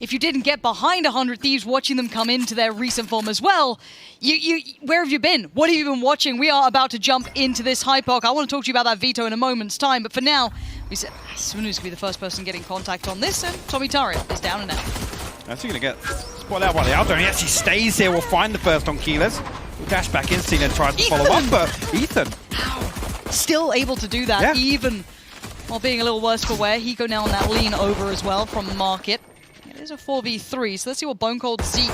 if you didn't get behind 100 Thieves, watching them come into their recent form as well, where have you been? What have you been watching? We are about to jump into this Hypoc. I want to talk to you about that veto in a moment's time, but for now, we said Swinoo's going to be the first person getting contact on this, and Tommy Turret is down and out. That's going to get spotted out by the Aldo, and he actually stays here. We'll find the first on Keyless. We'll dash back in, Cena tries to follow up, but Ethan. Still able to do that, even while being a little worse for wear. Hiko now on that lean over as well from the market. It is a 4v3, so let's see what Bone Cold, Zeke,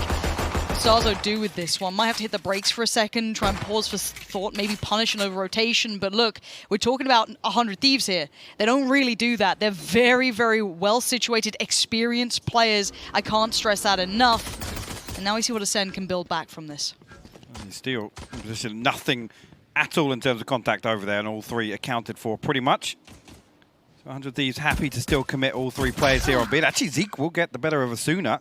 Starzo do with this one. Might have to hit the brakes for a second, try and pause for thought, maybe punish an over-rotation. But look, we're talking about 100 Thieves here. They don't really do that. They're very, very well-situated, experienced players. I can't stress that enough. And now we see what Acend can build back from this. Still in position, nothing at all in terms of contact over there, and all three accounted for pretty much. 100 Thieves happy to still commit all three players here on B. Actually, Zeke will get the better of Asuna.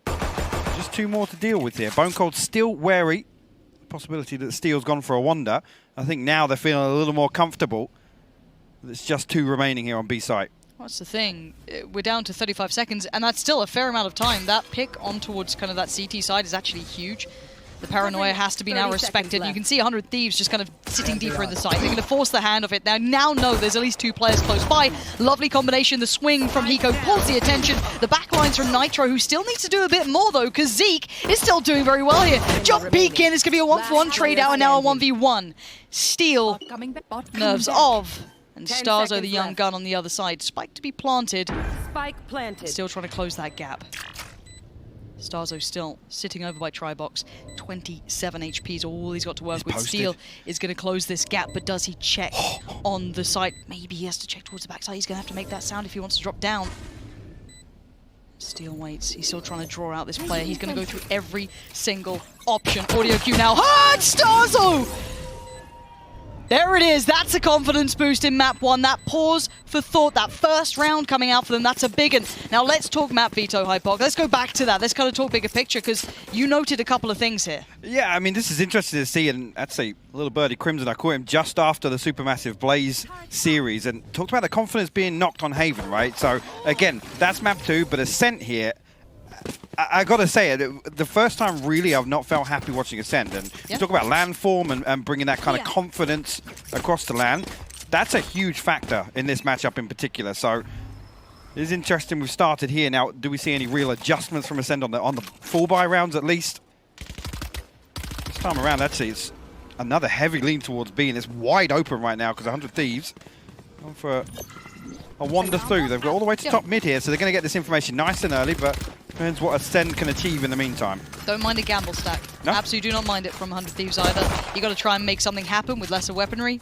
Just two more to deal with here. Bone Cold still wary. Possibility that Steel's gone for a wander. I think now they're feeling a little more comfortable. There's just two remaining here on B site. What's the thing? We're down to 35 seconds, and that's still a fair amount of time. That pick on towards kind of that CT side is actually huge. The paranoia has to be now respected. You can see 100 Thieves just kind of sitting deeper in the site. They're going to force the hand of it. Now know there's at least two players close by. Lovely combination. The swing from Hiko pulls the attention. The backlines from Nitro, who still needs to do a bit more, though, because Zeke is still doing very well here. Jump peek in. It's going to be a 1-for-1 trade out, and now a 1v1. Steel, nerves of, and Starzo, the young gun on the other side. Spike to be planted. Spike planted. Still trying to close that gap. Starzo still sitting over by Tribox. 27 HP is all he's got to work with. Steel is going to close this gap, but does he check on the side? Maybe he has to check towards the backside. He's going to have to make that sound if he wants to drop down. Steel waits. He's still trying to draw out this player. He's going to go through every single option. Audio cue now. Ah, Starzo! There it is. That's a confidence boost in map one. That pause for thought, that first round coming out for them, that's a big one. Now let's talk map veto, Hypoc. Let's go back to that. Let's kind of talk bigger picture, because you noted a couple of things here. Yeah, I mean, this is interesting to see, and I'd say little birdie Crimson, I caught him just after the Supermassive Blaze series, and talked about the confidence being knocked on Haven, right? So, again, that's map 2, but Ascent here, I got to say it, the first time really I've not felt happy watching Ascend. And you talk about landform and bringing that kind of confidence across the land. That's a huge factor in this matchup in particular. So it is interesting we've started here. Now, do we see any real adjustments from Ascend on the full buy rounds at least? This time around, actually, it's another heavy lean towards B, and it's wide open right now because 100 Thieves going for a wander through. They've got all the way to top mid here, so they're going to get this information nice and early, but depends what Ascend can achieve in the meantime. Don't mind a gamble stack. No? Absolutely do not mind it from 100 Thieves either. You got to try and make something happen with lesser weaponry.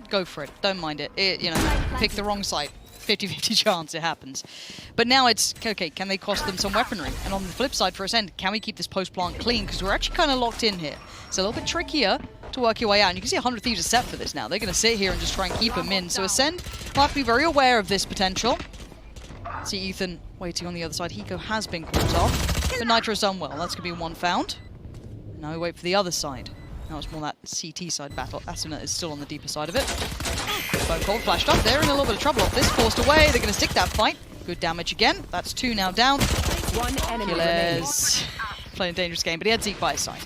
Go for it. Don't mind it. You know, pick the wrong site. 50-50 chance it happens. But now it's, okay, can they cost them some weaponry? And on the flip side for Ascend, can we keep this post-plant clean? Because we're actually kind of locked in here. It's a little bit trickier to work your way out. And you can see 100 Thieves are set for this now. They're going to sit here and just try and keep them in. So Ascend will have to be very aware of this potential. See Ethan waiting on the other side. Hiko has been caught off, but Nitro's done well. That's going to be one found. Now we wait for the other side. Now it's more that CT side battle. Asuna is still on the deeper side of it. Bone Cold flashed up. They're in a little bit of trouble off this. Forced away. They're going to stick that fight. Good damage again. That's 2 now down. One enemy Killers playing a dangerous game, but he had Zeke by his side.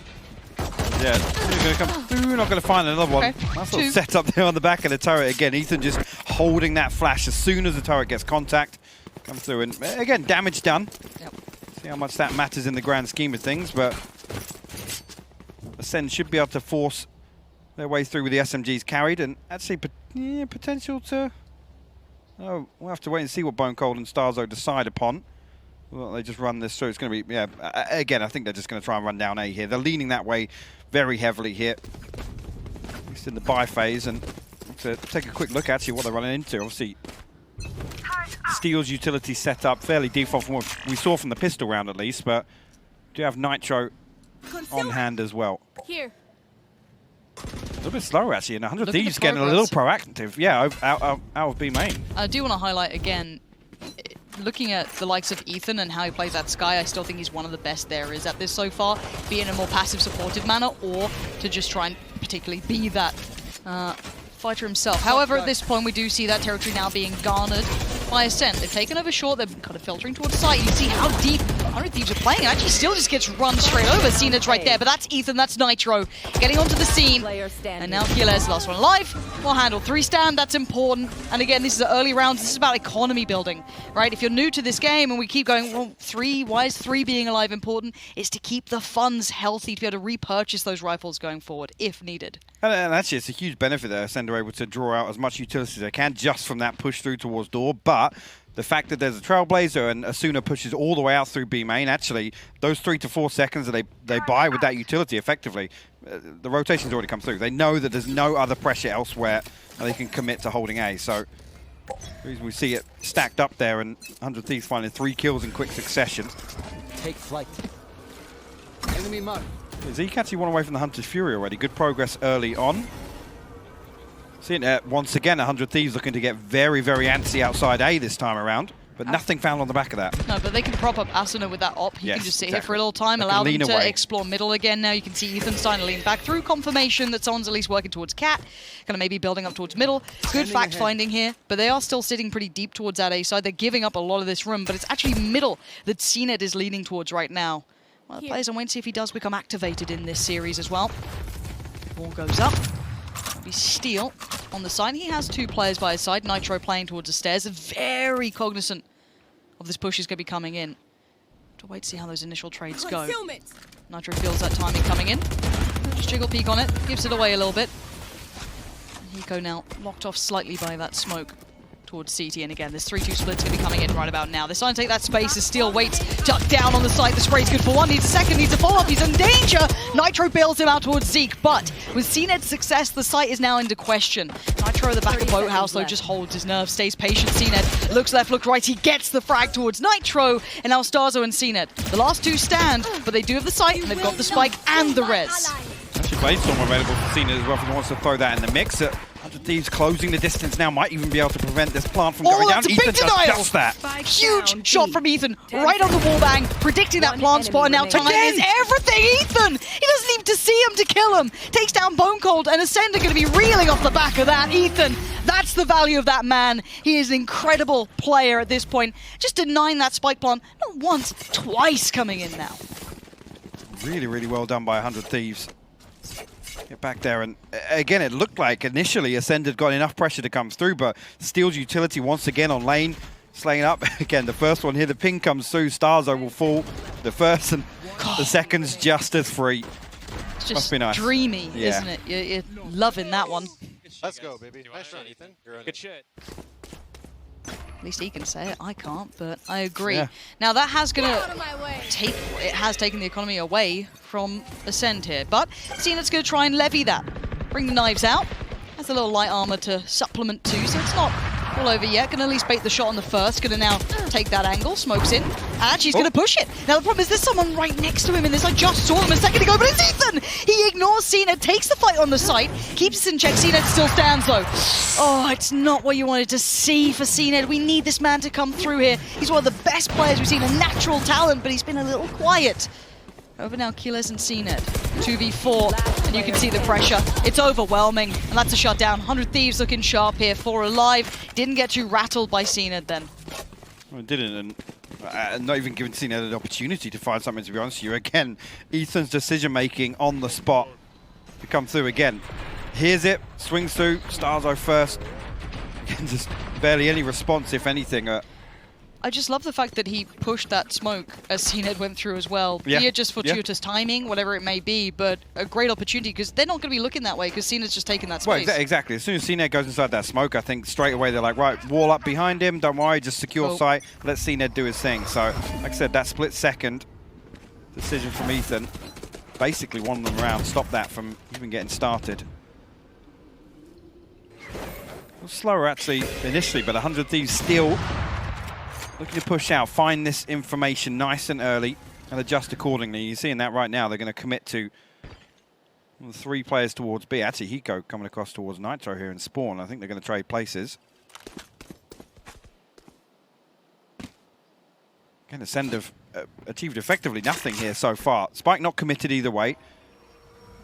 Yeah, he's going to come through. Not going to find another one. Nice little set up there on the back of the turret again. Ethan just holding that flash as soon as the turret gets contact. Come through, and again, damage done. Yep. See how much that matters in the grand scheme of things, but Ascend should be able to force their way through with the SMGs carried, and actually potential to... Oh, we'll have to wait and see what Bone Cold and Starzo decide upon. Well, they just run this through. It's going to be, again, I think they're just going to try and run down A here. They're leaning that way very heavily here, at least in the buy phase, and to take a quick look actually what they're running into. Obviously, Steel's utility set up fairly default from what we saw from the pistol round at least, but do have Nitro on hand as well. Here. A little bit slower actually, and 100 Thieves getting a little proactive. Yeah, out of B main. I do want to highlight again, looking at the likes of Ethan and how he plays that Sky, I still think he's one of the best there is at this so far, be in a more passive supportive manner or to just try and particularly be that fighter himself. However, at this point we do see that territory now being garnered by Acend. They've taken over short, they're kind of filtering towards the site. You see how deep 100 Thieves are playing. It actually still just gets run straight over. Cened's right there, but that's Ethan, that's Nitro. Getting onto the scene. And now Kiles, last one alive. We'll handle 3 stand, that's important. And again, this is the early rounds. This is about economy building, right? If you're new to this game and we keep going, well, 3, why is 3 being alive important? It's to keep the funds healthy, to be able to repurchase those rifles going forward, if needed. And actually, it's a huge benefit that Acend are able to draw out as much utility as they can just from that push through towards door. But the fact that there's a Trailblazer and Asuna pushes all the way out through B main, actually, those 3 to 4 seconds that they buy with that utility effectively, the rotation's already come through. They know that there's no other pressure elsewhere and they can commit to holding A. So the reason we see it stacked up there and 100 Thieves finding 3 kills in quick succession. Take flight. Enemy mark. Zeke actually one away from the Hunter's Fury already. Good progress early on. Seeing once again 100 Thieves looking to get very, very antsy outside A this time around, but nothing found on the back of that. No, but they can prop up Asuna with that op. He Yes, can just sit exactly. here for a little time, They allow can them lean to away. explore middle again. Now you can see Ethan starting to lean back through confirmation that someone's at least working towards Cat. Kind of maybe building up towards middle. Good fact finding here, but they are still sitting pretty deep towards that A side. They're giving up a lot of this room, but it's actually middle that Cened is leaning towards right now. Well, the players are waiting to see if he does become activated in this series as well. Ball goes up. Be Steel on the side. He has 2 players by his side. Nitro playing towards the stairs. Very cognizant of this push is going to be coming in. To wait to see how those initial trades go. Nitro feels that timing coming in. Just jiggle peek on it. Gives it away a little bit. And Hiko now locked off slightly by that smoke towards CT, and again, this 3-2 split's going to be coming in right about now. They're starting to take that space as Steel waits, tucked down on the side. The spray's good for 1, needs a second, needs a follow-up, he's in danger! Nitro bails him out towards Zeke, but with Cened's success, the site is now into question. Nitro at the back of Boathouse, though, just holds his nerve, stays patient. Cened looks left, looks right, he gets the frag towards Nitro, and now Starzo and Cened. The last 2 stand, but they do have the site, and they've got the spike and the res. Actually, Bladestorm available for Cened as well if he wants to throw that in the mix. 100 Thieves closing the distance now, might even be able to prevent this plant from going down. That's a big Ethan does denial. just that. Huge shot from Ethan, right on the wallbang, predicting that plant spot, and now time is everything. Ethan! He doesn't need to see him to kill him. Takes down Bone Cold, and Acend are going to be reeling off the back of that. Ethan, that's the value of that man. He is an incredible player at this point. Just denying that spike plant, not once, twice coming in now. Really, really well done by 100 Thieves. Get back there, and again, it looked like initially Acend had got enough pressure to come through, but Steel's utility once again on lane, slaying up. Again, the first one here, the ping comes through, Starzo will fall. The first and the second's just as free. It's just Must be nice. dreamy, Yeah. isn't it? You're loving that one. Let's go, baby. Nice run, Ethan. You're on Good it. shit. At least he can say it. I can't, but I agree. Yeah. Now that has taken the economy away from Acend here, but Cened's going to try and levy that. Bring the knives out. Has a little light armor to supplement too, so it's not all over yet. Going to at least bait the shot on the first. Going to now take that angle. Smokes in. And actually he's going to push it. Now the problem is there's someone right next to him in this. I just saw him a second ago, but it's Ethan! He ignores Cened, takes the fight on the site, keeps it in check. Cened still stands though. Oh, it's not what you wanted to see for Cened. We need this man to come through here. He's one of the best players we've seen, a natural talent, but he's been a little quiet. Over now, Kiles and Cened. 2v4, and you can see the pressure. It's overwhelming, and that's a shutdown. 100 Thieves looking sharp here, 4 alive. Didn't get too rattled by Cened then. Well, it didn't, and not even giving Cened an opportunity to find something, to be honest with you. Again, Ethan's decision-making on the spot to come through again. Hears it, swings through, Starzo first. Again, just barely any response, if anything. I just love the fact that he pushed that smoke as Cened went through as well. Yeah. Be it just fortuitous timing, whatever it may be, but a great opportunity because they're not going to be looking that way because Cened's just taking that space. Well, exactly. As soon as Cened goes inside that smoke, I think straight away they're like, right, wall up behind him, don't worry, just secure sight, let Cened do his thing. So, like I said, that split second decision from Ethan basically won them around, stopped that from even getting started. A little slower actually initially, but 100 Thieves still looking to push out, find this information nice and early and adjust accordingly. You're seeing that right now. They're going to commit to 3 players towards B. Actually, Hiko coming across towards Nitro here in spawn. I think they're going to trade places. Again, Acend have achieved effectively nothing here so far. Spike not committed either way.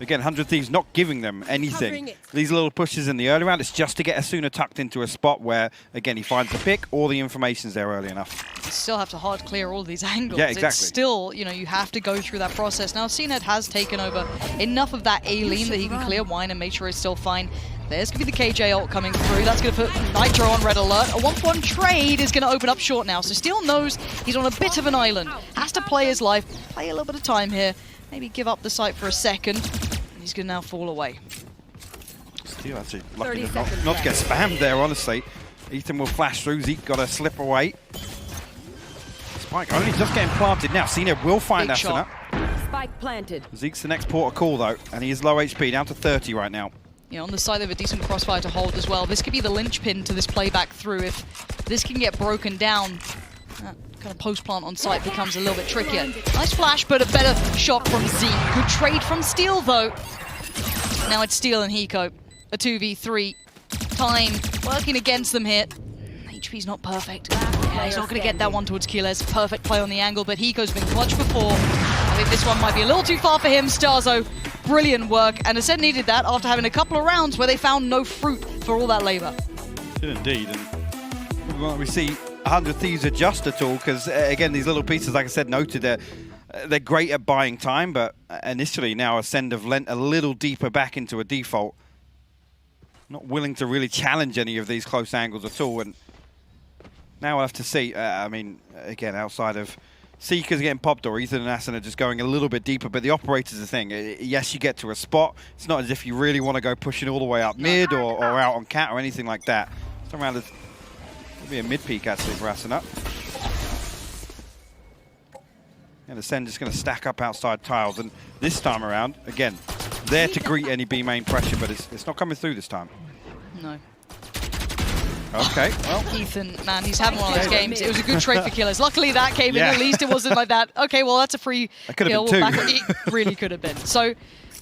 Again, 100 Thieves not giving them anything. These little pushes in the early round, it's just to get Asuna tucked into a spot where, again, he finds the pick, all the information's there early enough. You still have to hard clear all these angles. Yeah, exactly. It's still, you know, you have to go through that process. Now, Acend has taken over enough of that A lane that he can clear wine and make sure it's still fine. There's going to be the KJ ult coming through. That's going to put Nitro on red alert. A 1-for-1 trade is going to open up short now. So Steel knows he's on a bit of an island. Has to play his life, play a little bit of time here. Maybe give up the site for a second. And he's going to now fall away. Steel actually lucky not to get spammed there, honestly. Ethan will flash through. Zeke got to slip away. Spike only just getting planted now. Cena will find Asuna. Spike planted. Zeke's the next port of call, though. And he is low HP, down to 30 right now. Yeah, on the side they have a decent crossfire to hold as well. This could be the linchpin to this playback through. If this can get broken down, that kind of post-plant on site becomes a little bit trickier. Nice flash, but a better shot from Zeke. Good trade from Steel, though. Now it's Steel and Hiko. A 2v3. Time working against them here. HP's not perfect. Yeah, he's not going to get that one towards Keyless. Perfect play on the angle, but Hiko's been clutch before. I think this one might be a little too far for him. Starzo, brilliant work. And Acend needed that after having a couple of rounds where they found no fruit for all that labor. Did indeed. And we see 100 Thieves adjust at all, because, again, these little pieces, like I said, noted, they're great at buying time, but initially now Acend have lent a little deeper back into a default. Not willing to really challenge any of these close angles at all. And now we'll have to see. I mean, again, outside of Seekers getting popped or Ethan and Acend are just going a little bit deeper, but the operator's the thing. Yes, you get to a spot. It's not as if you really want to go pushing all the way up mid or out on cat or anything like that. It's around a, maybe a mid peak actually for Acend. And Acend just going to stack up outside tiles. And this time around, again, there to greet any B main pressure, but it's not coming through this time. No. Okay, well. Ethan, man, he's having one of those games. It was a good trade for Killers. Luckily that came in, at least it wasn't like that. Okay, well, that's a free kill. It really could have been. So,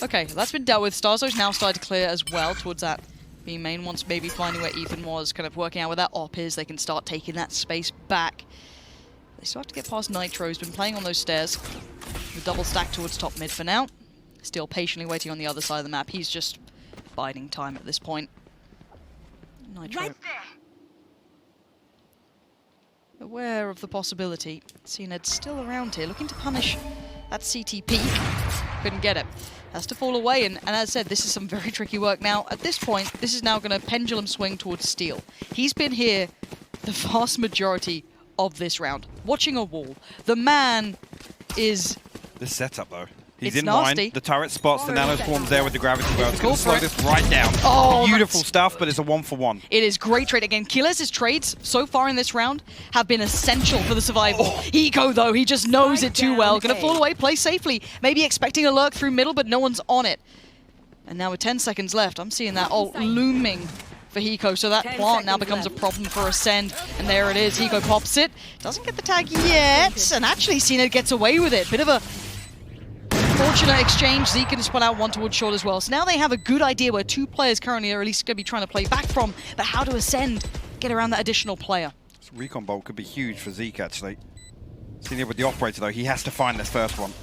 okay, that's been dealt with. Starzo's now started to clear as well towards that B main. Once maybe finding where Ethan was, kind of working out where that op is, they can start taking that space back. They still have to get past Nitro, who's been playing on those stairs. The double stack towards top mid for now. Still patiently waiting on the other side of the map. He's just biding time at this point. Nitro. Right there. Aware of the possibility. Cned's still around here, looking to punish that CTP. Couldn't get it. Has to fall away, and as I said, this is some very tricky work. Now, at this point, this is now going to pendulum swing towards Steel. He's been here the vast majority of this round, watching a wall. The man is... This setup, though. He's it's in nasty. line, the turret spots, the nano swarms there with the gravity well. It's going to slow this right down. Oh, beautiful stuff, but it's a 1-for-1. It is great trade. Again, Keyless' trades so far in this round have been essential for the survival. Hiko, though, he just knows it too well. Going to fall away, play safely. Maybe expecting a lurk through middle, but no one's on it. And now with 10 seconds left, I'm seeing that ult looming for Hiko, so that plant now becomes a problem for Acend. And there it is, Hiko pops it. Doesn't get the tag yet, and actually Cena gets away with it. Bit of a fortunate exchange. Zeke can just put out one towards short as well. So now they have a good idea where two players currently are at least going to be trying to play back from, but how to Acend get around that additional player. This recon bolt could be huge for Zeke, actually. Seeing it with the operator, though, he has to find this first one.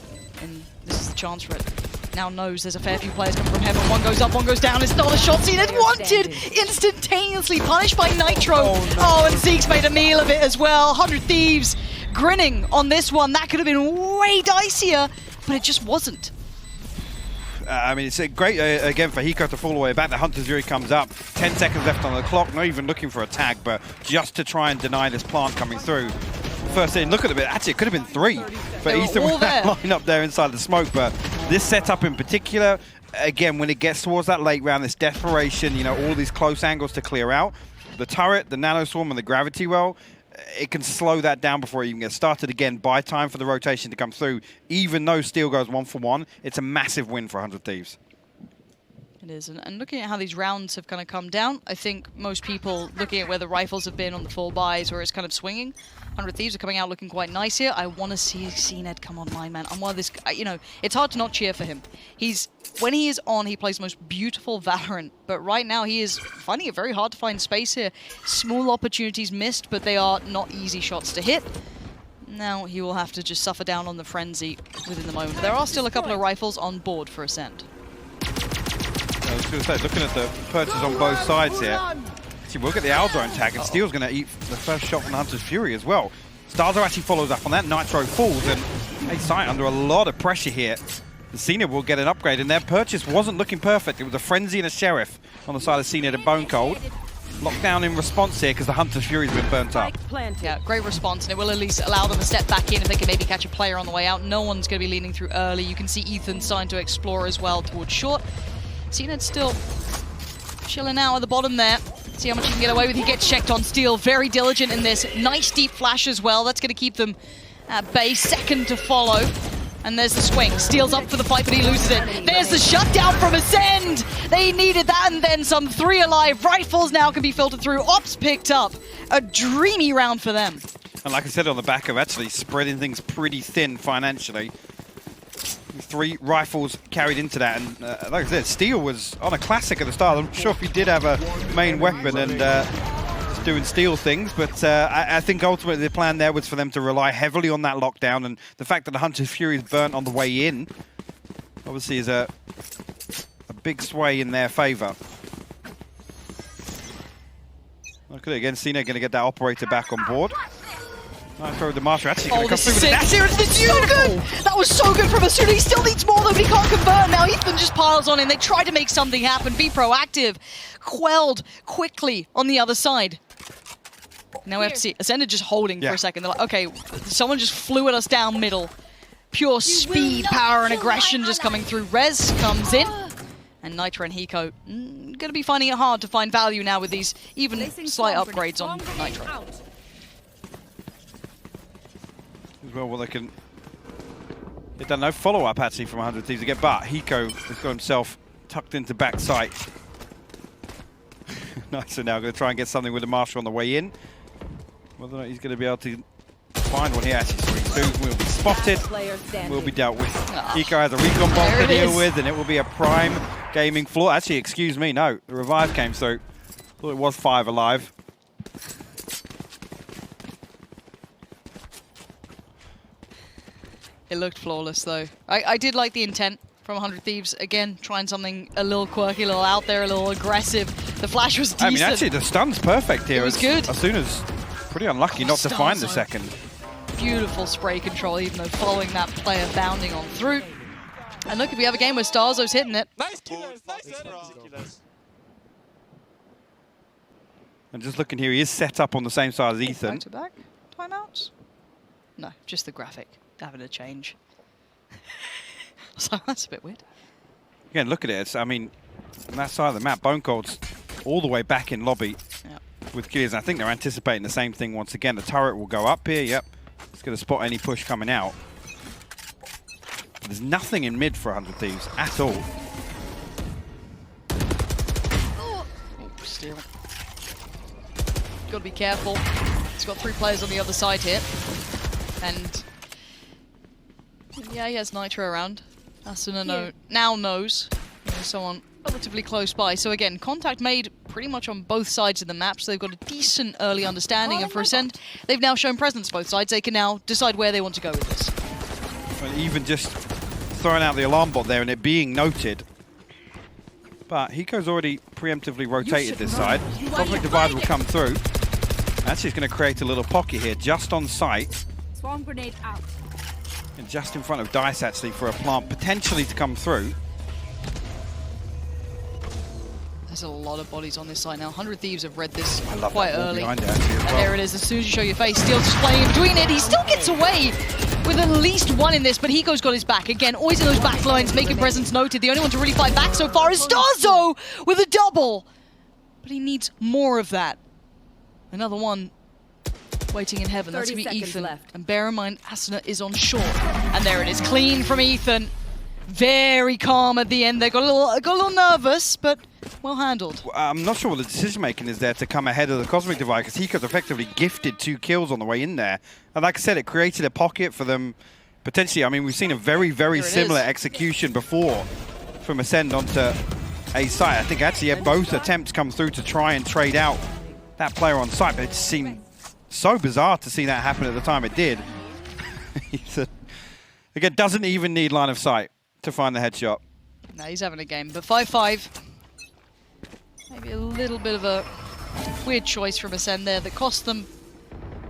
And this is the chance for it. Now knows there's a fair few players coming from heaven. One goes up, one goes down. It's not a shot. Cena wanted, instantaneously punished by Nitro. Oh, and Zeke's made a meal of it as well. 100 Thieves grinning on this one. That could have been way dicier, but it just wasn't. I mean, it's a great, again, for Hiko to fall away back. The Hunter's Fury comes up. 10 seconds left on the clock. Not even looking for a tag, but just to try and deny this plant coming through. First in, look at it. Actually, it could have been 3. But Ethan was line up there inside the smoke. But this setup in particular, again, when it gets towards that late round, this desperation, you know, all these close angles to clear out. The turret, the nano swarm, and the gravity well, it can slow that down before it even gets started. Again, buy time for the rotation to come through. Even though Steel goes 1-for-1, it's a massive win for 100 Thieves. It is, and looking at how these rounds have kind of come down, I think most people looking at where the rifles have been on the full buys, where it's kind of swinging, 100 Thieves are coming out looking quite nice here. I want to see Cned come online, man. I'm one of this, you know, it's hard to not cheer for him. When he is on, he plays the most beautiful Valorant, but right now he is finding it very hard to find space here. Small opportunities missed, but they are not easy shots to hit. Now he will have to just suffer down on the frenzy within the moment. There are still a couple of rifles on board for Acend. I was going to say, looking at the purchase on both sides here. See, we'll get the Aldrone tag, and Steel's going to eat the first shot from the Hunter's Fury as well. Starzo actually follows up on that. Nitro falls, and A-Site under a lot of pressure here. The Cena will get an upgrade, and their purchase wasn't looking perfect. It was a Frenzy and a Sheriff on the side of Cena to Bone Cold. Lockdown in response here because the Hunter's Fury's been burnt up. Yeah, great response, and it will at least allow them to step back in if they can maybe catch a player on the way out. No one's going to be leaning through early. You can see Ethan starting to explore as well towards short. Cened's still chilling out at the bottom there. See how much he can get away with. He gets checked on Steel. Very diligent in this. Nice deep flash as well. That's going to keep them at bay. Second to follow. And there's the swing. Steel's up for the fight, but he loses it. There's the shutdown from Acend. They needed that and then some. 3 alive. Rifles now can be filtered through. Ops picked up. A dreamy round for them. And like I said, on the back of actually spreading things pretty thin financially. 3 rifles carried into that, and like I said, Steel was on a classic at the start. I'm sure if he did have a main weapon and doing Steel things, but I think ultimately the plan there was for them to rely heavily on that lockdown, and the fact that the Hunter's Fury is burnt on the way in obviously is a big sway in their favor. Look at it again, Cena going to get that operator back on board. Nitro the Master actually going to come through with that. It's so good! That was so good from Asuna. He still needs more though, but he can't convert. Now Ethan just piles on in. They try to make something happen, be proactive. Quelled quickly on the other side. Now FC, Ascended just holding for a second. They're like, okay, someone just flew at us down middle. Pure speed, power, and aggression just coming through. Rez comes in. And Nitro and Hiko going to be finding it hard to find value now with these even slight upgrades on Nitro. Well, they can. They've done no follow-up actually from 100 Thieves again, but Hiko has got himself tucked into back sight. Nice, so now going to try and get something with the Marshal on the way in. Whether or not he's going to be able to find one here, actually 3-2 will be spotted, will be dealt with. Hiko has a recon bomb to deal with, and it will be a prime gaming floor. Actually, excuse me, no, the revive came through. Thought it was 5 alive. It looked flawless, though. I did like the intent from 100 Thieves. Again, trying something a little quirky, a little out there, a little aggressive. The flash was decent. I mean, actually, the stun's perfect here. It was good. As soon as pretty unlucky not to find the second. Beautiful spray control, even though following that player bounding on through. And look, if we have a game where Starzo's hitting it. Nice killers, nice. And just looking here, he is set up on the same side as Ethan. Back-to-back timeouts? No, just the graphic having a change. So that's a bit weird. Again, look at it. It's, I mean, on that side of the map, Bone Cold's all the way back in lobby with Gears. And I think they're anticipating the same thing once again. The turret will go up here. Yep. It's going to spot any push coming out. But there's nothing in mid for 100 Thieves at all. Oh, Steel. Got to be careful. He's got 3 players on the other side here. And yeah, he has Nitro around. Asuna now knows there's someone relatively close by. So again, contact made pretty much on both sides of the map, so they've got a decent early understanding. And for Ascend, they've now shown presence both sides. They can now decide where they want to go with this. And even just throwing out the alarm bot there and it being noted. But Hiko's already preemptively rotated this side. Cosmic Divide will come through. Actually, it's going to create a little pocket here just on site. Swarm grenade out. And just in front of Dice, actually, for a plant potentially to come through. There's a lot of bodies on this side now. 100 Thieves have read this I love quite that wall early. behind it, actually, as well. And there it is. As soon as you show your face, Steel's just playing in between it. He still gets away with at least 1 in this, but Hiko's got his back. Again, always in those back lines, making presence noted. The only one to really fight back so far is Starzo with a double. But he needs more of that. Another one waiting in heaven. That's going to be Ethan. Left. And bear in mind, Asuna is on short. And there it is, clean from Ethan. Very calm at the end. They got a little nervous, but well handled. I'm not sure what the decision making is there to come ahead of the Cosmic Divide, because Hiko's effectively gifted 2 kills on the way in there. And like I said, it created a pocket for them potentially. I mean, we've seen a very, very similar execution before from Ascend onto A-Site. I think actually both attempts come through to try and trade out that player on site, but it just seemed so bizarre to see that happen at the time it did. Again, doesn't even need line of sight to find the headshot. No, he's having a game. But 5-5, Maybe a little bit of a weird choice from Acend there that cost them,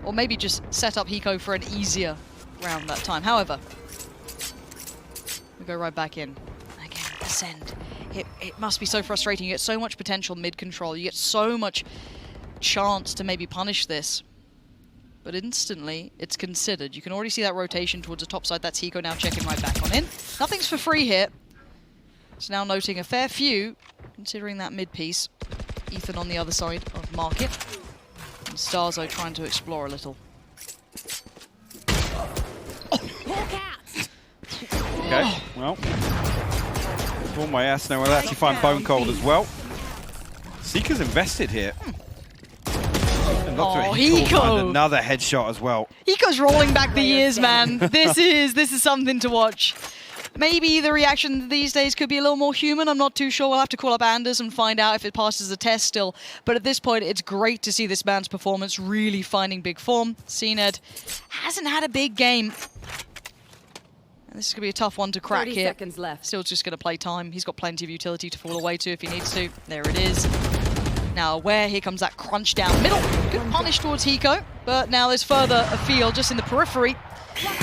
or maybe just set up Hiko for an easier round that time. However, we go right back in. Again, Acend. It must be so frustrating. You get so much potential mid-control. You get so much chance to maybe punish this. But instantly, it's considered. You can already see that rotation towards the top side. That's Hiko now checking right back on in. Nothing's for free here. It's now noting a fair few, considering that mid-piece. Ethan on the other side of Market. And Starzo trying to explore a little. Okay, well. One way Asno will actually find Bone Cold as well. Seeker's invested here. And Hiko find another headshot as well. Hiko's rolling back the years, man. This is something to watch. Maybe the reaction these days could be a little more human. I'm not too sure. We'll have to call up Anders and find out if it passes the test still. But at this point, it's great to see this man's performance really finding big form. Acend hasn't had a big game. And this is going to be a tough one to crack 30 here. seconds left. Still just going to play time. He's got plenty of utility to fall away to if he needs to. There it is. Now, here comes that crunch down middle. Good punish towards Hiko. But now there's further afield, just in the periphery.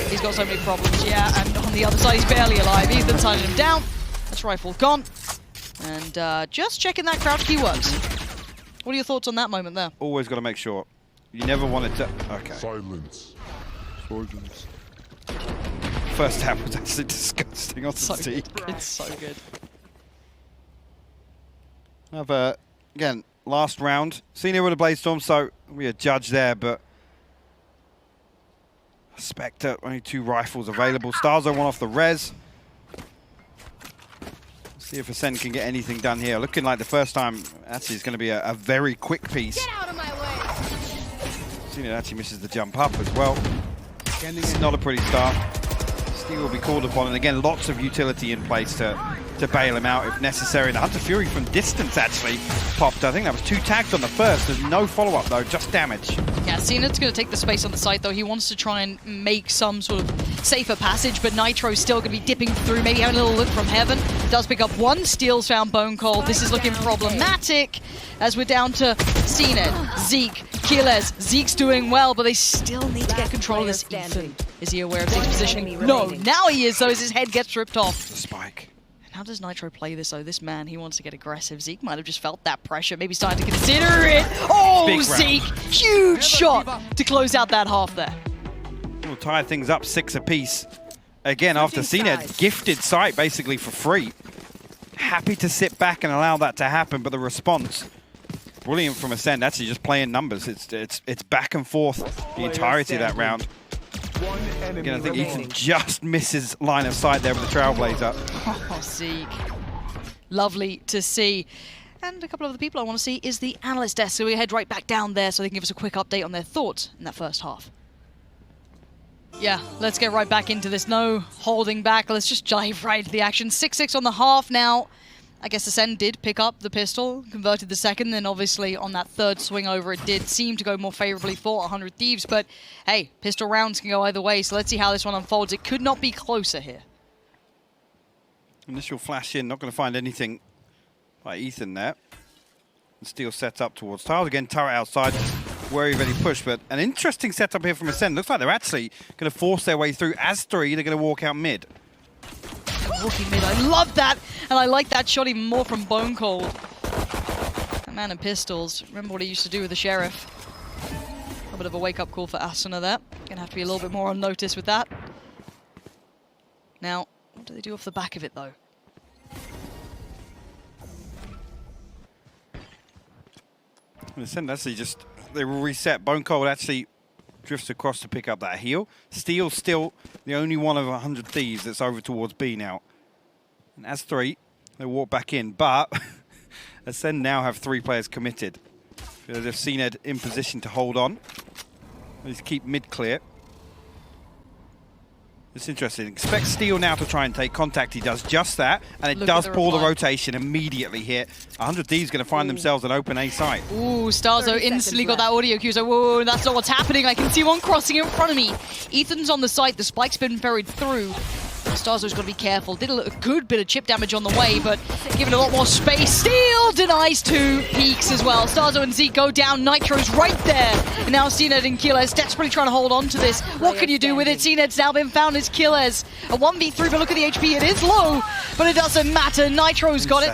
He's got so many problems, yeah, and on the other side, he's barely alive. Ethan's hunting him down. That's rifle gone. And just checking that crouch key works. What are your thoughts on that moment there? Always got to make sure. You never want it to... Okay. Silence. Sergeants. First tap was actually disgusting on the So Zeke. it's so good. Have again, last round. Senior with a Blade Storm, so we a judge there, but... Spectre, only 2 rifles available. Starzo one off the res. See if Acend can get anything done here. Looking like the first time, actually, it's going to be a very quick piece. Get out of my way. Senior actually misses the jump up as well. It's not a pretty start. Steel will be called upon, and again, lots of utility in place to bail him out if necessary. The Hunter Fury from distance actually popped. I think that was 2 tagged on the first. There's no follow-up though, just damage. Yeah, Zenith's going to take the space on the site, though. He wants to try and make some sort of safer passage, but Nitro's still going to be dipping through, maybe having a little look from heaven. Does pick up 1. Steel's found Bone Cold. This is looking problematic as we're down to Zenith, Zeke, Keyless. Zeke's doing well, but they still need to get control of this. Ethan, is he aware of Zeke's positioning? No, now he is, though, as his head gets ripped off. The spike. How does Nitro play this, though? This man, he wants to get aggressive. Zeke might have just felt that pressure, maybe starting to consider it. Oh, Zeke! Huge shot to close out that half there. We'll tie things up 6 apiece. Again, after CNED gifted site basically for free. Happy to sit back and allow that to happen, but the response, brilliant from Acend, actually just playing numbers. It's back and forth the entirety of that round. Again, I think Ethan just misses line of sight there with the Trailblazer. Oh, Zeke. Lovely to see. And a couple of the people I want to see is the analyst desk. So we head right back down there so they can give us a quick update on their thoughts in that first half. Yeah, let's get right back into this. No holding back. Let's just dive right into the action. 6-6 on the half now. I guess Acend did pick up the pistol, converted the second, then obviously on that third swing over, it did seem to go more favorably for 100 Thieves, but hey, pistol rounds can go either way, so let's see how this one unfolds. It could not be closer here. Initial flash in, not going to find anything by Ethan there. And Steel sets up towards Tiles. Again, turret outside, wary of any push, but an interesting setup here from Acend. Looks like they're actually going to force their way through. As 3, they're going to walk out mid. Walking mid, I love that, and I like that shot even more from Bone Cold. That man and pistols, remember what he used to do with the Sheriff. A bit of a wake-up call for Asuna there. Gonna have to be a little bit more on notice with that. Now, what do they do off the back of it, though? Acend actually just, they will reset. Bone Cold actually drifts across to pick up that heal. Steel's still the only one of 100 Thieves that's over towards B now. And as 3, they walk back in, but Acend now have 3 players committed. They've CNED in position to hold on. Let's keep mid clear. It's interesting. Expect Steel now to try and take contact. He does just that, and it does pull the rotation immediately here. 100 Thieves going to find themselves an open A site. Ooh, Starzo instantly got that audio cue. So, whoa, that's not what's happening. I can see one crossing in front of me. Ethan's on the site. The spike's been buried through. Starzo's got to be careful. Did a good bit of chip damage on the way, but given a lot more space. Steel Still denies 2 peaks as well. Starzo and Zeke go down. Nitro's right there. And now Acend and Killers desperately trying to hold on to this. What can you do with it? Acend's now been found as Killers. A 1v3, but look at the HP. It is low, but it doesn't matter. Nitro's got it.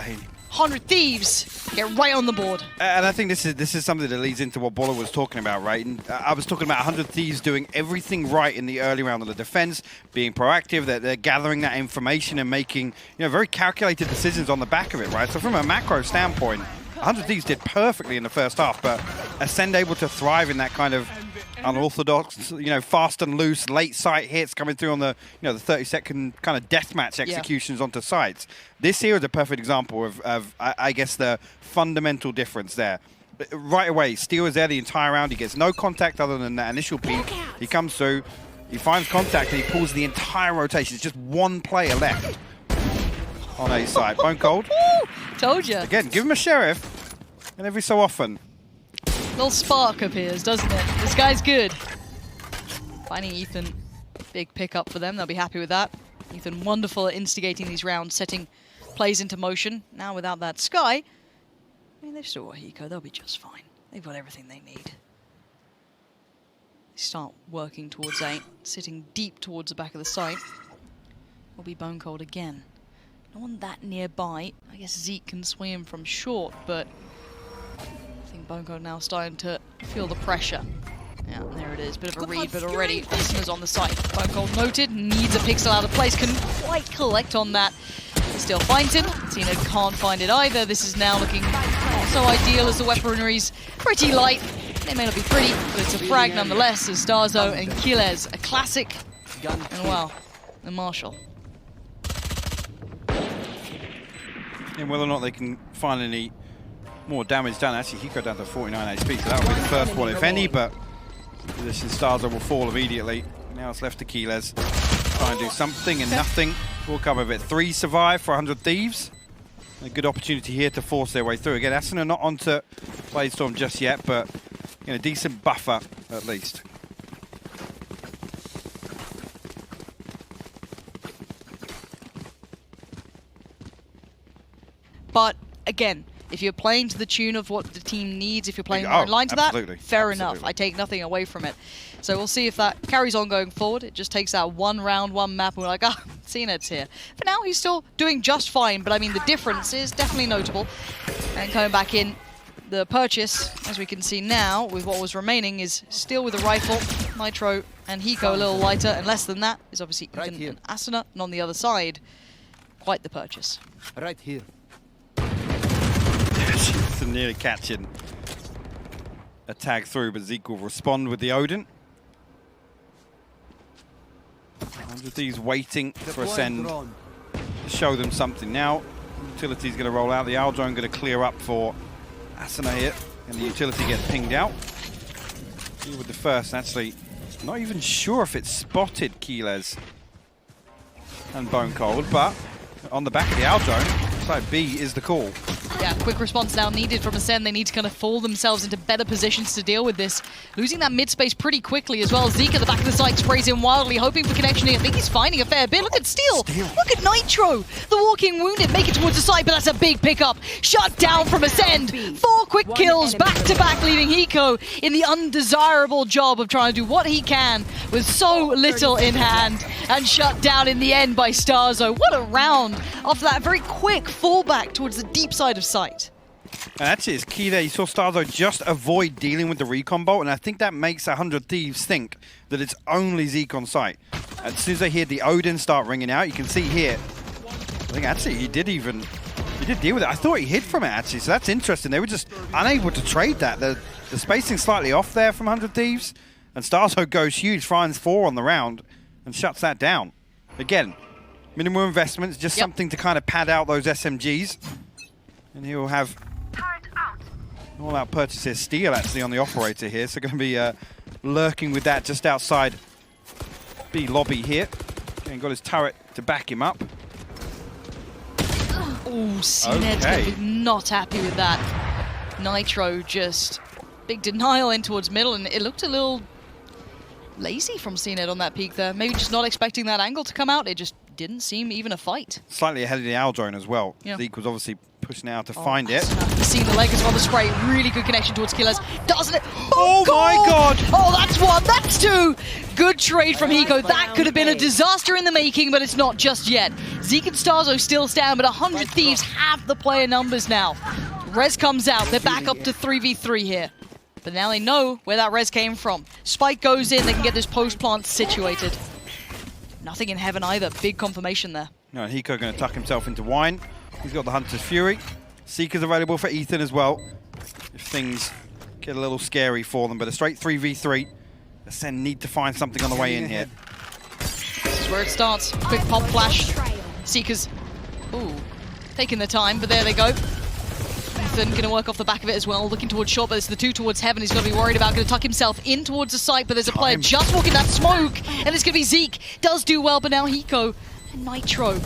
100 Thieves get right on the board. And I think this is something that leads into what Bola was talking about, right? And I was talking about 100 Thieves doing everything right in the early round of the defense, being proactive, they're gathering that information and making very calculated decisions on the back of it, right? So from a macro standpoint, 100 Thieves did perfectly in the first half, but Acend able to thrive in that kind of unorthodox, fast and loose, late sight hits coming through on the, the 30-second kind of deathmatch executions onto sites. This here is a perfect example of I guess, the fundamental difference there. Right away, Steel is there the entire round. He gets no contact other than that initial peek. He comes through, he finds contact, and he pulls the entire rotation. It's just one player left on A side. Bone Cold. Told you. Again, give him a sheriff, and every so often. Little spark appears, doesn't it? This guy's good. Finding Ethan, big pickup for them. They'll be happy with that. Ethan, wonderful at instigating these rounds, setting plays into motion. Now without that Sky, I mean, they've still got Hiko. They'll be just fine. They've got everything they need. They start working towards A, sitting deep towards the back of the site. Will be Bone Cold again. No one that nearby. I guess Zeke can swim from short, but I think Bone Cold now starting to feel the pressure. Yeah, there it is. Bit of a read, but already listeners on the site. Bone Cold noted, needs a pixel out of place, couldn't quite collect on that. Still finds it. Cena can't find it either. This is now looking not so ideal as the weaponry's pretty light. They may not be pretty, but it's a frag nonetheless as Starzo and Killers, a classic, and well, the Marshall. And whether or not they can find any more damage done. Actually, Hiko down to 49 HP, so that will be the first one, if any, but position Starzo will fall immediately. Now it's left to Keyless. Try and do something, and nothing will come of it. 3 survive for 100 Thieves. A good opportunity here to force their way through. Again, Acend are not onto Bladestorm just yet, but decent buffer at least. But again, if you're playing to the tune of what the team needs, if you're playing more in line to that, fair enough. I take nothing away from it. So we'll see if that carries on going forward. It just takes that one round, one map, and we're like, ah, Zenit's here. For now, he's still doing just fine, but I mean, the difference is definitely notable. And coming back in, the purchase, as we can see now, with what was remaining, is still with a rifle, Nitro, and Hiko a little lighter, and less than that is obviously Ethan and Asuna, and on the other side, quite the purchase. Right here. She's nearly catching a tag through, but Zeke will respond with the Odin. 100 Thieves waiting for Acend to show them something. Now, utility's going to roll out. The Owl Drone going to clear up for Asuna here, and the utility gets pinged out. Here with the first, actually, not even sure if it spotted Keyless and Bone Cold, but on the back of the Owl Drone, side B is the call. Yeah, quick response now needed from Acend. They need to kind of fall themselves into better positions to deal with this. Losing that mid space pretty quickly as well. Zeke at the back of the site sprays in wildly, hoping for connection here. I think he's finding a fair bit. Look at Steel. Look at Nitro. The walking wounded make it towards the site, but that's a big pickup. Shut down from Acend. 4 quick kills back to back, leaving Hiko in the undesirable job of trying to do what he can with so little in hand, and shut down in the end by Starzo. What a round after that very quick fallback towards the deep side of sight. And actually, it's key there. You saw Starzo just avoid dealing with the recon bolt, and I think that makes 100 Thieves think that it's only Zeke on site. As soon as they hear the Odin start ringing out, you can see here, I think actually he did deal with it. I thought he hid from it, actually, so that's interesting. They were just unable to trade that. The spacing slightly off there from 100 Thieves, and Starzo goes huge, finds 4 on the round, and shuts that down. Again, minimal investments, just something to kind of pad out those SMGs. And he will have all-out purchases. Steel actually on the operator here, so going to be lurking with that just outside B lobby here. And got his turret to back him up. Oh, Cned's going to be not happy with that. Nitro just big denial in towards middle, and it looked a little lazy from Cned on that peak there. Maybe just not expecting that angle to come out. It just didn't seem even a fight. Slightly ahead of the Owl Drone as well. Yeah. Zeke was obviously push now to find it. Seen the leg as well, the spray. Really good connection towards Killers. Doesn't it? Oh my god! Oh, that's one, that's two! Good trade from Hiko. That could have been a disaster in the making, but it's not just yet. Zeke and Starzo still stand, but 100 Thieves have the player numbers now. Rez comes out, they're back up to 3v3 here. But now they know where that Rez came from. Spike goes in, they can get this post plant situated. Nothing in heaven either, big confirmation there. No, Hiko going to tuck himself into Wine. He's got the Hunter's Fury. Seeker's available for Ethan as well, if things get a little scary for them. But a straight 3v3. Acend need to find something on the way in here. This is where it starts. Quick pop flash. Seekers, ooh, taking the time, but there they go. Ethan going to work off the back of it as well, looking towards short, but it's the two towards heaven he's going to be worried about. Going to tuck himself in towards the site, but there's a player just walking that smoke, and it's going to be Zeke. Does do well, but now Hiko and Nitro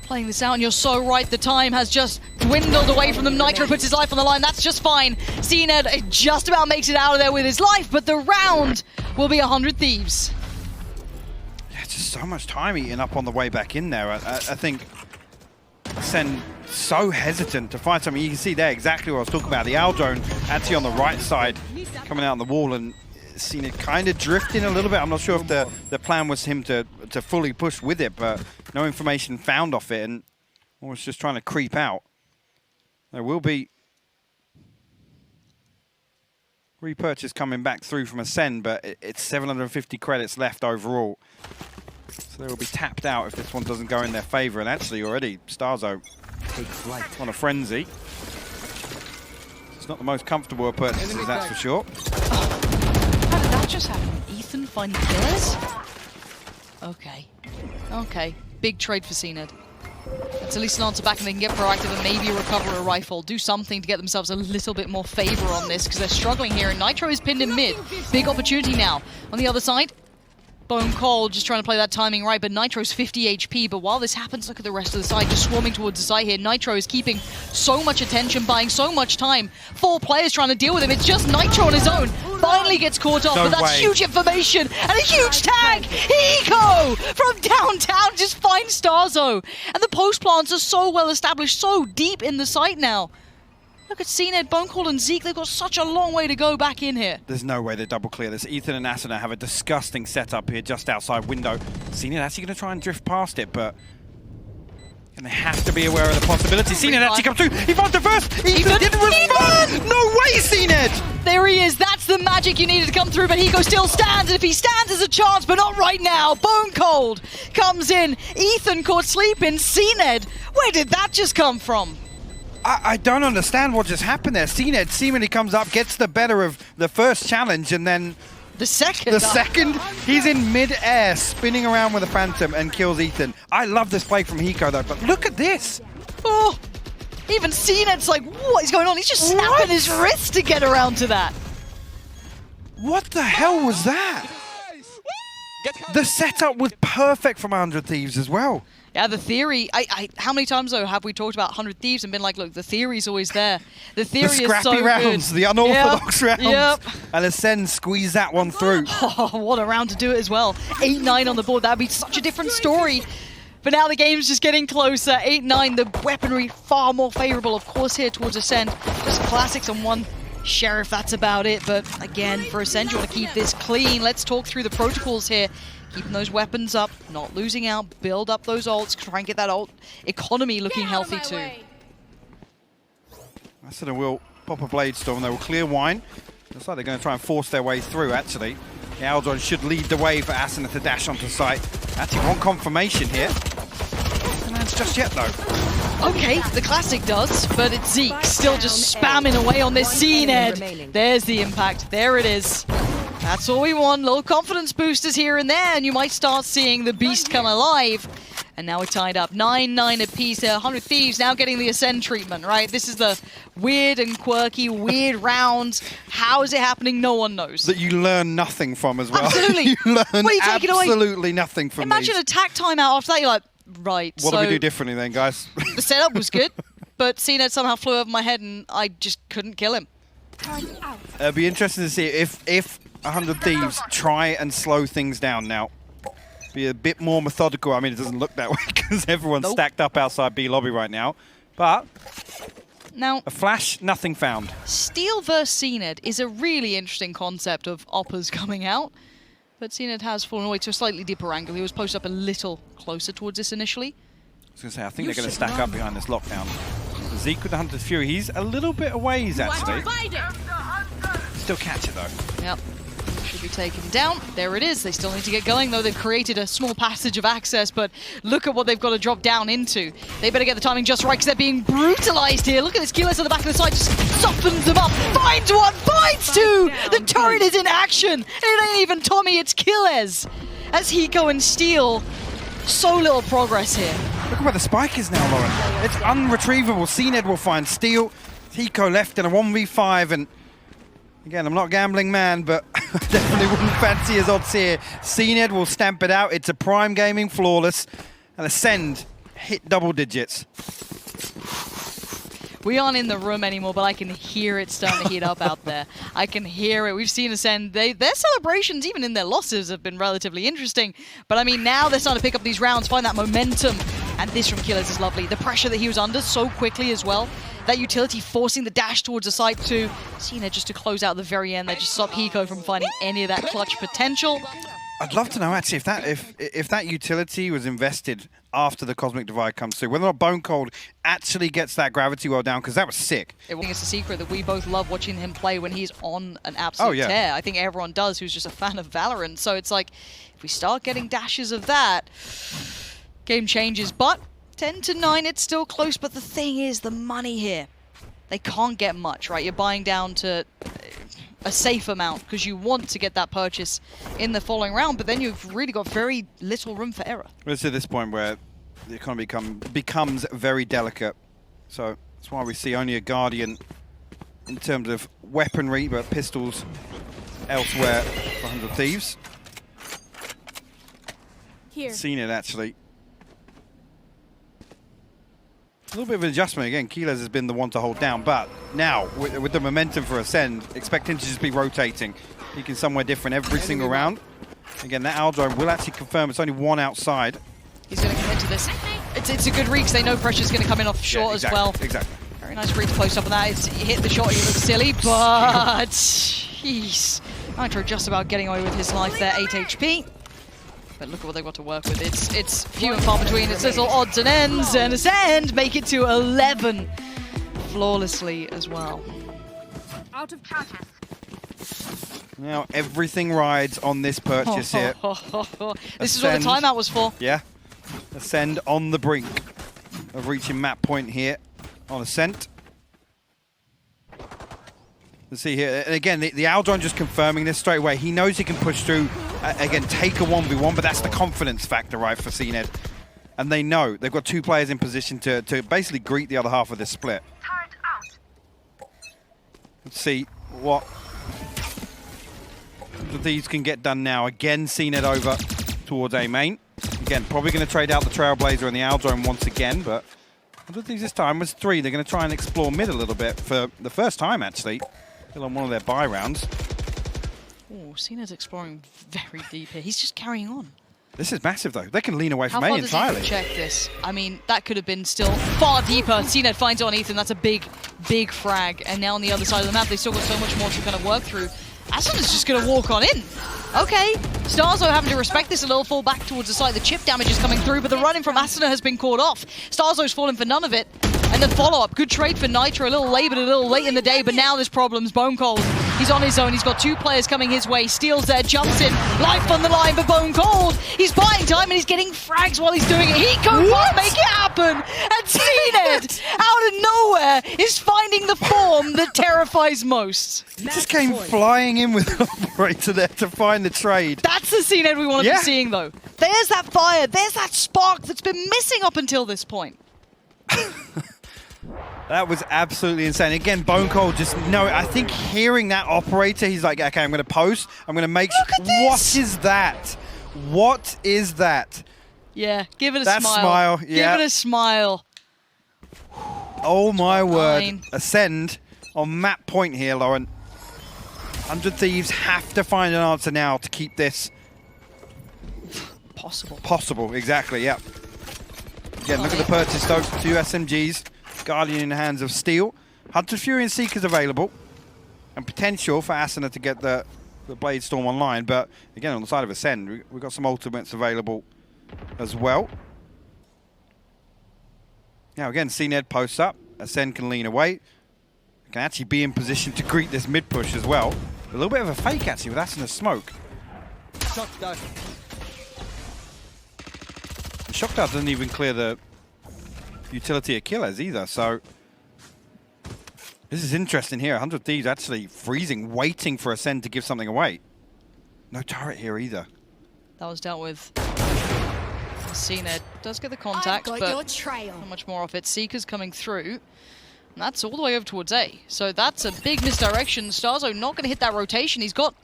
playing this out, and you're so right, the time has just dwindled away from them. Nitro puts his life on the line, that's just fine. CNED just about makes it out of there with his life, but the round will be 100 Thieves. Yeah, just so much time eating up on the way back in there. I think Acend so hesitant to find something. You can see there exactly what I was talking about. The Owl drone actually on the right side, coming out on the wall, and seen it kind of drifting a little bit. I'm not sure if the plan was him to fully push with it, but no information found off it, and was just trying to creep out. There will be repurchase coming back through from Acend, but it's 750 credits left overall. So they will be tapped out if this one doesn't go in their favor. And actually already Starzo on a frenzy. It's not the most comfortable of purchases, that's for sure. How did that just happen? Ethan finding Killers? Okay. Okay. Big trade for CNED. Let's at least answer back and they can get proactive and maybe recover a rifle. Do something to get themselves a little bit more favor on this because they're struggling here. And Nitro is pinned in mid. Big opportunity now. On the other side, Bone Cold just trying to play that timing right, but Nitro's 50 HP. But while this happens, look at the rest of the side just swarming towards the side here. Nitro is keeping so much attention, buying so much time. 4 players trying to deal with him. It's just Nitro on his own. Finally gets caught off, but that's huge information and a huge tag. Hiko from downtown just finds Starzo. And the post plants are so well established, so deep in the site now. Look at CNED, Bone Cold, and Zeke. They've got such a long way to go back in here. There's no way they double clear this. Ethan and Acend have a disgusting setup here just outside window. CNED actually going to try and drift past it, but and they have to be aware of the possibility. CNED actually comes through. He finds the first. Ethan didn't respond. No way, CNED. There he is. That's the magic you needed to come through, but Hiko still stands. And if he stands, there's a chance, but not right now. Bone Cold comes in. Ethan caught sleeping. CNED, where did that just come from? I don't understand what just happened there. CNED seemingly comes up, gets the better of the first challenge, and then the second, he's in mid-air, spinning around with a Phantom and kills Ethan. I love this play from Hiko though, but look at this. Oh, even CNED's like, what is going on? He's just snapping his wrist to get around to that. What the hell was that? The setup was perfect from 100 Thieves as well. Yeah, the theory, how many times though have we talked about 100 Thieves and been like, look, the theory's always there. The theory is so good. The scrappy rounds, the unorthodox rounds. Yep. And Acend squeezed that one through. Oh, what a round to do it as well. 8-9 on the board, that would be such a different story. But now the game's just getting closer. 8-9, the weaponry far more favorable, of course, here towards Acend. Just classics on one Sheriff, that's about it. But again, for Acend, you want to keep this clean. Let's talk through the protocols here. Keeping those weapons up, not losing out, build up those ults, try and get that ult economy looking healthy too. Acend will pop a Blade Storm, they will clear Wine. Looks like they're going to try and force their way through, actually. The Aldron should lead the way for Acend to dash onto site. Actually, one confirmation here. No man's just yet, though. Okay, the classic does, but it's Zeke still just spamming away on this CNED. There's the impact, there it is. That's all we want, little confidence boosters here and there, and you might start seeing the beast come alive. And now we're tied up, 9-9 apiece. 100 Thieves now getting the Acend treatment, right? This is the weird and quirky, weird rounds. How is it happening? No one knows. That you learn nothing from as well. Absolutely. You learn absolutely nothing from Imagine these. Attack timeout after that, you're like, right. What do we do differently then, guys? The setup was good, but CNED somehow flew over my head and I just couldn't kill him. It'll be interesting to see if 100 Thieves try and slow things down now. Be a bit more methodical. I mean, it doesn't look that way because everyone's stacked up outside B lobby right now. But Now, a flash, nothing found. Steel versus CNED is a really interesting concept of Oppers coming out. But CNED has fallen away to a slightly deeper angle. He was posted up a little closer towards this initially. I was going to say, I think they're going to stack up behind this lockdown. Zeke with the Hunter's Fury, he's a little bit away, actually. Still catch it, though. Yep. Should be taken down. There it is. They still need to get going, though. They've created a small passage of access, but look at what they've got to drop down into. They better get the timing just right, because they're being brutalized here. Look at this. Keyless on the back of the side just softens them up. Finds one, finds two! The turret is in action! It ain't even Tommy, it's Killez. As Hiko and Steel, so little progress here. Look at where the spike is now, Lauren. It's unretrievable. CNED will find Steel. Hiko left in a 1v5, and again, I'm not a gambling man, but I definitely wouldn't fancy his odds here. CNED will stamp it out. It's a Prime Gaming flawless, and Acend hit double digits. We aren't in the room anymore, but I can hear it starting to heat up out there. I can hear it. We've seen Acend. Their celebrations, even in their losses, have been relatively interesting. But I mean, now they're starting to pick up these rounds, find that momentum. And this from Killers is lovely. The pressure that he was under so quickly as well. That utility forcing the dash towards the site to CNED just to close out the very end. They just stop Hiko from finding any of that clutch potential. I'd love to know actually if that utility was invested after the Cosmic Divide comes through, whether or not Bone Cold actually gets that gravity well down, because that was sick. It's a secret that we both love watching him play when he's on an absolute tear. I think everyone does who's just a fan of Valorant. So it's like, if we start getting dashes of that, game changes. But 10-9, it's still close. But the thing is, the money here, they can't get much, right? You're buying down to a safe amount because you want to get that purchase in the following round, but then you've really got very little room for error. It's at this point where the economy becomes very delicate. So that's why we see only a Guardian in terms of weaponry, but pistols elsewhere for 100 Thieves. Here. Seen it actually. A little bit of an adjustment again. Keyless has been the one to hold down, but now with the momentum for Acend, expect him to just be rotating. He can somewhere different every single round. Again, that Aldrome will actually confirm it's only one outside. He's going to commit to this. It's a good read because they know pressure's going to come in off short as well. Exactly. Very nice read to post up on that. He hit the shot, he looks silly, but jeez. Nitro just about getting away with his life there, 8 HP. But look at what they've got to work with. It's few and far between. It's little odds and ends, and Acend make it to 11 flawlessly as well. Out of charges. Now everything rides on this purchase here. This is what the timeout was for. Yeah. Acend on the brink of reaching map point here on Ascent. Let's see here. And again, the Aldron just confirming this straight away. He knows he can push through, again, take a 1v1, but that's the confidence factor, right, for CNED. And they know. They've got two players in position to basically greet the other half of this split. Let's see what these can get done now. Again, CNED over towards A main. Again, probably going to trade out the Trailblazer and the Aldrome once again, but I don't think this time was 3. They're going to try and explore mid a little bit for the first time, actually. Still on one of their buy rounds. Oh, CNED's exploring very deep here. He's just carrying on. This is massive, though. They can lean away from How A far does entirely. Ethan check this? I mean, that could have been still far deeper. CNED finds it on Ethan. That's a big, big frag. And now on the other side of the map, they've still got so much more to kind of work through. Acend is just going to walk on in. Okay, Starzo having to respect this a little, fall back towards the side. The chip damage is coming through, but the running from Asuna has been caught off. Starzo's fallen for none of it. And the follow-up, good trade for Nitro, a little late, but a little late in the day, but now there's problems. Bone Cold, he's on his own, he's got 2 players coming his way. Steals there, jumps in, life on the line for Bone Cold. He's buying time and he's getting frags while he's doing it. He can't make it happen. And CNED, out of nowhere, is finding the form that terrifies most. He just came flying in with an operator there to find the trade. That's the CNED we want to be seeing, though. There's that fire, there's that spark that's been missing up until this point. That was absolutely insane. Again, Bone Cold just, I think hearing that operator, he's like, okay, I'm going to post. I'm going to make sure. What is that? What is that? Yeah, give it a that smile. Smile, yeah. Give it a smile. Oh my word. Fine. Acend on map point here, Lauren. 100 Thieves have to find an answer now to keep this possible. Possible, exactly, yeah. Again, look at the purchase, though. 2 SMGs. Guardian in the hands of Steel. Hunter's Fury and Seeker's available. And potential for Acend to get the Blade Storm online. But again, on the side of Acend, we've got some ultimates available as well. Now again, CNED posts up. Acend can lean away. Can actually be in position to greet this mid push as well. A little bit of a fake actually with Acend smoke. Shock dart. The shock dart doesn't even clear the utility of killers either, so this is interesting here. 100 Thieves actually freezing, waiting for Acend to give something away. No turret here either. That was dealt with. CNED does get the contact, but not much more off it. Seeker's coming through. And that's all the way over towards A. So that's a big misdirection. Starzo not going to hit that rotation. He's got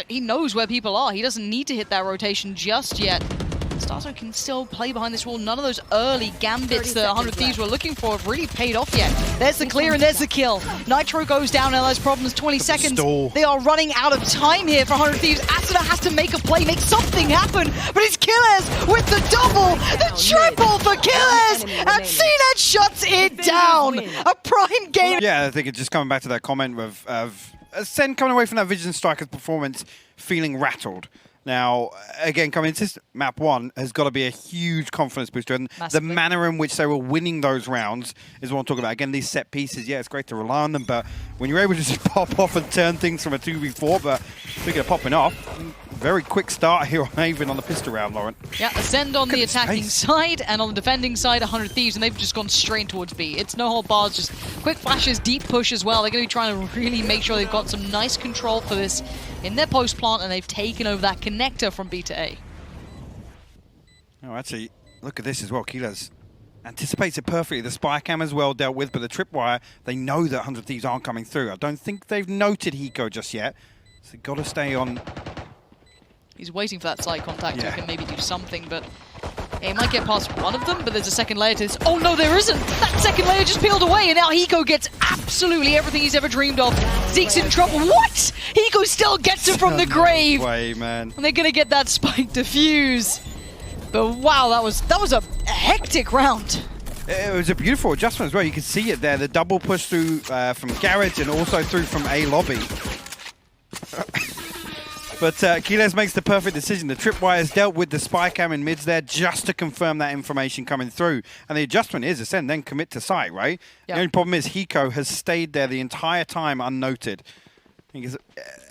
he knows where people are. He doesn't need to hit that rotation just yet. Starzo can still play behind this wall. None of those early gambits that 100 Thieves were looking for have really paid off yet. There's the clear and there's the kill. Nitro goes down, LS problems, 20 seconds. Stall. They are running out of time here for 100 Thieves. Acend has to make a play, make something happen. But it's Killers with the double, the triple for Killers. And CNED shuts it down. A prime game. Yeah, I think it's just coming back to that comment of Acend coming away from that Vision Striker's performance feeling rattled. Now, again, coming into this map 1 has got to be a huge confidence booster. And Massively. the manner in which they were winning those rounds is what I'm talking about. Again, these set pieces, yeah, it's great to rely on them, but when you're able to just pop off and turn things from a 2v4, but speaking of popping off, very quick start here on Haven on the pistol round, Lauren. Yeah, Acend on the attacking side, and on the defending side, 100 Thieves, and they've just gone straight towards B. It's no hold bars, just quick flashes, deep push as well. They're going to be trying to really make sure they've got some nice control for this in their post plant, and they've taken over that connector from B to A. Oh, actually, look at this as well. Keyless anticipates it perfectly. The spy cam as well dealt with, but the tripwire, they know that 100 Thieves aren't coming through. I don't think they've noted Hiko just yet, so they've got to stay on. He's waiting for that side contact so he can maybe do something, but he might get past one of them, but there's a second layer to this. Oh no, there isn't! That second layer just peeled away, and now Hiko gets absolutely everything he's ever dreamed of. Zeke's in trouble. What? Hiko still gets it from the grave! Way, man. And they're gonna get that spike defuse. But wow, that was a hectic round. It was a beautiful adjustment as well. You can see it there. The double push through from Garage and also through from A lobby. But Keyless makes the perfect decision. The tripwire's dealt with the spy cam in mids there just to confirm that information coming through. And the adjustment is Acend then commit to site, right? Yep. The only problem is Hiko has stayed there the entire time unnoted. I think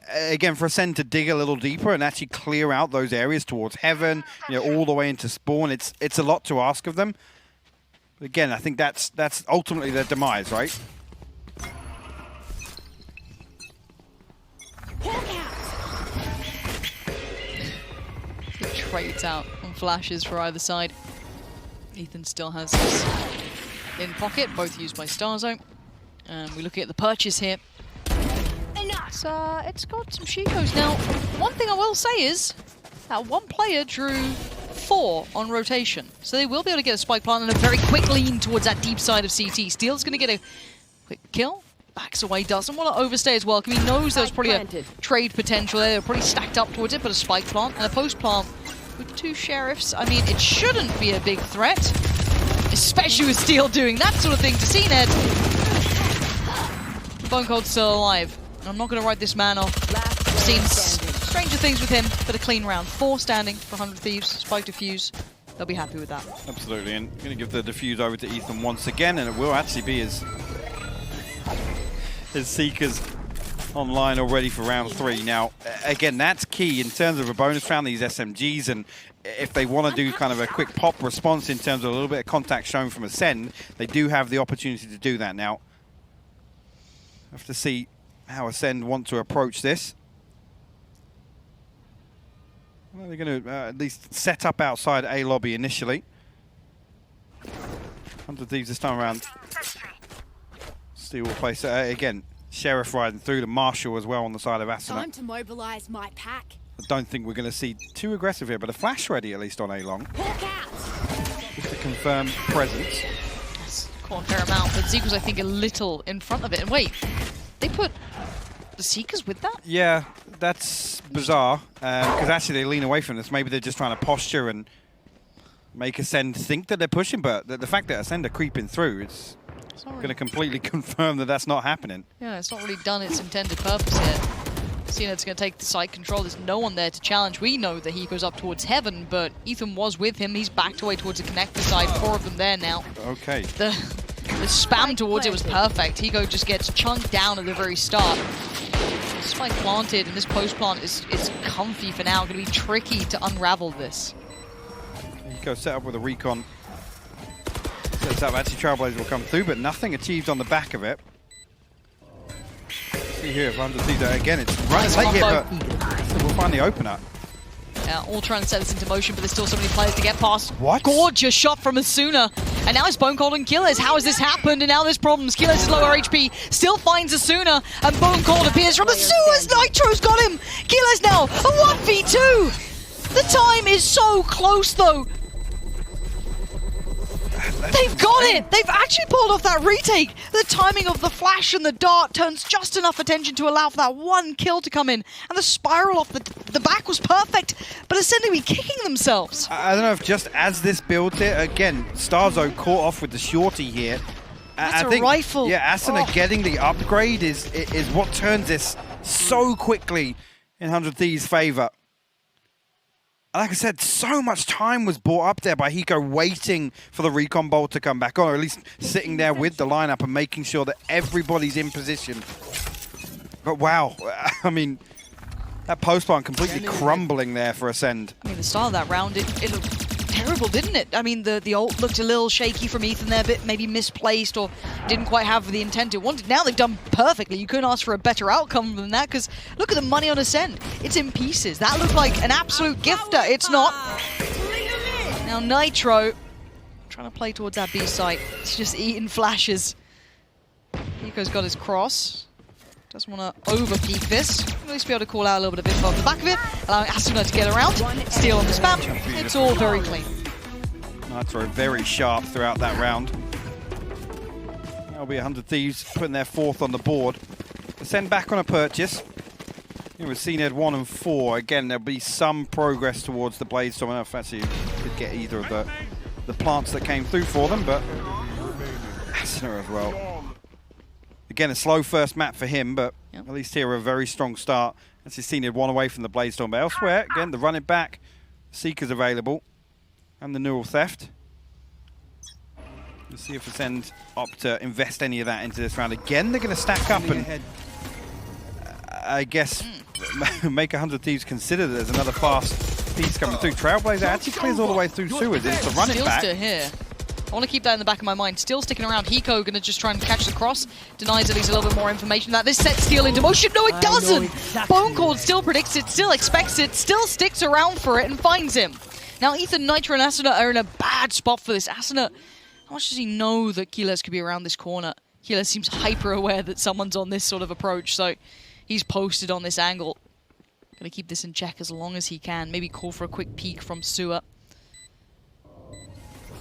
again, for Acend to dig a little deeper and actually clear out those areas towards Heaven, you know, all the way into Spawn, it's a lot to ask of them. But again, I think that's ultimately their demise, right? Trades out on flashes for either side. Ethan still has his in pocket, both used by Starzo. And we look at the purchase here. It's got some Shikos. Now, one thing I will say is that one player drew 4 on rotation. So they will be able to get a spike plant and a very quick lean towards that deep side of CT. Steel's going to get a quick kill. Backs away, doesn't want to overstay his welcome. He knows there's probably a trade potential there. They're probably stacked up towards it, but a spike plant and a post plant with 2 sheriffs. I mean, it shouldn't be a big threat, especially with Steel doing that sort of thing to CNED. Bone Cold's still alive. I'm not going to write this man off. I've seen stranger things with him, but a clean round. 4 standing for 100 Thieves, spike defuse. They'll be happy with that. Absolutely, and going to give the defuse over to Ethan once again, and it will actually be his Seekers online already for round 3. Now, again, that's key in terms of a bonus round, these SMGs, and if they want to do kind of a quick pop response in terms of a little bit of contact shown from Acend, they do have the opportunity to do that. Now, have to see how Acend want to approach this. Well, they're going to at least set up outside A lobby initially. 100 Thieves this time around. Steel will place again. Sheriff riding through, the Marshal as well on the side of Acend. Time to mobilize my pack. I don't think we're going to see too aggressive here, but a flash ready at least on A long. Just to confirm presence. Yes, quite a fair amount, but Zeke was, I think, a little in front of it. And wait, they put the Seekers with that? Yeah, that's bizarre, because actually they lean away from this. Maybe they're just trying to posture and make Acend think that they're pushing, but the fact that Acend are creeping through, it's going to completely confirm that that's not happening. Yeah, it's not really done its intended purpose here. Seeing it's going to take the side control, there's no one there to challenge. We know that he goes up towards heaven, but Ethan was with him. He's backed away towards the connector side. 4 of them there now. Okay. The spam towards it was perfect. Hiko just gets chunked down at the very start. Spike planted, and this post plant is comfy for now. Going to be tricky to unravel this. Hiko set up with a recon. Sets up, actually Trailblazer will come through, but nothing achieved on the back of it. See here, if I'm to see that again, it's right late here, but we'll find the opener. Yeah, all trying to set this into motion, but there's still so many players to get past. What? Gorgeous shot from Asuna. And now it's Bone Cold and Killers. How has this happened? And now there's problems. Killers is lower HP, still finds Asuna, and Bone Cold appears from Asuna's. Nitro's got him. Killers now, a 1v2. The time is so close, though. They've got it! They've actually pulled off that retake! The timing of the flash and the dart turns just enough attention to allow for that one kill to come in. And the spiral off the back was perfect, but Acend to be kicking themselves. I don't know if just as this builds it, again, Starzo caught off with the shorty here. That's I a think, rifle. Yeah, Asuna getting the upgrade is what turns this so quickly in 100 Thieves' favor. Like I said, so much time was bought up there by Hiko waiting for the recon bolt to come back on, or at least sitting there with the lineup and making sure that everybody's in position. But wow, I mean, that post plant completely crumbling there for Acend. I mean, the start of that round, it looked terrible, didn't it? I mean, the ult looked a little shaky from Ethan there, but maybe misplaced or didn't quite have the intent it wanted. Now they've done perfectly. You couldn't ask for a better outcome than that, because look at the money on Acend. It's in pieces. That looked like an absolute gifter. It's not. Now Nitro, trying to play towards that B site. It's just eating flashes. Hiko's got his cross. Doesn't want to over-peek this. At least be able to call out a little bit of info off the back of it, allowing Asuna to get around, steal on the spam. It's all very clean. Nitro very sharp throughout that round. That'll be 100 Thieves putting their 4th on the board. Ascend back on a purchase. Here with Cned 1 and 4. Again, there'll be some progress towards the Blade Storm. I don't know if actually could get either of the plants that came through for them, but Asuna as well. Again, a slow first map for him, but at least here a very strong start. As he's seen it 1 away from the Blade Storm. But elsewhere, again, the run it back, Seeker's available, and the Neural Theft. Let's see if Ascend opt to invest any of that into this round. Again, they're going to stack up and, I guess, make 100 Thieves consider that there's another fast piece coming through. Trailblazer actually clears all the way through sewers. It's the run it back. Still here. I want to keep that in the back of my mind. Still sticking around. Hiko going to just try and catch the cross. Denies at least a little bit more information that this sets Steel into motion. No, it doesn't! Exactly. Bone Cold still predicts it, still expects it, still sticks around for it and finds him. Now Ethan, Nitro, and Asuna are in a bad spot for this. Asuna, how much does he know that Keyless could be around this corner? Keyless seems hyper aware that someone's on this sort of approach, so he's posted on this angle. Going to keep this in check as long as he can. Maybe call for a quick peek from Sewer.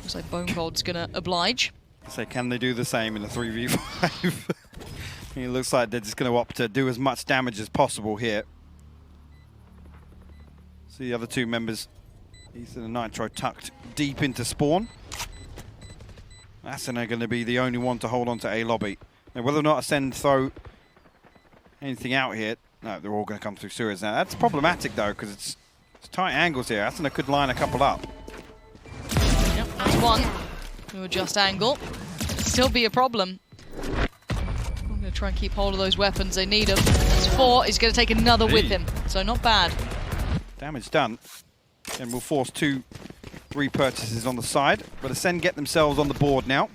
Looks like Bone Cold's going to oblige. So can they do the same in a 3v5? It looks like they're just going to opt to do as much damage as possible here. See the other two members, Ethan and Nitro, tucked deep into spawn. Ascend are going to be the only one to hold on to A lobby. Now, whether or not Ascend throw anything out here, no, they're all going to come through sewers. Now, that's problematic, though, because it's tight angles here. Ascend could line a couple up. Yep, that's one. To adjust angle. It'll still be a problem. I'm going to try and keep hold of those weapons. They need them. That's 4. He's going to take another with him. So not bad. Damage done. And we'll force 2 repurchases on the side. But Ascend get themselves on the board now.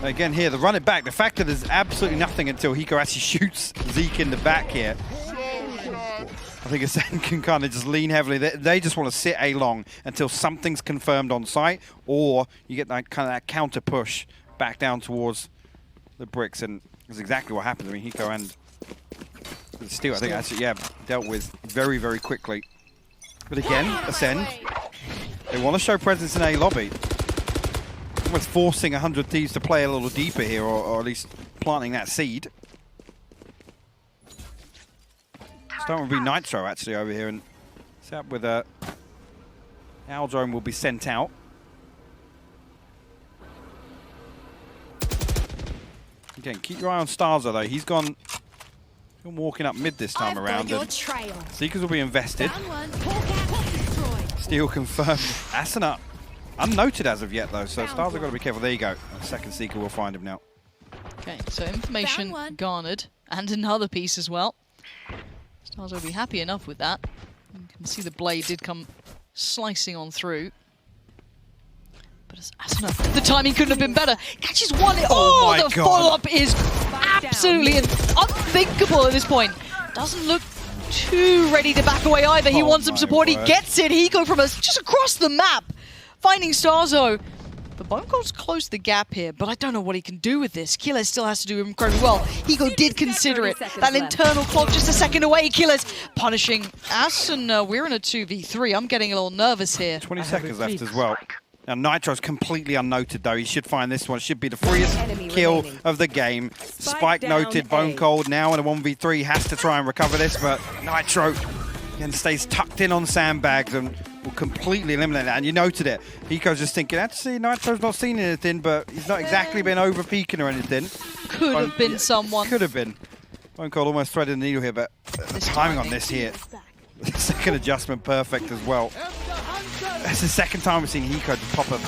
Again here, the run it back. The fact that there's absolutely nothing until Hiko actually shoots Zeke in the back here. I think Ascend can kind of just lean heavily. They just want to sit A long until something's confirmed on site, or you get that kind of that counter push back down towards the bricks, and that's exactly what happened. I mean, Hiko and Steel, I think actually, yeah, dealt with very, very quickly. But again, Ascend, they want to show presence in A lobby. Almost forcing 100 Thieves to play a little deeper here, or at least planting that seed. Starting will be Nitro actually over here, and set up with a Owl Drone will be sent out. Again, keep your eye on Starza though. He's gone walking up mid this time around. Your trail. Seekers will be invested. Down one. Hawk out. Destroyed. Steal confirmed. Acend unnoted as of yet though, so Starza got to be careful. There you go. A second Seeker will find him now. Okay, so information garnered, and another piece as well. Stars will be happy enough with that. You can see the blade did come slicing on through. But Acend, the timing couldn't have been better. Catches one. Oh my the God. follow-up is absolutely unthinkable at this point. Doesn't look too ready to back away either. He wants some support. Word. He gets it. Hiko from us just across the map, finding Starzo. But Bonecold's closed the gap here, but I don't know what he can do with this. Killers still has to do incredibly well. Hiko did consider it. That internal clock just a second away. Killers punishing Acend. We're in a 2v3. I'm getting a little nervous here. 20 seconds left as well. Now Nitro's completely unnoted though. He should find this one. Should be the freest kill of the game. Spike noted. Bonecold now in a 1v3 has to try and recover this, but Nitro again stays tucked in on sandbags and will completely eliminate that. And you noted it. Hiko's just thinking, actually, Nitro's not seen anything, but he's not exactly been over peaking or anything. Could have been someone. Could have been. Bonecold almost threaded the needle here, but the timing on this here. The second adjustment perfect as well. That's the second time we've seen Hiko to pop a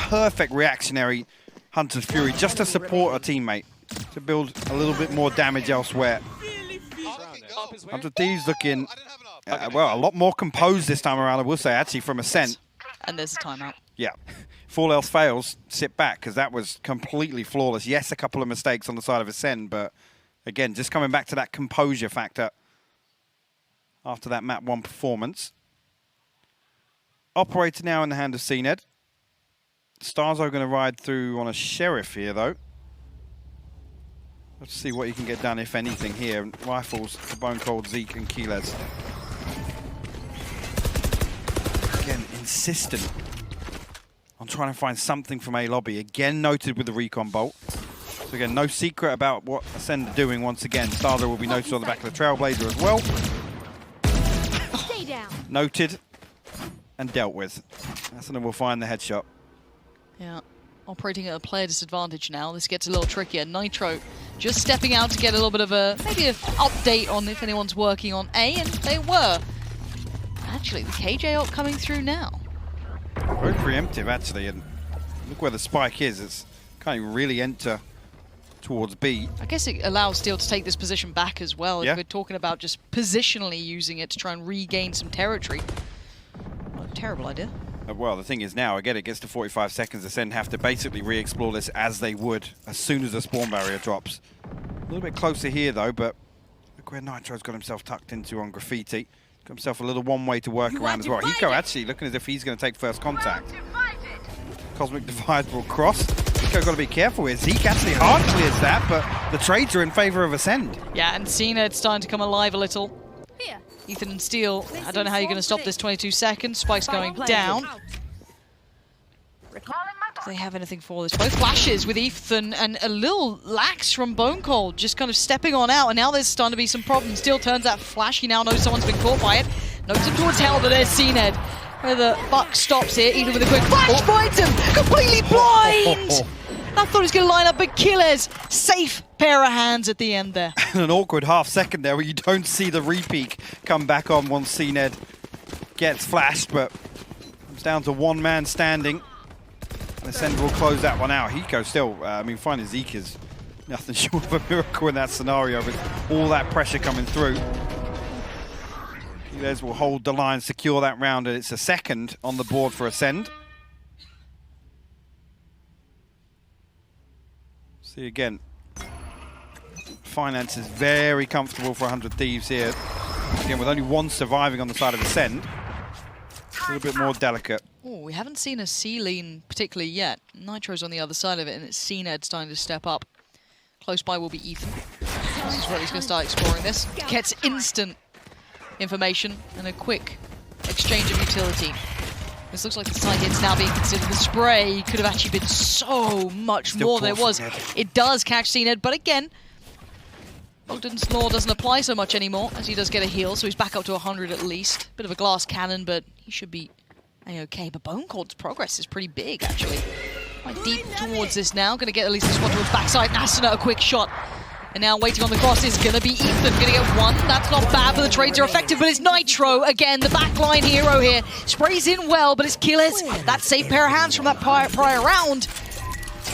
perfect reactionary Hunter's Fury just to support a teammate, to build a little bit more damage elsewhere. Hunter Thieves looking, well, a lot more composed this time around, I will say, actually, from Acend. And there's a timeout. Yeah. If all else fails, sit back, because that was completely flawless. Yes, a couple of mistakes on the side of Acend, but again, just coming back to that composure factor after that map 1 performance. Operator now in the hand of Acend. Starzo going to ride through on a Sheriff here, though. Let's see what he can get done, if anything, here. Rifles for Bonecold, Zeke, and Keylez. Again, insistent on trying to find something from A lobby. Again, noted with the recon bolt. So again, no secret about what Acend are doing once again. Starzo will be noted on the back of the Trailblazer as well. Stay down. Noted and dealt with. Acend will find the headshot. Yeah, operating at a player disadvantage now. This gets a little trickier. Nitro just stepping out to get a little bit of maybe an update on if anyone's working on A, and they were. Actually, the KJ ult coming through now. Very preemptive, actually, and look where the spike is. It's can't even really enter towards B. I guess it allows Steel to take this position back as well. Yeah. If we're talking about just positionally using it to try and regain some territory. What a terrible idea. Well, the thing is now, again, it gets to 45 seconds. Acend have to basically re-explore this as they would as soon as the spawn barrier drops. A little bit closer here, though, but look where Nitro's got himself tucked into on Graffiti. Got himself a little one-way to work around as well. Hiko actually looking as if he's going to take first contact. Cosmic Divide will cross. Hiko got to be careful here. Zeke actually hard clears that, but the trades are in favor of Acend. Yeah, and Cena starting to come alive a little. Here. Ethan and Steel, I don't know how you're going to stop this 22 seconds. Spike's going down. Do they have anything for this? Both flashes with Ethan and a little lax from Bonecold, just kind of stepping on out, and now there's starting to be some problems. Steel turns that flash. He now knows someone's been caught by it. Knows him towards hell, but there's Cned. Where the buck stops here, Ethan with a quick flash finds him! Completely blind! I thought he was going to line up, but Killers, safe pair of hands at the end there. An awkward half second there where you don't see the repeak come back on once Cned gets flashed, but comes down to one man standing. And Acend will close that one out. Hiko still, I mean, finding Zeke is nothing short of a miracle in that scenario with all that pressure coming through. Keylez will hold the line, secure that round, and it's a second on the board for Acend. See again, Finance is very comfortable for 100 Thieves here. Again, with only one surviving on the side of Acend. A little bit more delicate. Oh, we haven't seen a C-lean particularly yet. Nitro's on the other side of it, and it's Cned starting to step up. Close by will be Ethan. This is where he's going to start exploring this. Gets instant information and a quick exchange of utility. This looks like the side hit's now being considered. The spray could have actually been so much more than it was. It does catch Cned, but again, Bogdan's Law doesn't apply so much anymore, as he does get a heal, so he's back up to 100 at least. Bit of a glass cannon, but he should be A-okay. But Bonecold's progress is pretty big, actually. Quite deep towards this now. Going to get at least a squad towards backside. Asuna, a quick shot. And now waiting on the cross is going to be Ethan. Going to get one. That's not bad, but the trades are effective. But it's Nitro, again, the backline hero here. Sprays in well, but it's Killers. That safe pair of hands from that prior round.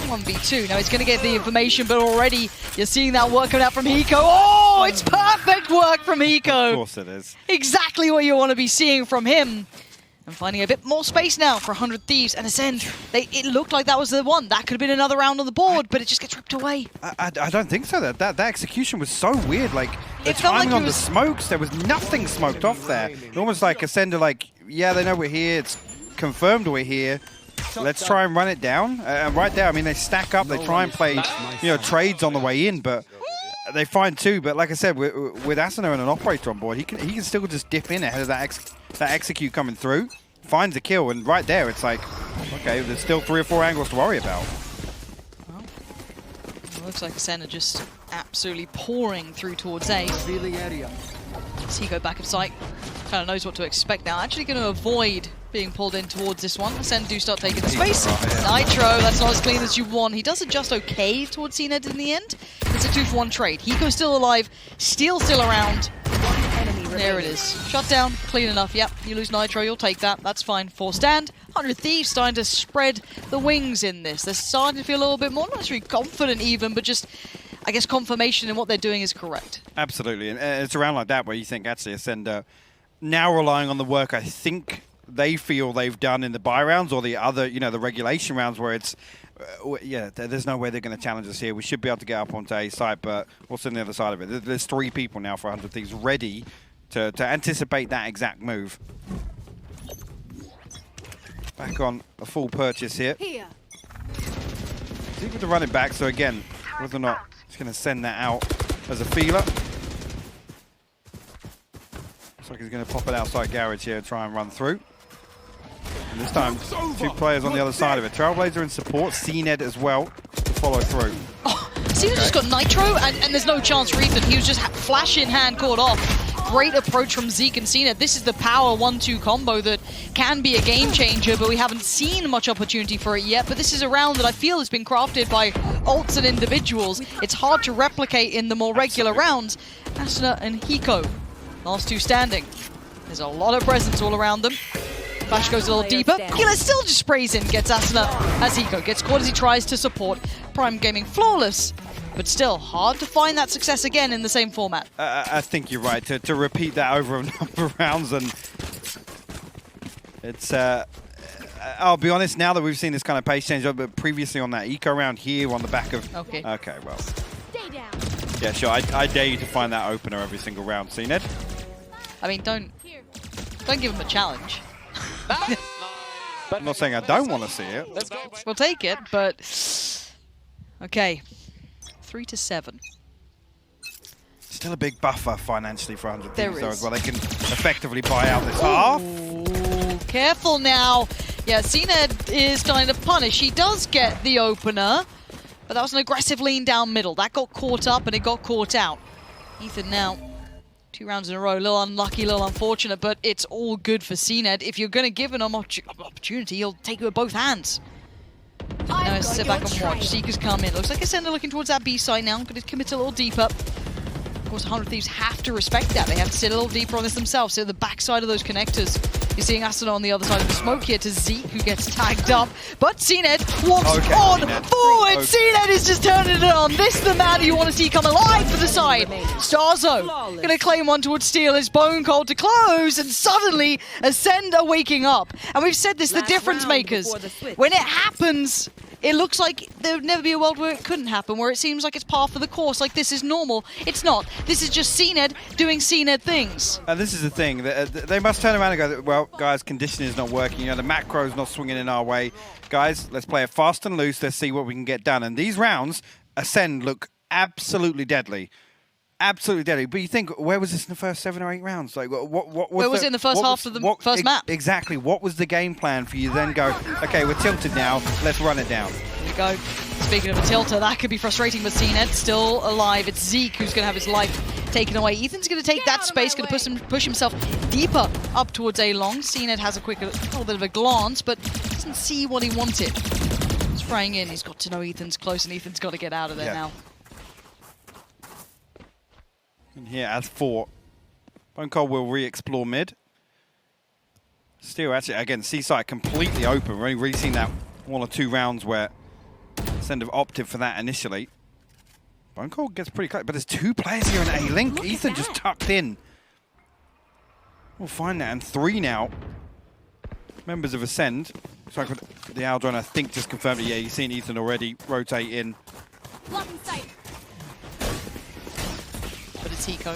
1v2. Now he's going to get the information, but already you're seeing that work coming out from Hiko. Oh, it's perfect work from Hiko. Of course it is. Exactly what you want to be seeing from him. And finding a bit more space now for 100 Thieves and Acend. It looked like that was the one. That could have been another round on the board, but it just gets ripped away. I don't think so. That execution was so weird. Like, the It felt timing like on the smokes, there was nothing smoked off there. Almost like Acend are like, yeah, they know we're here. It's confirmed we're here. Let's try and run it down. And right there, I mean, they stack up. They try and play, trades on the way in, but they find two. But like I said, with Asuna and an operator on board, he can still just dip in ahead of that execute coming through, finds a kill, and right there, it's like, okay, there's still 3 or 4 angles to worry about. Well, it looks like Acend are just absolutely pouring through towards A. Hiko back of sight, kind of knows what to expect now. Actually going to avoid being pulled in towards this one. Asend do start taking the space. Nitro, that's not as clean as you want. He does adjust okay towards CNED in the end. It's a 2-for-1 trade. Hiko's still alive, Steel still around. There it is. Shut down, clean enough. Yep, you lose Nitro, you'll take that. That's fine. 4 stand. 100 Thieves starting to spread the wings in this. They're starting to feel a little bit more, not necessarily confident even, but just, I guess, confirmation in what they're doing is correct. Absolutely, and it's around like that where you think actually Acend now relying on the work I think they feel they've done in the buy rounds or the other, the regulation rounds where it's, there's no way they're going to challenge us here. We should be able to get up onto A site, but what's on the other side of it? There's 3 people now for 100 Thieves ready to anticipate that exact move. Back on a full purchase here. Here. He's able to run it back, so again, whether or not he's going to send that out as a feeler. Looks like he's going to pop it outside garage here and try and run through. And this time, 2 players on the other side of it. Trailblazer in support, CNED as well to follow through. Oh, CNED just got Nitro, and there's no chance for Ethan. He was just flash in hand caught off. Great approach from Zeke and CNED. This is the power 1-2 combo that can be a game changer, but we haven't seen much opportunity for it yet. But this is a round that I feel has been crafted by ults and individuals. It's hard to replicate in the more regular rounds. Asuna and Hiko, last 2 standing. There's a lot of presence all around them. Flash goes a little deeper. Killer still just sprays in, gets Asuna as Hiko gets caught as he tries to support. Prime Gaming flawless, but still hard to find that success again in the same format. I think you're right to repeat that over a number of rounds, and it's I'll be honest, now that we've seen this kind of pace change, but previously on that eco round here on the back of okay, well, Stay down. Yeah, sure, I dare you to find that opener every single round, CNED. I mean, don't give him a challenge. I'm not saying I don't want to see it. We'll take it, but okay, 3-7. Still a big buffer financially for 100 There Thieves though is. as well. They can effectively buy out this half. Ooh, careful now. Yeah, CNED is starting to punish. He does get the opener, but that was an aggressive lean down middle. That got caught up and it got caught out. Ethan now, 2 rounds in a row. A little unlucky, a little unfortunate, but it's all good for CNED. If you're going to give an opportunity, he'll take it with both hands. Now sit back and watch. Seekers come in. Looks like Acend looking towards that B side now. Going to commit a little deeper. Of course, 100 Thieves have to respect that. They have to sit a little deeper on this themselves. So the backside of those connectors. You're seeing Asuna on the other side of the smoke here to Zeke, who gets tagged up. But CNED walks on forward. CNED is just turning it on. This is the man you want to see come alive for the side. Starzo going to claim one towards Steel. His bone cold to close. And suddenly, Acend are waking up. And we've said this, the difference makers. When it happens, it looks like there would never be a world where it couldn't happen, where it seems like it's par for the course, like this is normal. It's not. This is just CNED doing CNED things. And this is the thing. They must turn around and go, well, guys, conditioning is not working. The macro's not swinging in our way. Guys, let's play it fast and loose. Let's see what we can get done. And these rounds, Acend look absolutely deadly. Absolutely deadly. But you think, where was this in the first 7 or 8 rounds? Like, what where was it in the first half of the first map? Exactly. What was the game plan for you then go, okay, we're tilted now, let's run it down. There we go. Speaking of a tilter, that could be frustrating, but CNED still alive. It's Zeke who's going to have his life taken away. Ethan's going to take that space, going to push himself deeper up towards A long. CNED has a little bit of a glance, but doesn't see what he wanted. It's spraying in. He's got to know Ethan's close, and Ethan's got to get out of there now. And here as 4. Bonecole will re-explore mid. Still, actually, again, C-site completely open. We've only really seen that 1 or 2 rounds where Acend have opted for that initially. Bonecole gets pretty close, but there's 2 players here in A-Link. Ethan just tucked in. We'll find that, and 3 now. Members of Acend. So the Aldrone, I think, just confirmed it. Yeah, you've seen Ethan already rotate in. Blocking sight. But it's Hiko.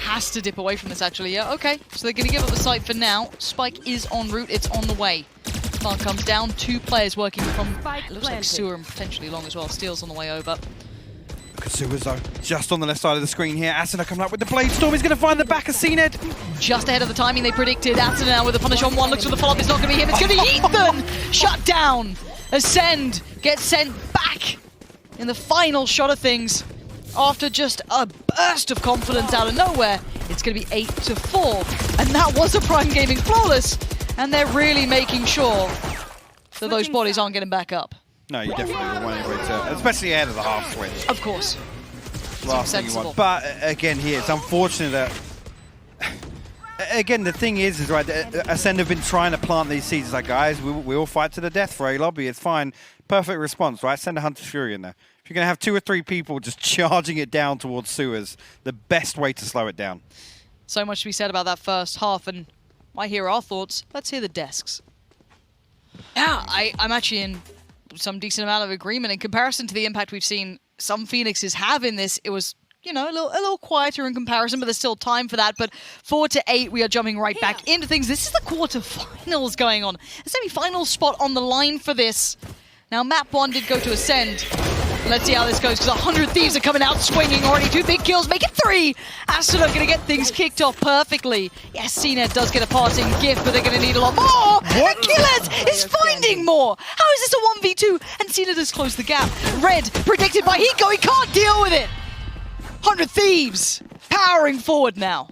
Has to dip away from this, actually. Yeah, okay. So they're going to give up the site for now. Spike is en route. It's on the way. Plant comes down. 2 players working from... Looks like Sewer and potentially Long as well. Steel's on the way over. Look at Sewers, though. Just on the left side of the screen here. Acend coming up with the Blade Storm. He's going to find the back of Acend. Just ahead of the timing they predicted. Acend now with the punish on 1. Looks for the follow-up. It's not going to be him. It's going to be Ethan! Shut down. Acend gets sent back in the final shot of things. After just a burst of confidence out of nowhere, it's going to be 8-4. And that was a Prime Gaming flawless. And they're really making sure that those bodies aren't getting back up. No, you definitely want anybody to, especially ahead of the half switch. Of course. Last thing you want. But again, here, it's unfortunate that... Again, the thing is right, Acend have been trying to plant these seeds. It's like, guys, we all fight to the death for A lobby. It's fine. Perfect response, right? Send a Hunter's Fury in there. If you're going to have 2 or 3 people just charging it down towards Sewers, the best way to slow it down. So much to be said about that first half, and I hear our thoughts. Let's hear the desks. Yeah, I'm actually in some decent amount of agreement in comparison to the impact we've seen some Phoenixes have in this. It was, you know, a little quieter in comparison, but there's still time for that. But 4-8, we are jumping right back into things. This is the quarterfinals going on. A semi-final spot on the line for this. Now, map 1 did go to Acend. Let's see how this goes, because 100 Thieves are coming out swinging already. 2 big kills, make it 3. Acend are going to get things kicked off perfectly. Yes, CNET does get a passing gift, but they're going to need a lot more. What? And Killers is finding more. How is this a 1v2? And CNET has closed the gap. Red, predicted by Hiko, he can't deal with it. 100 Thieves, powering forward now.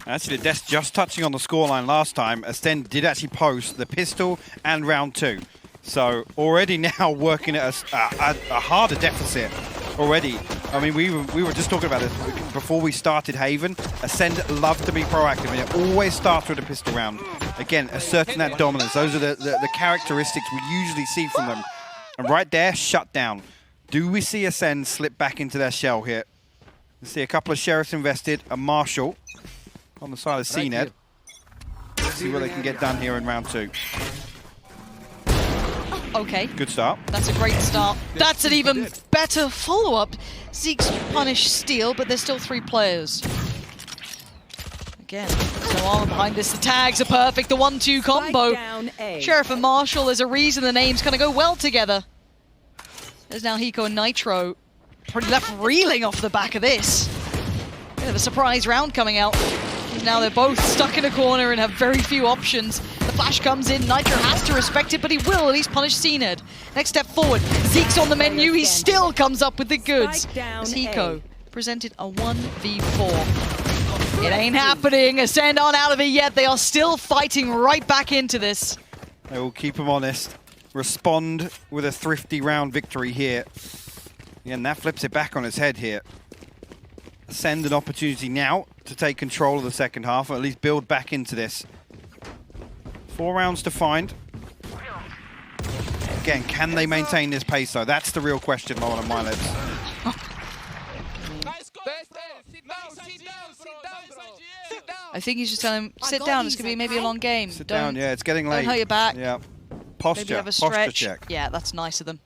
Actually, the desk just touching on the scoreline last time. Acend did actually post the pistol and round 2. So already now working at a harder deficit already. I mean, we were just talking about this before we started Haven. Acend love to be proactive, and it always starts with a pistol round. Again, asserting that dominance. Those are the characteristics we usually see from them. And right there, shut down. Do we see Acend slip back into their shell here? We see a couple of Sheriffs invested, a Marshal on the side of CNED. See what they can get done here in round 2. Okay. Good start. That's a great start. That's an even better follow-up. Zeke's punished Steel, but there's still 3 players. Again, no armor behind this. The tags are perfect. The 1-2 combo. Sheriff and Marshal, there's a reason the names kind of go well together. There's now Hiko and Nitro. Pretty left reeling off the back of this. Bit of a surprise round coming out. Now they're both stuck in a corner and have very few options. The flash comes in, Nitro has to respect it, but he will at least punish CNED. Next step forward, Zeke's on the menu, he still comes up with the goods. As Hiko presented a 1v4. It ain't happening, Acend aren't out of it yet, they are still fighting right back into this. They will keep him honest, respond with a thrifty round victory here. And that flips it back on its head here. Acend an opportunity now to take control of the second half, or at least build back into this. 4 rounds to find. Again, can they maintain this pace though? That's the real question, Lauren and my lips. I think he's just telling him, sit down, it's going to be maybe a long game. Sit down, yeah, it's getting late. Don't hurt your back. Yeah. Maybe have a stretch. Check. Yeah, that's nice of them.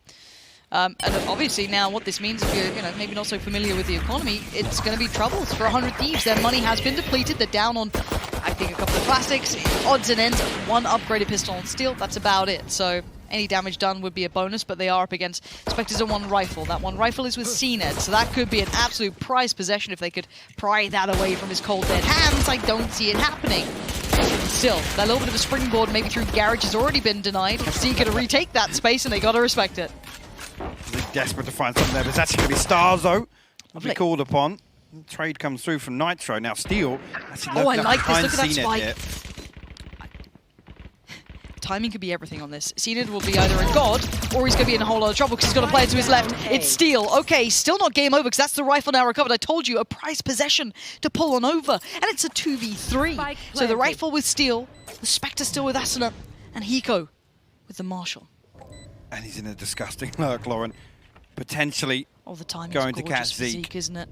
And obviously now what this means, if you're maybe not so familiar with the economy, it's going to be troubles for 100 Thieves. Their money has been depleted. They're down on, I think, a couple of classics, odds and ends, 1 upgraded pistol and steel. That's about it. So any damage done would be a bonus, but they are up against Spectres and 1 rifle. That 1 rifle is with CNED, so that could be an absolute prized possession if they could pry that away from his cold dead hands. I don't see it happening. Still, that little bit of a springboard maybe through Garage has already been denied. Zeke to retake that space, and they got to respect it. They're desperate to find something there, but it's actually going to be Stars, though. Will be called upon. Trade comes through from Nitro. Now Steel. Oh, I like this. Look at that spike. timing could be everything on this. Acend will be either a god, or he's going to be in a whole lot of trouble because he's got a player to his left. It's Steel. Okay, still not game over because that's the rifle now recovered. I told you, a prized possession to pull on over. And it's a 2v3. So the rifle with Steel, the Spectre still with Asuna, and Hiko with the Marshall. And he's in a disgusting lurk, Lauren. Potentially the timing going is to catch gorgeous for Zeke. Zeke, isn't it?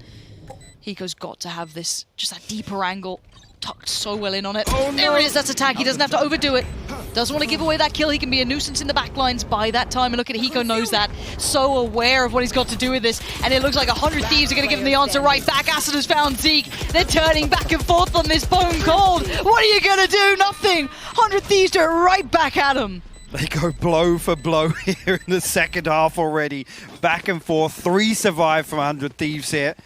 Hiko's got to have this, just that deeper angle, tucked so well in on it. Oh, no. There it is, that's attack. He doesn't have to overdo it. Doesn't want to give away that kill. He can be a nuisance in the backlines by that time. And look at it, Hiko knows that. So aware of what he's got to do with this. And it looks like 100 Thieves are going to give him the answer right back. Acid has found Zeke. They're turning back and forth on this bone cold. What are you going to do? Nothing. 100 Thieves do it right back at him. They go blow for blow here in the second half already. Back and forth. 3 survive from 100 Thieves here.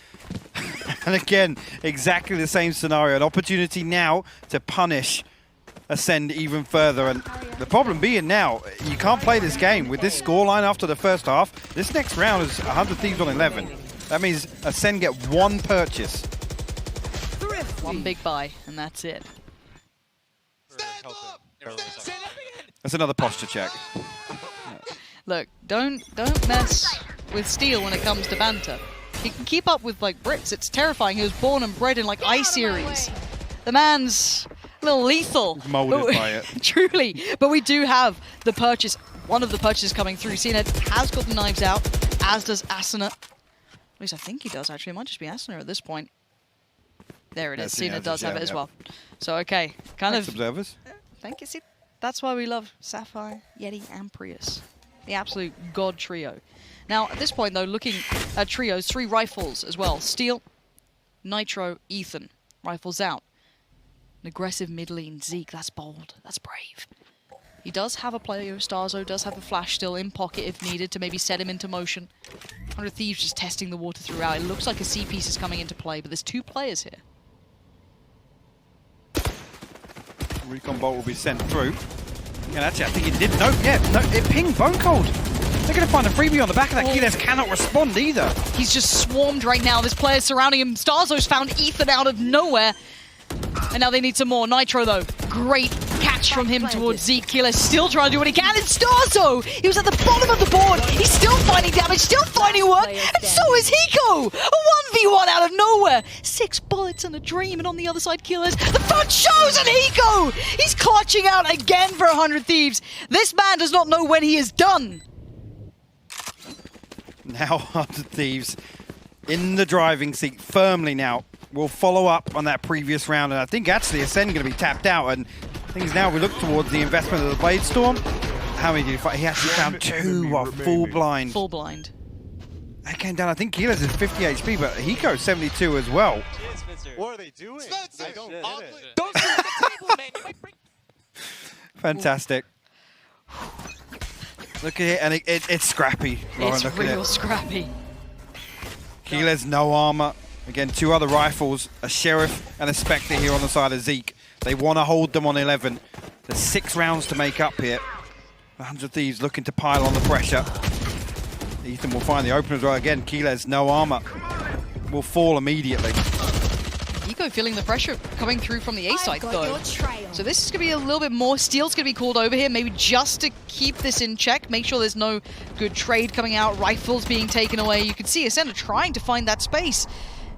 And again, exactly the same scenario. An opportunity now to punish Acend even further. And the problem being now, you can't play this game with this scoreline after the first half. This next round is 100 Thieves on 11. That means Acend get 1 purchase. 1 big buy, and that's it. That's another posture check. Look, don't mess with Steel when it comes to banter. He can keep up with like Brits. It's terrifying. He was born and bred in like I-Series. The man's a little lethal. Molded by it. Truly. But we do have the purchase. One of the purchases coming through. Acend has got the knives out, as does Asuna. At least I think he does, actually. It might just be Asuna at this point. There it is. Acend does have it as well. So, okay. Thanks, observers. Thank you. See, that's why we love Sapphire, Yeti, and Prius. The absolute god trio. Now, at this point, though, looking at trios, 3 rifles as well. Steel, Nitro, Ethan. Rifles out. An aggressive mid lane, Zeke. That's bold. That's brave. He does have a player. Starzo does have a flash still in pocket if needed to maybe set him into motion. 100 Thieves just testing the water throughout. It looks like a C piece is coming into play, but there's 2 players here. Recon bolt will be sent through. And actually, I think it did. No, it pinged Bone Cold. They're going to find a freebie on the back of that. Keyless cannot respond either. He's just swarmed right now. This player's surrounding him. Starzo's found Ethan out of nowhere. And now they need some more. Nitro, though. Great catch from him towards Zeke. Keyless still trying to do what he can. And Starzo! He was at the bottom of the board. He's still finding damage, still finding work. And so is Hiko! A 1v1 out of nowhere. 6 bullets and a dream. And on the other side, Keyless. The front shows and Hiko! He's clutching out again for 100 Thieves. This man does not know when he is done. Now 100 Thieves in the driving seat firmly now. We'll follow up on that previous round, and I think actually Acend going to be tapped out, and things now we look towards the investment of the Blade Storm. How many did he fight? He actually found 2 while full blind. Full blind. That came down, I think Keyless is 50 HP, but Hiko 72 as well. What are they doing? Don't sit at the table, man. You might break. Fantastic. Look at it, and it's scrappy. Lauren, It's look real at it. scrappy. Keyless, no armor. Again, 2 other rifles, a Sheriff and a Spectre here on the side of Zeke. They want to hold them on 11. There's 6 rounds to make up here. 100 Thieves looking to pile on the pressure. Ethan will find the opener as well. Again, Keyless, no armor. Will fall immediately. Hiko feeling the pressure coming through from the A side, though. So this is going to be a little bit more. Steel's going to be called over here, maybe just to keep this in check, make sure there's no good trade coming out, rifles being taken away. You can see Acend trying to find that space.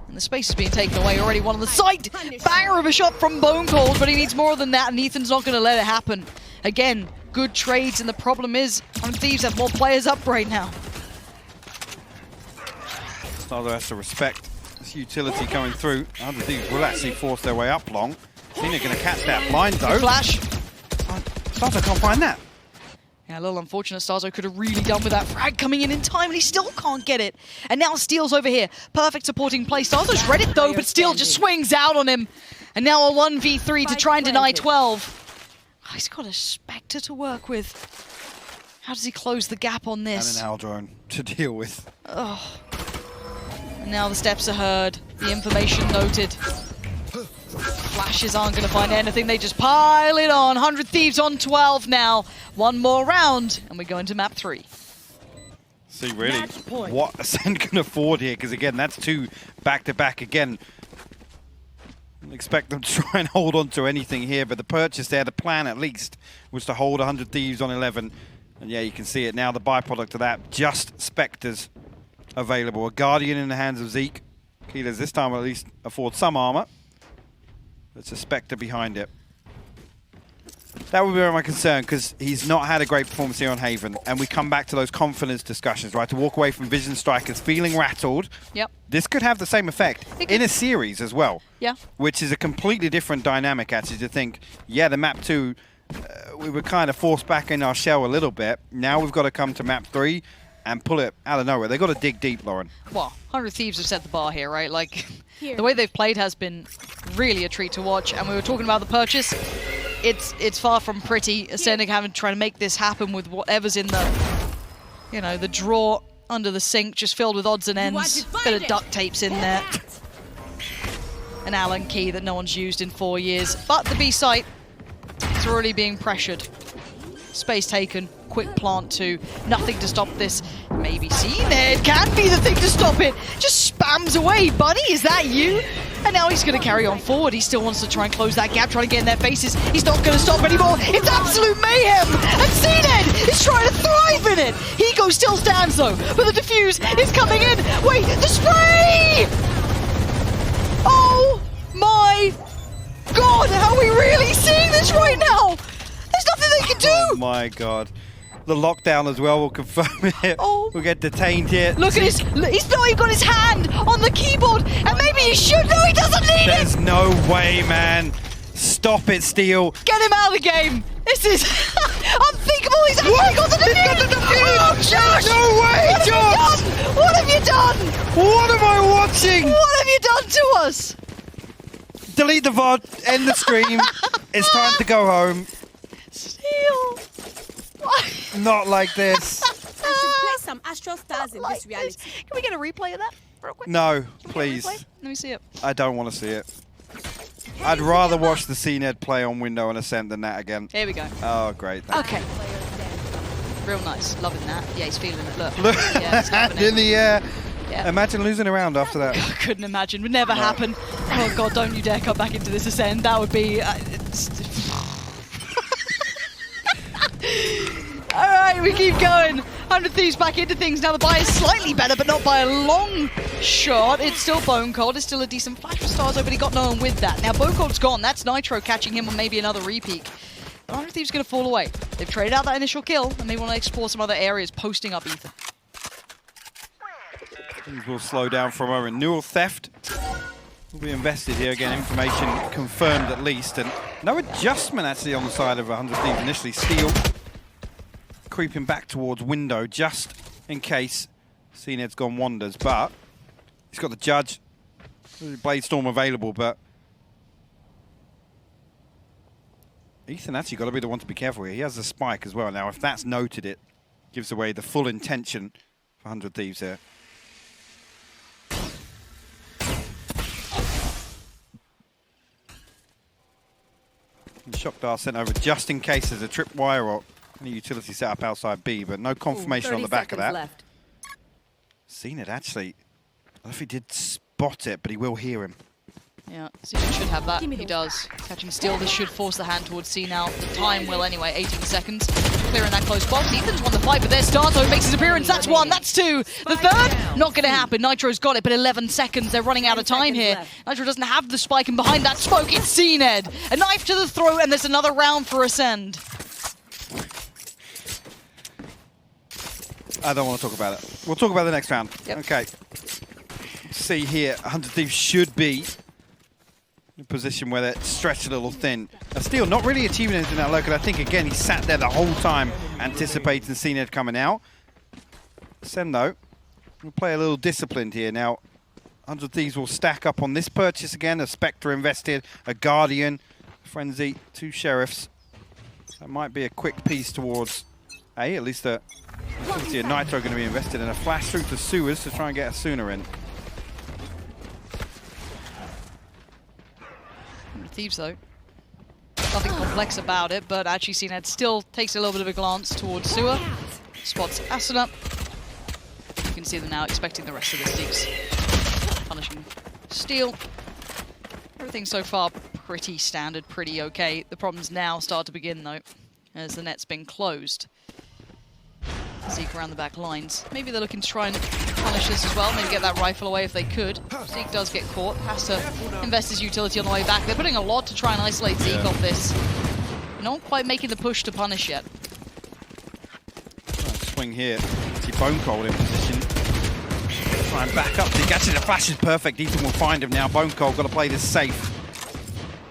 And the space is being taken away already. One on the side. Banger of a shot from Bone Cold, but he needs more than that, and Ethan's not going to let it happen. Again, good trades, and the problem is, 100 Thieves have more players up right now. Starzo has to respect this utility coming through. 100 Thieves will actually force their way up long. Cena going to catch that blind, though. Flash. Starzo can't find that. Yeah, a little unfortunate. Starzo could have really done with that frag coming in time, and he still can't get it. And now Steel's over here. Perfect supporting play. Starzo's read it, though, but Steel just swings out on him. And now a 1v3 to try and deny 12. Oh, he's got a Spectre to work with. How does he close the gap on this? And an Aldrone to deal with. Oh. And now the steps are heard. The information noted. Flashes aren't going to find anything. They just pile it on. 100 Thieves on 12 now. 1 more round, and we go into map 3. See, really, what Acend can afford here, because again, that's 2 back-to-back again. Expect them to try and hold on to anything here, but the purchase there, the plan at least, was to hold 100 Thieves on 11. And yeah, you can see it now, the byproduct of that, just Spectres available. A Guardian in the hands of Zeke. Keylers this time at least afford some armor. It's a Spectre behind it. That would be my concern, because he's not had a great performance here on Haven, and we come back to those confidence discussions, right? To walk away from Vision Strikers feeling rattled. Yep. This could have the same effect in a series as well. Yeah. Which is a completely different dynamic, actually, to think, yeah, the map 2, we were kind of forced back in our shell a little bit. Now we've got to come to map 3 and pull it out of nowhere. They've got to dig deep, Lauren. Well, 100 Thieves have set the bar here, right? Like, Here. the way they've played has been really a treat to watch. And we were talking about the purchase. It's far from pretty. Acend having to try to make this happen with whatever's in the, you know, the drawer under the sink, just filled with odds and ends. Bit of duct tapes in there. An Allen key that no one's used in 4 years. But the B site is already being pressured. Space taken. Quick plant 2. Nothing to stop this. Maybe Seaned can be the thing to stop it. Just spams away. Buddy, is that you? And now he's going to carry on forward. He still wants to try and close that gap, trying to get in their faces. He's not going to stop anymore. It's absolute mayhem. And Seaned is trying to thrive in it. Hego still stands though, but the defuse is coming in. Wait, the spray! Oh my God, are we really seeing this right now? There's nothing they can do. Oh my God. The lockdown as well will confirm it. Oh. We'll get detained here. Look at his, he's not even got his hand on the keyboard, and maybe he should. No, he doesn't need it. There's no way, man. Stop it, Steel. Get him out of the game. This is unthinkable. He's actually got the defuse. Oh, Josh. No way, Josh. What have you done? What am I watching? What have you done to us? Delete the VOD, end the stream. It's time to go home. Steel. Why? Not like this. I should play some Astral Stars in this reality. Can we get a replay of that real quick? No, Can we get a please. replay? Let me see it. I don't want to see it. I'd rather watch the Seaned play on Window and Ascend than that again. Here we go. Oh, great. Thank Okay. Real nice. Loving that. Yeah, he's feeling it. Look. Look, Yeah, it's hand happening. in the air. Yeah. Imagine losing a round after that. I couldn't imagine. Would never happen. Oh God, don't you dare come back into this Ascend. That would be... Alright, we keep going. 100 Thieves back into things. Now the buy is slightly better, but not by a long shot. It's still Bone Cold. It's still a decent flash for Stars, but he got no one with that. Now Bone Cold's gone. That's Nitro catching him on maybe another repeat. 100 Thieves going to fall away. They've traded out that initial kill, and they want to explore some other areas, posting up Ether. Things will slow down for a moment. Neural theft will be invested here. Again, information confirmed at least. And no adjustment actually on the side of 100 Thieves initially. Steel creeping back towards Window just in case Seaned's gone wanders. But he's got the Judge. Blade Storm available, but Ethan actually got to be the one to be careful here. He has the spike as well. Now, if that's noted, it gives away the full intention for 100 Thieves here. Shock Dart sent over just in case there's a tripwire or any utility set up outside B, but no confirmation on the back of that. Left. Seen it actually. I don't know if he did spot it, but he will hear him. Yeah, Seaned should have that. Give me He those. does. Catching Steel, this should force the hand towards C now. The time will anyway, 18 seconds. Clearing that close box. Ethan's won the fight, but their Starto makes his appearance. That's one, that's two. The third, not going to happen. Nitro's got it, but 11 seconds. They're running out of time here. Nitro doesn't have the spike, and behind that smoke, it's Seaned. A knife to the throat, and there's another round for Ascend. I don't want to talk about it. We'll talk about the next round. Yep. Okay. See here, 100 Thieves should be in a position where they're stretched a little thin. Steel not really achieving anything that low, because I think, again, he sat there the whole time anticipating Seaned coming out. Ascend, though, will play a little disciplined here. Now, 100 Thieves will stack up on this purchase again. A Spectre invested, a Guardian, Frenzy, 2 Sheriffs. That might be a quick piece towards A, at least a... See a Nitro going to be invested in a flash through to Sewers to try and get a Sooner in. Thieves, though. Nothing complex about it, but actually Seaned still takes a little bit of a glance towards Sewer. Spots Acend. You can see them now expecting the rest of the Thieves. Punishing Steel. Everything so far pretty standard, pretty okay. The problems now start to begin though, as the net's been closed. Zeke around the back lines. Maybe they're looking to try and punish this as well. Maybe get that rifle away if they could. Zeke does get caught. Has to invest his utility on the way back. They're putting a lot to try and isolate Zeke off this. Not quite making the push to punish yet. Swing here. See Bone Cold in position. Try and back up. Zeke. Actually, the flash is perfect. Ethan will find him now. Bone Cold got to play this safe.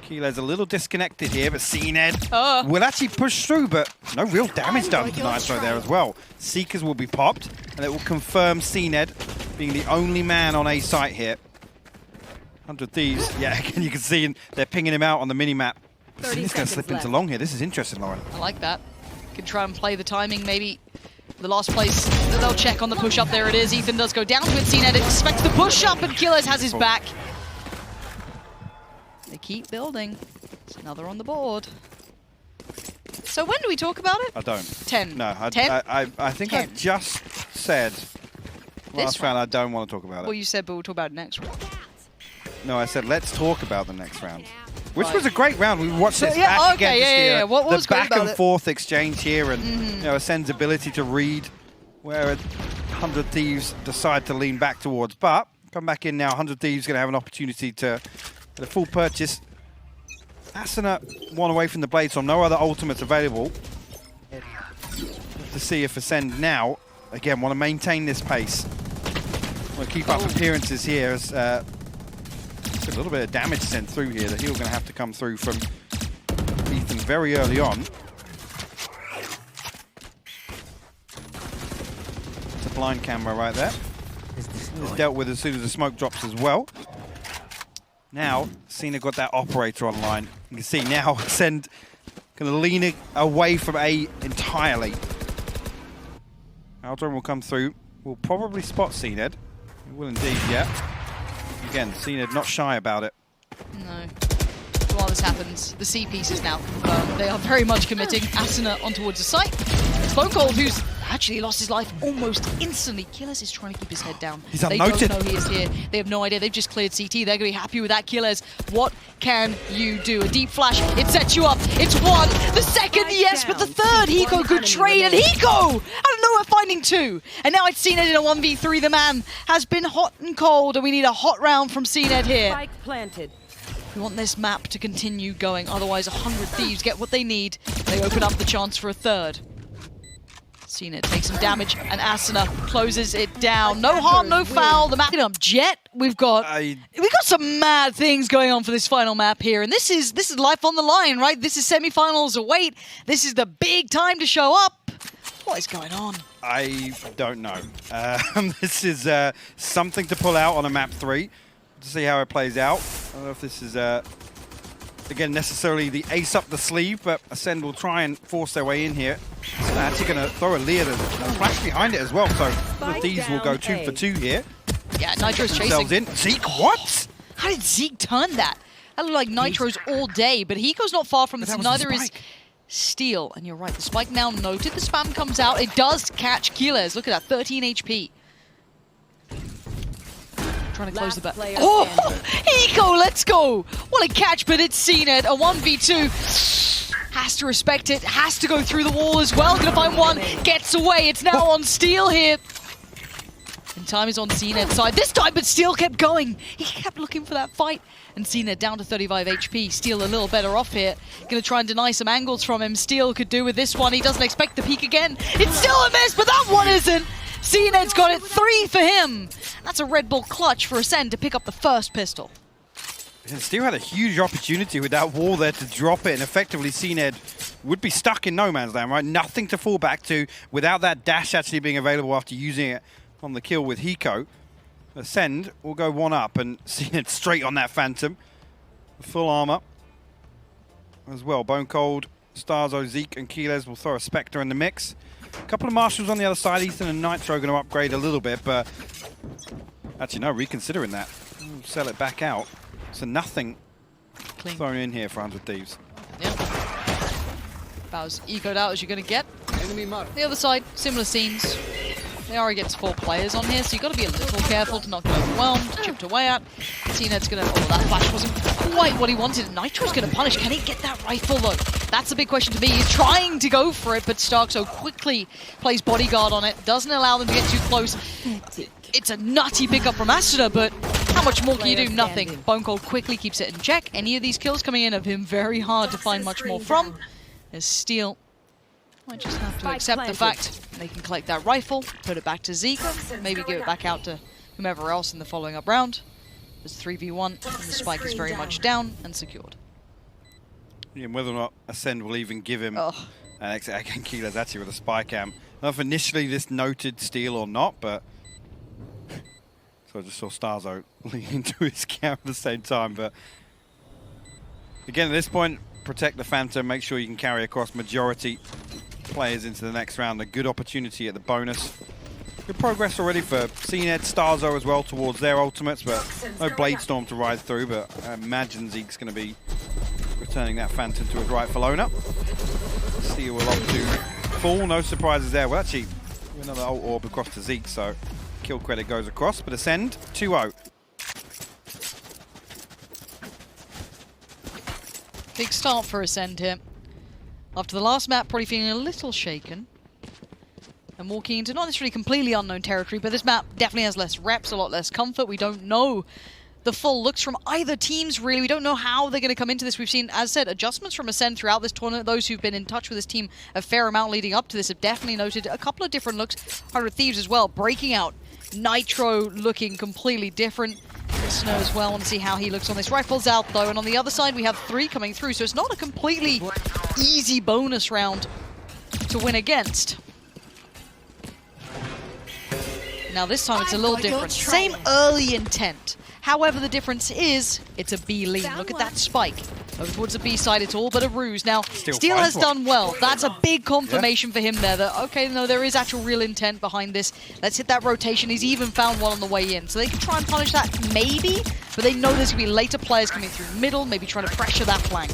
Kilo's a little disconnected here, but CNED will actually push through, but no real damage done to Nitro there as well. Seekers will be popped, and it will confirm CNED being the only man on A site here. 100 Thieves, yeah, again you can see they're pinging him out on the mini-map. He's going to slip into long here. This is interesting, Lauren. I like that. Can try and play the timing, maybe. The last place that they'll check on the push-up, there it is. Ethan does go down to it, CNED expects the push-up, and Kilos has his back. They keep building. It's another on the board. So when do we talk about it? I don't. 10. No, 10? I think 10. I just said last round I don't want to talk about it. Well, you said, but we'll talk about it next round. No, I said let's talk about the next round. Which was a great round. We watched this yeah, back okay, again. What was the great back and forth exchange here, and you know, Ascend's ability to read where 100 Thieves decide to lean back towards. But come back in now. 100 Thieves going to have an opportunity to get a full purchase. Ascend one away from the blade, so no other ultimates available. To see if Ascend now again want to maintain this pace. Want to keep up appearances here as. A little bit of damage sent through here. The heal going to have to come through from Ethan very early on. It's a blind camera right there. It's dealt with as soon as the smoke drops as well. Now, Cena got that operator online. You can see now Ascend going to lean away from A entirely. Aldrin will come through. Will probably spot CNED. He will indeed, yeah. Again, CNED not shy about it. No. While this happens, the C piece is now confirmed. They are very much committing. Asuna on towards the site. It's Bone Cold, who's actually lost his life almost instantly. Killes is trying to keep his head down. He's unnoted. They don't know he is here. They have no idea. They've just cleared CT. They're going to be happy with that. Killes, what can you do? A deep flash. It sets you up. It's one. The second, yes, but the third. Hiko could trade, and Hiko! Out of nowhere finding two. And now it's CNED in a 1v3. The man has been hot and cold, and we need a hot round from CNED here. Spike planted. We want this map to continue going, otherwise 100 Thieves get what they need. They open up the chance for a third. CNED takes some damage, and Asuna closes it down. No harm, no foul. The map up Jet. We've got some mad things going on for this final map here, and this is life on the line, right? This is semi-finals await. This is the big time to show up. What is going on? I don't know. This is something to pull out on a map 3 to see how it plays out. I don't know if this is again necessarily the ace up the sleeve, but Ascend will try and force their way in here. So they're actually going to throw a Lear and flash behind it as well. So the Thieves will go 2 for 2 here. Yeah, Nitro's chasing. In. Zeke, what? How did Zeke turn that? That looked like Nitro's all day, but Hiko's not far from this. Neither is Steel. And you're right, the spike now noted. The spam comes out. It does catch Killes. Look at that, 13 HP. Trying to close the back. Oh, Hiko, let's go. What a catch, but it's CNED. A 1v2. Has to respect it. Has to go through the wall as well. Gonna find one. Gets away. It's now on Steel here. And time is on CNED's side this time, but Steel kept going. He kept looking for that fight. And CNED down to 35 HP. Steel a little better off here. Gonna try and deny some angles from him. Steel could do with this one. He doesn't expect the peek again. It's still a miss, but that one isn't. CNED's got it 3 for him. That's a Red Bull clutch for Ascend to pick up the first pistol. And Steel had a huge opportunity with that wall there to drop it, and effectively CNED would be stuck in no man's land, right? Nothing to fall back to without that dash actually being available after using it on the kill with Hiko. Ascend will go 1 up, and CNED straight on that Phantom. Full armor as well. Bone Cold, Starzo, Zeke, and Killes will throw a Spectre in the mix. A couple of Marshals on the other side. Ethan and Nitro going to upgrade a little bit, but actually no, reconsidering that. We'll sell it back out. So nothing thrown in here for 100 Thieves. Yep. About as ecoed out as you're going to get. Enemy mark. The other side, similar scenes. They are against 4 players on here, so you've got to be a little careful to not get overwhelmed, chipped away at. T-Ned's going to... Oh, that flash wasn't quite what he wanted. Nitro's going to punish. Can he get that rifle, though? That's the big question to me. He's trying to go for it, but Stark so quickly plays bodyguard on it. Doesn't allow them to get too close. It's a nutty pickup from Acend, but how much more can you do? Nothing. Bone Cold quickly keeps it in check. Any of these kills coming in of him very hard to find much more from. As Steel might just have to accept the fact they can collect that rifle, put it back to Zeke, maybe give it back out to whomever else in the following up round. There's 3v1, and the spike is very much down and secured. Yeah, and whether or not Acend will even give him an exit again, Keeler's actually with a spy cam. I don't know if initially this noted Steel or not, but so I just saw Starzo lean into his cam at the same time. But again, at this point, protect the Phantom, make sure you can carry across majority players into the next round. A good opportunity at the bonus. Good progress already for Acend, Starzo as well towards their ultimates, but no Blade Storm to ride through. But I imagine Zeke's going to be returning that Phantom to his rightful owner. Steel will opt to fall, no surprises there. Well, actually, another ult orb across to Zeke, so kill credit goes across. But Acend, 2-0. Big start for Acend here. After the last map, probably feeling a little shaken. And walking into not necessarily completely unknown territory, but this map definitely has less reps, a lot less comfort. We don't know the full looks from either teams, really. We don't know how they're going to come into this. We've seen, as said, adjustments from Acend throughout this tournament. Those who've been in touch with this team a fair amount leading up to this have definitely noted a couple of different looks. 100 Thieves as well, breaking out. Nitro looking completely different. Snow as well, want to see how he looks on this. Rifle's out though, and on the other side we have 3 coming through, so it's not a completely easy bonus round to win against. Now this time it's a little different. Same early intent. However, the difference is it's a B lean. Look at that spike. Over towards the B side, it's all but a ruse. Now, Steel has done well. That's a big confirmation for him there that, okay, no, there is actual real intent behind this. Let's hit that rotation. He's even found one on the way in. So they can try and punish that, maybe, but they know there's going to be later players coming through middle, maybe trying to pressure that flank.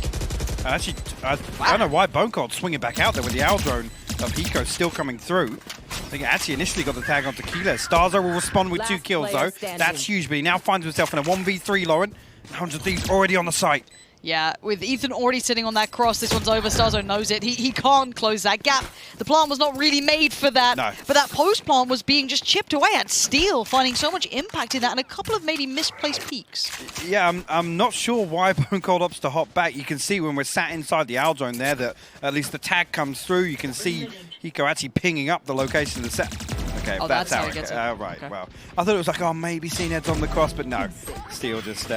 Actually, I don't know why Bone Cold swinging back out there with the owl drone of Hiko still coming through. I think it actually initially got the tag onto Keeler. Starzo will respond with 2 kills though. That's huge, but he now finds himself in a 1v3, Lauren. 100 Thieves already on the site. Yeah, with Ethan already sitting on that cross, this one's over. Starzo knows it. He can't close that gap. The plant was not really made for that. No. But that post plant was being just chipped away at. Steel finding so much impact in that and a couple of maybe misplaced peaks. Yeah, I'm not sure why Bone Cold opts to hop back. You can see when we're sat inside the owl drone there that at least the tag comes through. You can see Hiko actually pinging up the location of the set. Okay, Oh, that's that's how how he gets it. right, Okay. well. I thought it was like, oh, maybe Acend's on the cross, but no. Steel just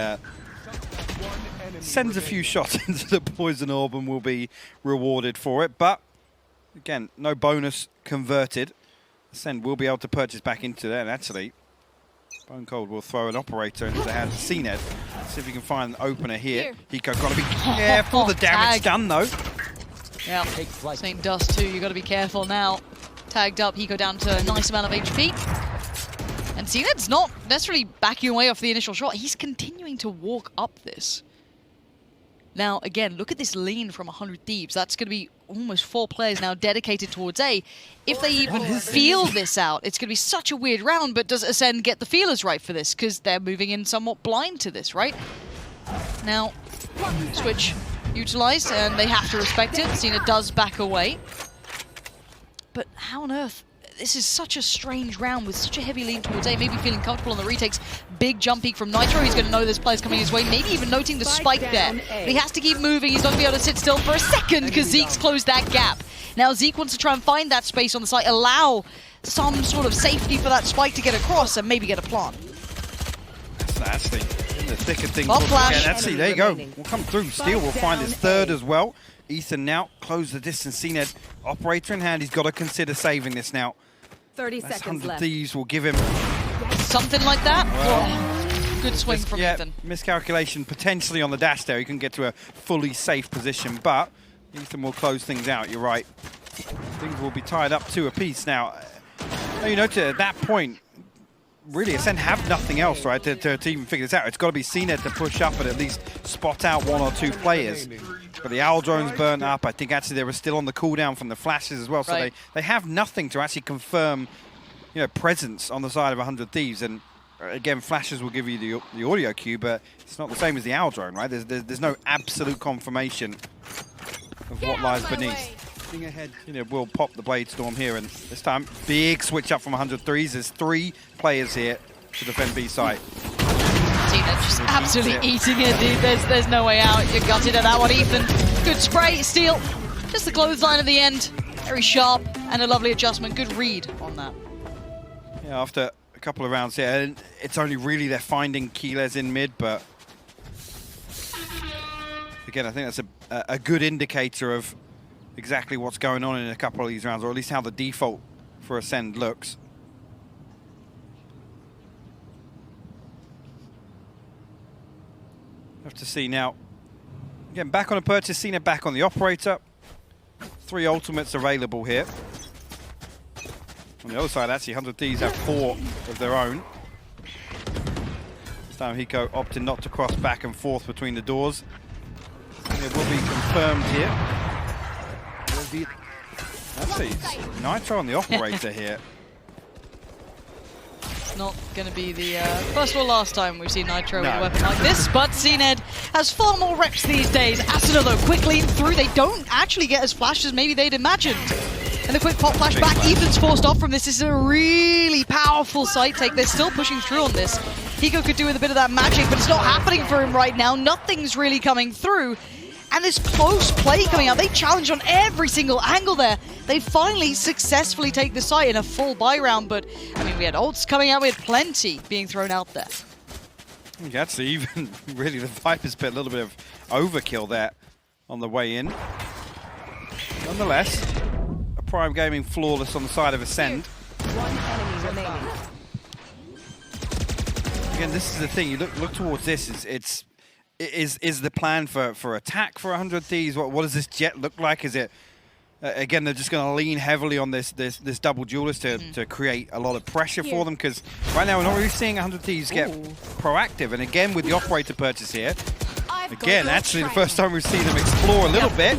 sends a few shots into the poison orb and will be rewarded for it. But, again, no bonus converted. Acend will be able to purchase back into there. And actually, Bone Cold will throw an operator into the hands of Acend. See if he can find an opener here. Hiko got to be careful. The damage done, though. Yeah, Saint does too. You got to be careful now. Tagged up, Hiko down to a nice amount of HP. And Acend's not necessarily backing away off the initial shot. He's continuing to walk up this. Now, again, look at this lean from 100 Thieves. That's going to be almost 4 players now dedicated towards A. If they even feel this out, it's going to be such a weird round, but does Acend get the feelers right for this? Because they're moving in somewhat blind to this, right? Now, switch utilized, and they have to respect it. Cena does back away. But how on earth? This is such a strange round with such a heavy lean towards A, maybe feeling comfortable on the retakes. Big jump peak from Nitro. He's going to know there's players coming his way, maybe even noting the spike there. But he has to keep moving. He's not going to be able to sit still for a second because Zeke's closed that gap. Now Zeke wants to try and find that space on the site, allow some sort of safety for that spike to get across and maybe get a plant. That's actually in the thick of things. Well, flash. Yeah, actually, there you go. We'll come through. Steel will find his 3rd as well. Ethan now close the distance. Acend operator in hand. He's got to consider saving this now. 30 That's seconds 100 left. Thieves will give him Something like that? Well, good swing from Ethan. Miscalculation potentially on the dash there. He can get to a fully safe position, but Ethan will close things out. You're right. Things will be tied up 2 apiece now. You know, at that point, really, Acend have nothing else, right, to even figure this out. It's got to be Acend to push up and at least spot out 1 or 2 players. But the owl drone's burnt up. I think actually they were still on the cooldown from the flashes as well, so they have nothing to actually confirm presence on the side of 100 Thieves. And again, flashes will give you the audio cue, but it's not the same as the owl drone, right? There's no absolute confirmation of what lies beneath. Ahead, we'll pop the Blade Storm here, and this time, big switch up from 100 Thieves. There's 3 players here to defend B site. Tina just absolutely eating it, dude. There's no way out. You're gutted at that one, Ethan. Good spray, steal. Just the clothesline at the end. Very sharp and a lovely adjustment. Good read on that. Yeah, after a couple of rounds here, and it's only really they're finding Keyless in mid, but again, I think that's a good indicator of exactly what's going on in a couple of these rounds, or at least how the default for Acend looks. Have to see now. Again, back on a purchase, seen it back on the operator. 3 ultimates available here. On the other side, actually, 100 Thieves have 4 of their own. This time, Hiko opted not to cross back and forth between the doors. And it will be confirmed here. Actually, it's Nitro on the operator here. Not going to be the first or last time we've seen Nitro with a weapon like this, but Acend has far more reps these days. Acend, though, quickly through. They don't actually get as flashed as maybe they'd imagined. And the quick pop flash back, Ethan's forced off from this. This is a really powerful side take. They're still pushing through on this. Hiko could do with a bit of that magic, but it's not happening for him right now. Nothing's really coming through. And this close play coming out. They challenge on every single angle there. They finally successfully take the site in a full buy round, but I mean, we had ults coming out, we had plenty being thrown out there. That's even really the Viper's bit, a little bit of overkill there on the way in. Nonetheless, a Prime Gaming flawless on the side of Acend. 1 enemy remaining. Again, this is the thing, you look towards this, is the plan for attack for 100 Thieves? What does this jet look like? Is it again, they're just going to lean heavily on this double duelist to create a lot of pressure for them, because right now we're not really seeing 100 Thieves get proactive. And again, with the operator purchase here, again, actually the first time we've seen them explore a little bit.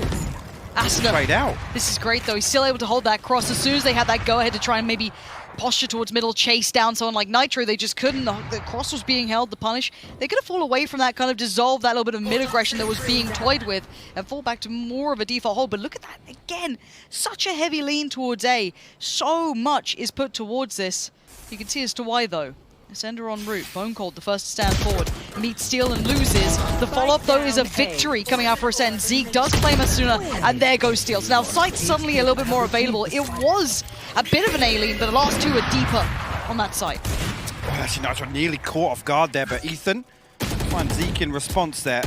Acend, played out. This is great though. He's still able to hold that cross. As soon as they had that go ahead to try and maybe posture towards middle, chase down someone like Nitro, they just couldn't. The cross was being held, the punish. They're going to fall away from that, kind of dissolve that little bit of mid-aggression that was being toyed with and fall back to more of a default hold. But look at that, again, such a heavy lean towards A. So much is put towards this. You can see as to why though. Acend en route. Bone Cold, the first to stand forward, meets Steel and loses. The follow-up, though, is a victory coming out for Acend. Zeke does claim Asuna, and there goes Steel. So now Sight's suddenly a little bit more available. It was a bit of an alien, but the last 2 are deeper on that site. Oh, actually, Nitro nearly caught off guard there, but Ethan finds Zeke in response there.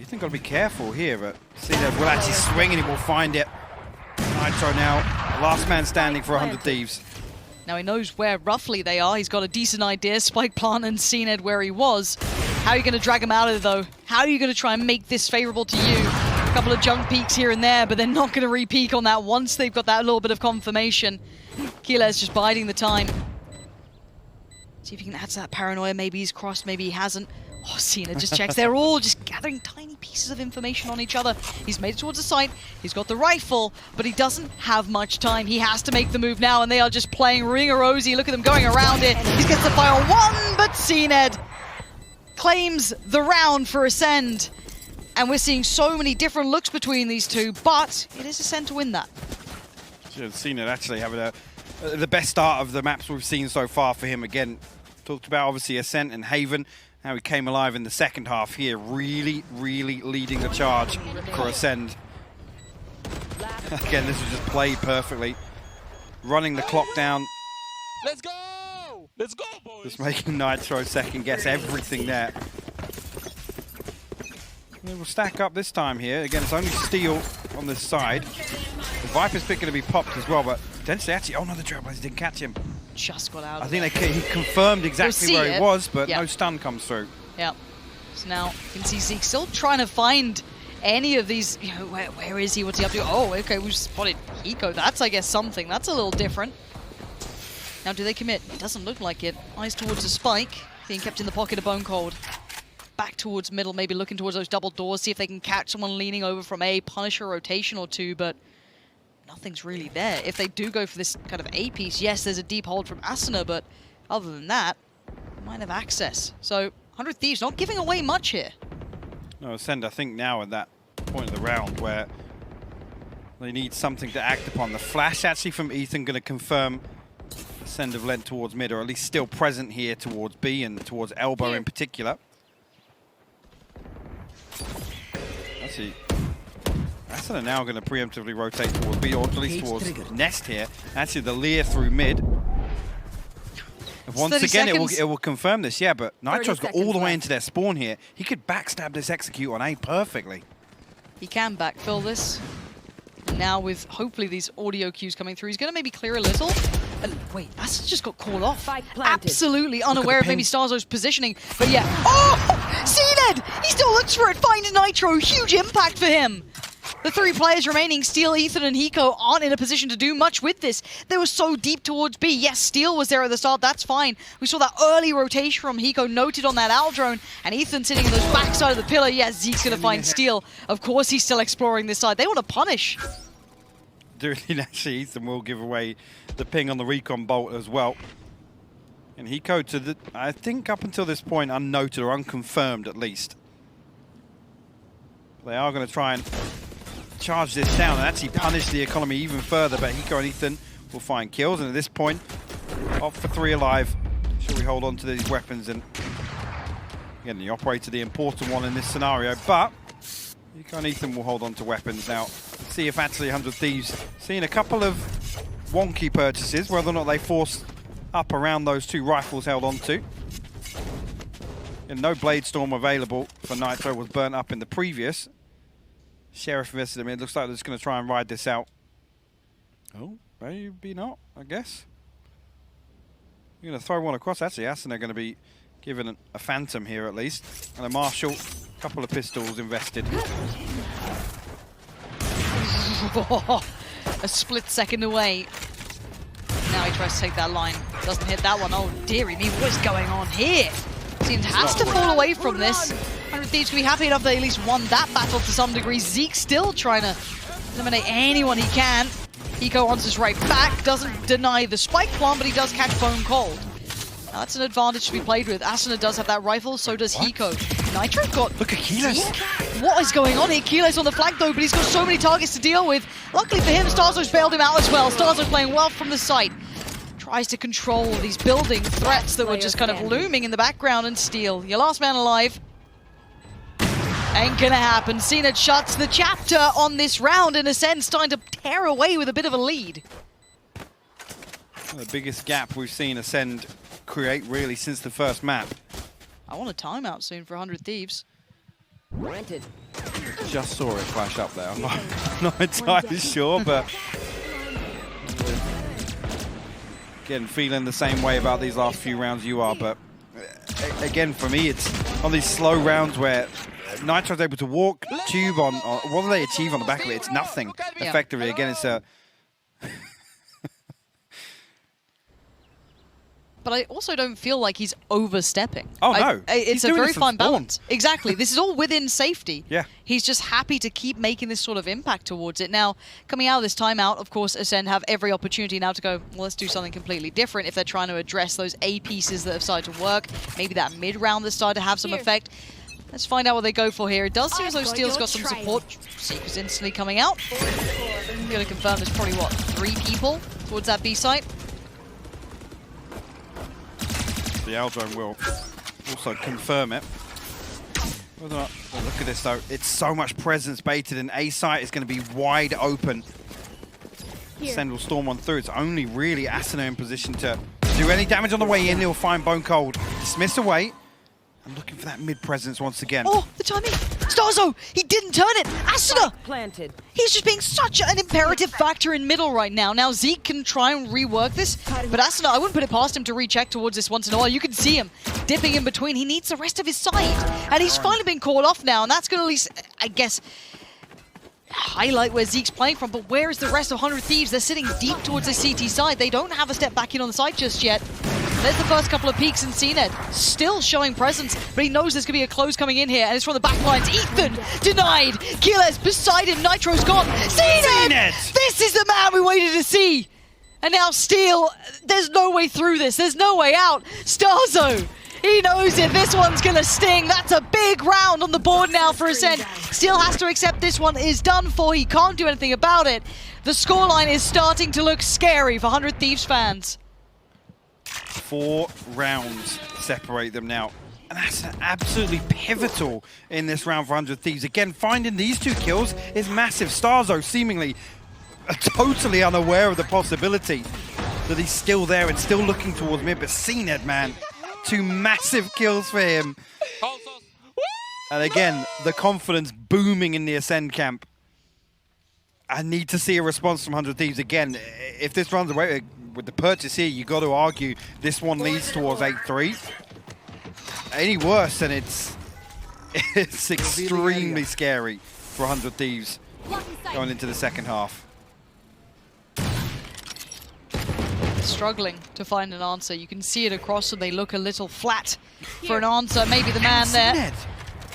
Ethan got to be careful here, but Cena will actually swing and he will find it. Nitro now, last man standing for 100 Thieves. Now he knows where roughly they are. He's got a decent idea. Spike Plant and Cned where he was. How are you going to drag him out of it, though? How are you going to try and make this favorable to you? A couple of junk peeks here and there, but they're not going to re-peek on that once they've got that little bit of confirmation. Keyless just biding the time. See if he can add to that paranoia. Maybe he's crossed, maybe he hasn't. Oh, Cena just checks. They're all just gathering tiny pieces of information on each other. He's made it towards the site. He's got the rifle, but he doesn't have much time. He has to make the move now, and they are just playing ring-a-rosy. Look at them going around it. He gets the final one, but Cned claims the round for Acend. And we're seeing so many different looks between these two, but it is Acend to win that. Cned actually having the best start of the maps we've seen so far for him. Again, talked about obviously Ascent and Haven. How he came alive in the second half here, really, really leading the charge for Acend. Again, this was just played perfectly. Running the clock down. Let's go! Let's go, boys! Just making Nitro second guess everything there. They will stack up this time here. Again, it's only Steel on this side. The Viper's pick going to be popped as well, but potentially actually, oh no, the Trailblazers didn't catch him. Just got out. I think he confirmed exactly where he was, but yeah. No stun comes through. Yeah. So now you can see Zeke still trying to find any of these. You know, where is he? What's he up to? Oh, okay, we've spotted Hiko. That's, I guess, something. That's a little different. Now, do they commit? It doesn't look like it. Eyes towards the spike, being kept in the pocket of Bone Cold. Back towards middle, maybe looking towards those double doors, see if they can catch someone leaning over from A, punish a rotation or two, but nothing's really there. If they do go for this kind of A piece, yes, there's a deep hold from Asuna, but other than that, they might have access. So 100 Thieves not giving away much here. No, Acend, I think now at that point of the round where they need something to act upon. The flash actually from Ethan going to confirm Acend have lent towards mid, or at least still present here towards B and towards Elbow in particular. Actually, Asuna now going to preemptively rotate towards B, or at least towards Nest here. Actually, the Leer through mid. Once again, it will confirm this, yeah, but Nitro's got all the way into their spawn here. He could backstab this execute on A perfectly. He can backfill this. Now with hopefully these audio cues coming through, he's going to maybe clear a little. Wait, Acend just got called off. Absolutely unaware of maybe Starzo's positioning. But yeah. Oh! Acend! He still looks for it, finds Nitro. Huge impact for him. The 3 players remaining, Steel, Ethan, and Hiko, aren't in a position to do much with this. They were so deep towards B. Yes, Steel was there at the start, that's fine. We saw that early rotation from Hiko noted on that Owl drone, and Ethan sitting in the backside of the pillar. Yeah, Zeke's going to find Steel. Of course he's still exploring this side. They want to punish. Actually, Ethan will give away the ping on the recon bolt as well. And Hiko to the, I think up until this point, unnoted or unconfirmed at least. They are going to try and charge this down and actually punish the economy even further, but Hiko and Ethan will find kills, and at this point, off for 3 alive. Should we hold on to these weapons? And again, the operator, the important one in this scenario, but Hiko and Ethan will hold on to weapons now. See if actually 100 Thieves seeing a couple of wonky purchases, whether or not they force up around those 2 rifles held on to. And no Blade Storm available for Nitro, was burnt up in the previous. Sheriff invested him in. It looks like they're just going to try and ride this out. Oh, maybe not, I guess. You're going to throw one across. Actually, Acend are going to be given a Phantom here at least. And a Marshall, a couple of pistols invested. A split second away. Now he tries to take that line. Doesn't hit that one. Oh, dearie me, what is going on here? Seems has to fall away from this. 100 Thieves can be happy enough they at least won that battle to some degree. Zeke still trying to eliminate anyone he can. Hiko answers right back, doesn't deny the spike plant, but he does catch Bone Cold. Now that's an advantage to be played with. Asuna does have that rifle, so does Hiko. Nitro got... Look at Keyless. What is going on here? Keyless on the flank though, but he's got so many targets to deal with. Luckily for him, Starzo's bailed him out as well. Starzo playing well from the site. Tries to control these building threats that were just kind of looming in the background, and Steel, your last man alive. Ain't gonna happen. Cena shuts the chapter on this round, and Acend starting to tear away with a bit of a lead. The biggest gap we've seen Acend create really since the first map. I want a timeout soon for 100 Thieves. Granted. Just saw it flash up there. I'm not entirely sure, but again, feeling the same way about these last few rounds you are. But again, for me, it's on these slow rounds where Nitro's able to walk, tube on what do they achieve on the back of it? It's nothing, effectively. Again, it's a... But I also don't feel like he's overstepping. Oh, no. It's a very fine balance. Exactly. This is all within safety. Yeah. He's just happy to keep making this sort of impact towards it. Now, coming out of this timeout, of course, Acend have every opportunity now to go, well, let's do something completely different if they're trying to address those A pieces that have started to work. Maybe that mid-round that's started to have some effect. Let's find out what they go for here. It does seem as though Steel's got some support. Seeker's instantly coming out. I'm going to confirm there's probably, what, 3 people towards that B site? The Aldrone will also confirm it. Whether or not, oh, look at this though, it's so much presence baited, and A site is going to be wide open. Acend will storm on through. It's only really Asuna in position to do any damage on the way in. He'll find Bone Cold. Dismiss away. I'm looking for that mid presence once again. Oh, the timing! Starzo! He didn't turn it! Asuna! Planted. He's just being such an imperative factor in middle right now. Now Zeke can try and rework this, but Asuna, I wouldn't put it past him to recheck towards this once in a while. You can see him dipping in between. He needs the rest of his side, and he's finally been called off now, and that's going to at least, I guess, highlight where Zeke's playing from. But where is the rest of 100 Thieves? They're sitting deep towards the CT side. They don't have a step back in on the side just yet. There's the first couple of peaks in CNED. Still showing presence, but he knows there's going to be a close coming in here, and it's from the back lines. Ethan denied. Kiles beside him. Nitro's gone. CNED! This is the man we waited to see. And now Steel, there's no way through this. There's no way out. Starzo, he knows it. This one's going to sting. That's a big round on the board now for Acend. Steel has to accept this one is done for. He can't do anything about it. The scoreline is starting to look scary for 100 Thieves fans. 4 rounds separate them now. And that's absolutely pivotal in this round for 100 Thieves. Again, finding these 2 kills is massive. Starzo seemingly totally unaware of the possibility that he's still there and still looking towards mid. But CNED, man, 2 massive kills for him. And again, the confidence booming in the Acend camp. I need to see a response from 100 Thieves. Again, if this runs away with the purchase here, you got to argue this one leads towards 8-3. Any worse, and it's extremely scary for 100 Thieves going into the second half. Struggling to find an answer. You can see it across them. They look a little flat for an answer. Maybe the man there.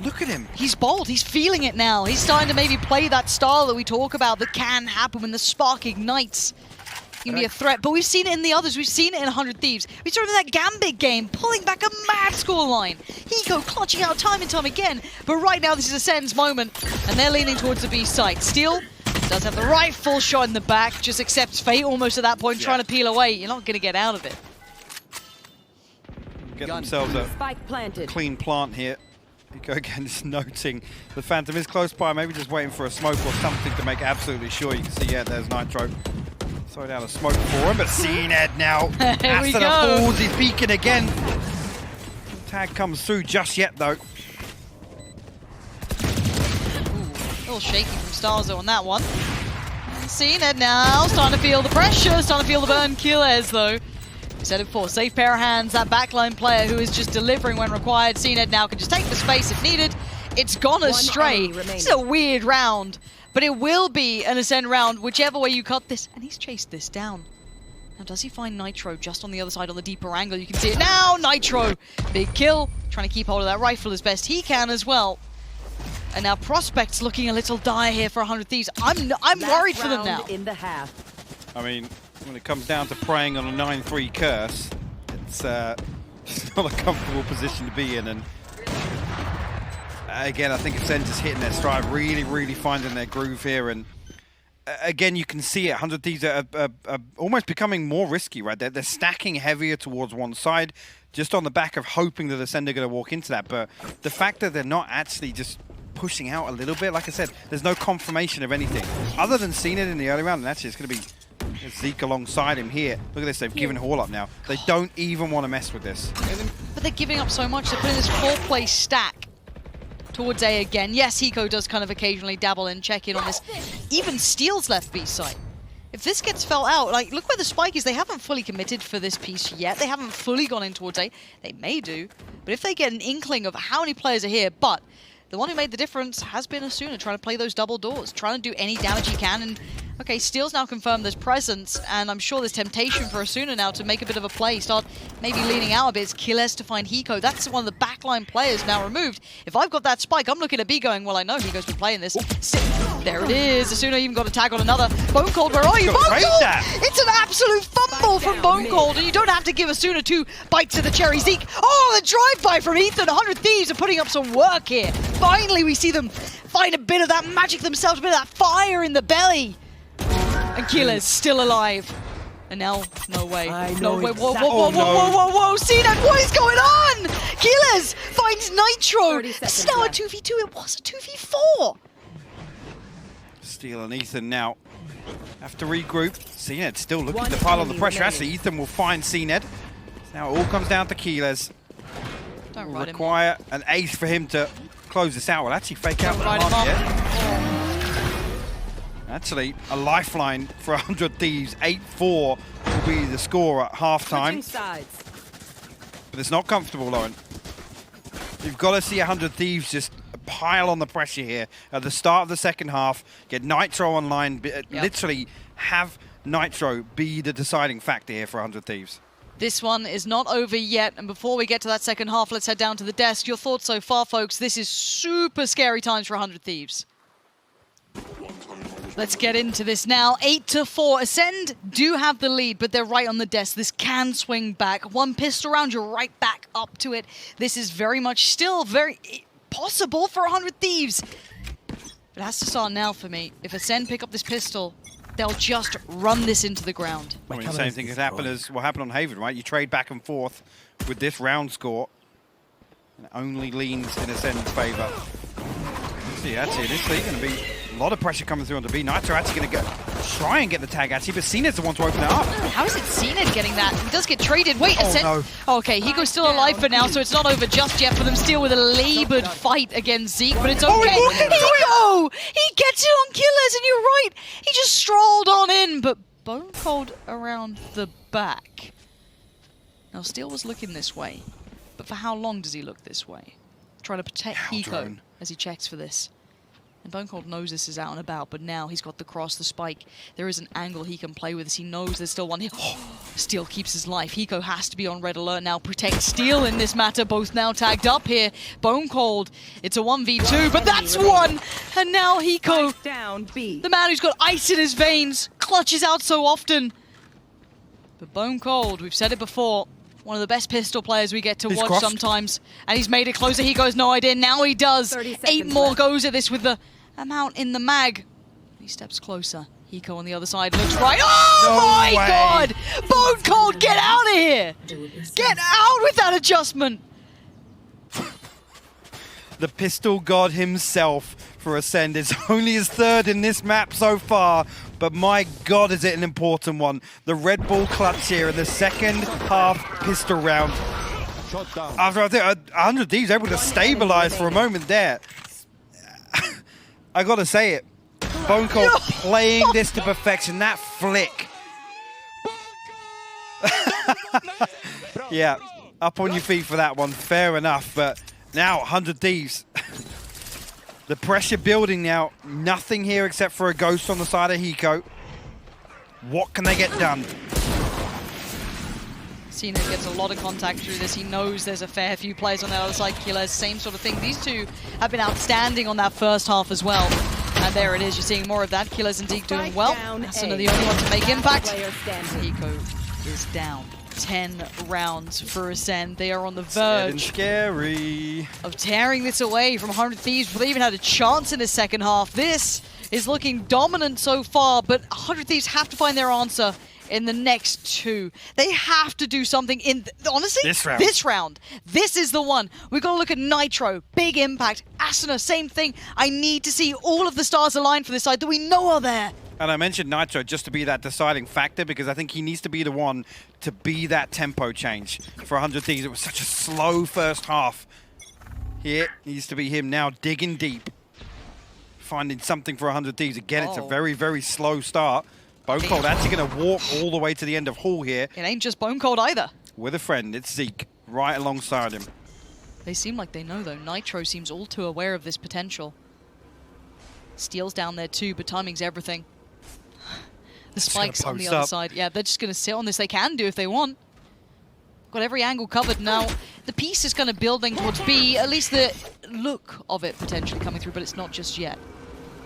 Look at him. He's bold. He's feeling it now. He's starting to maybe play that style that we talk about that can happen when the spark ignites. He can be a threat, but we've seen it in the others. We've seen it in 100 Thieves. We saw it in that Gambit game, pulling back a mad scoreline. Hiko clutching out time and time again. But right now, this is Ascend's moment, and they're leaning towards the B site. Steel does have the right full shot in the back, just accepts fate almost at that point, trying to peel away. You're not going to get out of it. Get themselves a Spike planted. Clean plant here. Hiko again just noting the Phantom is close by, maybe just waiting for a smoke or something to make absolutely sure. You can see, yeah, there's Nitro. Throw down a smoke for him, but CNED now. Here we Acend go. falls, he's peeking again. Tag comes through just yet, though. A little shaky from Starzo on that one. CNED now, starting to feel the pressure, starting to feel the burn. Kiles, though. Said it before, safe pair of hands, that backline player who is just delivering when required. CNED now can just take the space if needed. It's gone astray. This is a weird round, but it will be an Acend round, whichever way you cut this. And he's chased this down. Now, does he find Nitro just on the other side on the deeper angle? You can see it now. Nitro, big kill. Trying to keep hold of that rifle as best he can as well. And now Prospect's looking a little dire here for 100 Thieves. I'm worried for them now. In the half. I mean, when it comes down to praying on a 9-3 curse, it's not a comfortable position to be in. And again, I think Acend just hitting their stride, really finding their groove here. And again, you can see it. 100 Thieves are almost becoming more risky, right? They're stacking heavier towards one side, just on the back of hoping that Acend are going to walk into that. But the fact that they're not actually just pushing out a little bit, like I said, there's no confirmation of anything other than seeing it in the early round. And actually, it's going to be Zeke alongside him here. Look at this, they've given Hall up now. They don't even want to mess with this. But they're giving up so much. They're putting this 4-play stack towards A again. Yes, Hiko does kind of occasionally dabble in, check in on this. Even Steel's left B site. If this gets fell out, like, look where the spike is. They haven't fully committed for this piece yet. They haven't fully gone in towards A. They may do. But if they get an inkling of how many players are here, but the one who made the difference has been Asuna, trying to play those double doors, trying to do any damage he can. And okay, Steel's now confirmed there's presence, and I'm sure there's temptation for Asuna now to make a bit of a play, start maybe leaning out a bit. It's Kiles to find Hiko. That's one of the backline players now removed. If I've got that spike, I'm looking at B going, well, I know Hiko's been playing this. There it is. Asuna even got a tag on another. Bone Cold, where are you? Bone Cold! It's an absolute fumble from Bone Cold, and you don't have to give Asuna 2 bites of the cherry. Zeke, oh, the drive-by from Ethan. 100 Thieves are putting up some work here. Finally, we see them find a bit of that magic themselves, a bit of that fire in the belly. And Kiles still alive. And now, no way. No way. Whoa, whoa. CNED, what is going on? Kiles finds Nitro. This is now a 2v2. It was a 2v4. Steel and Ethan now have to regroup. CNED still looking to pile on the pressure. Actually, Ethan will find CNED. Now it all comes down to Kiles. Don't Will ride him. require an ace for him to close this out. Will actually fake out the Ride him mark up. here. Actually, a lifeline for 100 Thieves. 8-4 will be the score at half-time. But it's not comfortable, Lauren. You've got to see 100 Thieves just pile on the pressure here at the start of the second half, get Nitro online, literally have Nitro be the deciding factor here for 100 Thieves. This one is not over yet, and before we get to that second half, let's head down to the desk. Your thoughts so far, folks? This is super scary times for 100 Thieves. Let's get into this now. 8-4. Acend do have the lead, but they're right on the desk. This can swing back. One pistol round, you're right back up to it. This is very much still very possible for 100 Thieves. It has to start now for me. If Acend pick up this pistol, they'll just run this into the ground. I mean, the same thing could happen as what happened on Haven, right? You trade back and forth with this round score, and it only leans in Ascend's favor. See, actually, this league going to be a lot of pressure coming through onto B. Nitro actually going to try and get the tag, actually, but Cened's the one to open it up. How is it Cened getting that? He does get traded. Wait, Oh, Acend. no. Okay, Hiko's still alive for now, so it's not over just yet for them. Still with a labored fight against Zeke, but it's okay. Oh, Hiko! He gets it on Killers, and you're right. He just strolled on in, but Bone Cold around the back. Now, Steel was looking this way, but for how long does he look this way? Trying to protect Hiko as he checks for this. And Bone Cold knows this is out and about, but now he's got the cross, the spike. There is an angle he can play with as he knows there's still one here. Steel keeps his life. Hiko has to be on red alert now. Protect Steel in this matter. Both now tagged up here. Bone Cold, it's a 1v2, but that's one! And now Hiko, Down B. the man who's got ice in his veins, clutches out so often. But Bone Cold, we've said it before, one of the best pistol players we get to watch sometimes. And he's made it closer. He goes no idea. Now he does. 8 more left. goes at this with the amount in the mag. He steps closer. Hiko on the other side looks right. Oh No my way. god! Bone Cold, get out of here! Get out with that adjustment! The pistol god himself for Acend is only his third in this map so far, but my god is it an important one. The Red Bull clutch here in the second half pistol round. After I think 100 Thieves able to stabilize for a moment there. I gotta say it, Bone Cold playing this to perfection, that flick. Yeah, up on your feet for that one, fair enough, but now 100 Thieves. The pressure building now, nothing here except for a ghost on the side of Hiko. What can they get done? Cened gets a lot of contact through this. He knows there's a fair few players on the other side. Killers, same sort of thing. These two have been outstanding on that first half as well. And there it is. You're seeing more of that. Killers and Zeke doing well. Ascend are the only one to make impact. Hiko is down. 10 rounds for Acend. They are on the verge Scary. of tearing this away from 100 Thieves before they even had a chance in the second half. This is looking dominant so far, but 100 Thieves have to find their answer in the next 2. They have to do something in, honestly, this round. This is the one. We've got to look at Nitro, big impact. Asuna, same thing. I need to see all of the stars align for this side that we know are there. And I mentioned Nitro just to be that deciding factor because I think he needs to be the one to be that tempo change for 100 Thieves. It was such a slow first half. Here needs to be him now digging deep, finding something for 100 Thieves. Again, it's a very, very slow start. Bone Cold actually going to walk all the way to the end of Hall here. It ain't just Bone Cold either. With a friend, it's Zeke, right alongside him. They seem like they know, though. Nitro seems all too aware of this potential. Steel's down there too, but timing's everything. The spikes on the other side. Yeah, they're just going to sit on this. They can do if they want. Got every angle covered now. The piece is kind of building towards B, at least the look of it potentially coming through, but it's not just yet.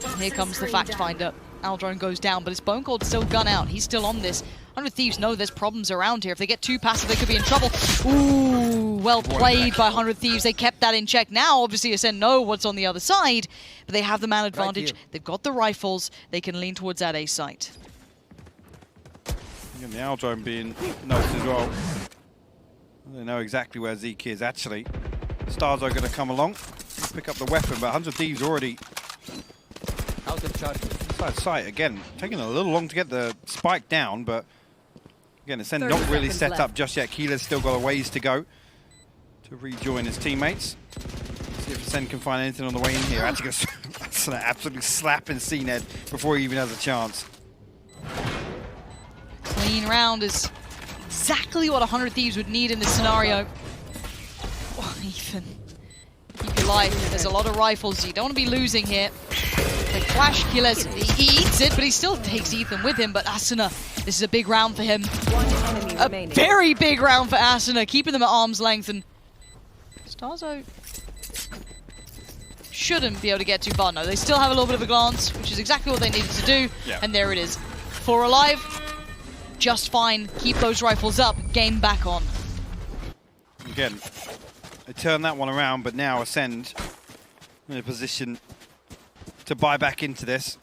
And here comes the fact finder. Aldrone goes down, but it's Bone Cold still gun out. He's still on this. 100 Thieves know there's problems around here. If they get too passive, they could be in trouble. Ooh, well played by 100 Thieves. They kept that in check. Now, obviously, Acend know what's on the other side, but they have the man advantage. They've got the rifles. They can lean towards that A site. And the Aldrone being noticed as well. They know exactly where Zeke is, actually. Stars are going to come along, pick up the weapon, but 100 Thieves already Out of charge. inside sight. Again, taking a little long to get the spike down, but again, Acend not really set up just yet. Keeler's still got a ways to go to rejoin his teammates. See if Acend can find anything on the way in here. Actually, that's an absolutely slapping Cened before he even has a chance. Clean round is exactly what 100 Thieves would need in this scenario. Oh, Ethan, keep your life. There's a lot of rifles. You don't want to be losing here. The Flash Killers, he eats it, but he still takes Ethan with him. But Asuna This is a big round for him. One enemy A remaining. very big round for Acend, keeping them at arm's length, and Starzo shouldn't be able to get too far. No, they still have a little bit of a glance, which is exactly what they needed to do. Yeah. And there it is. 4 alive, just fine. Keep those rifles up, game back on. Again, they turned that one around, but now Acend in a position to buy back into this.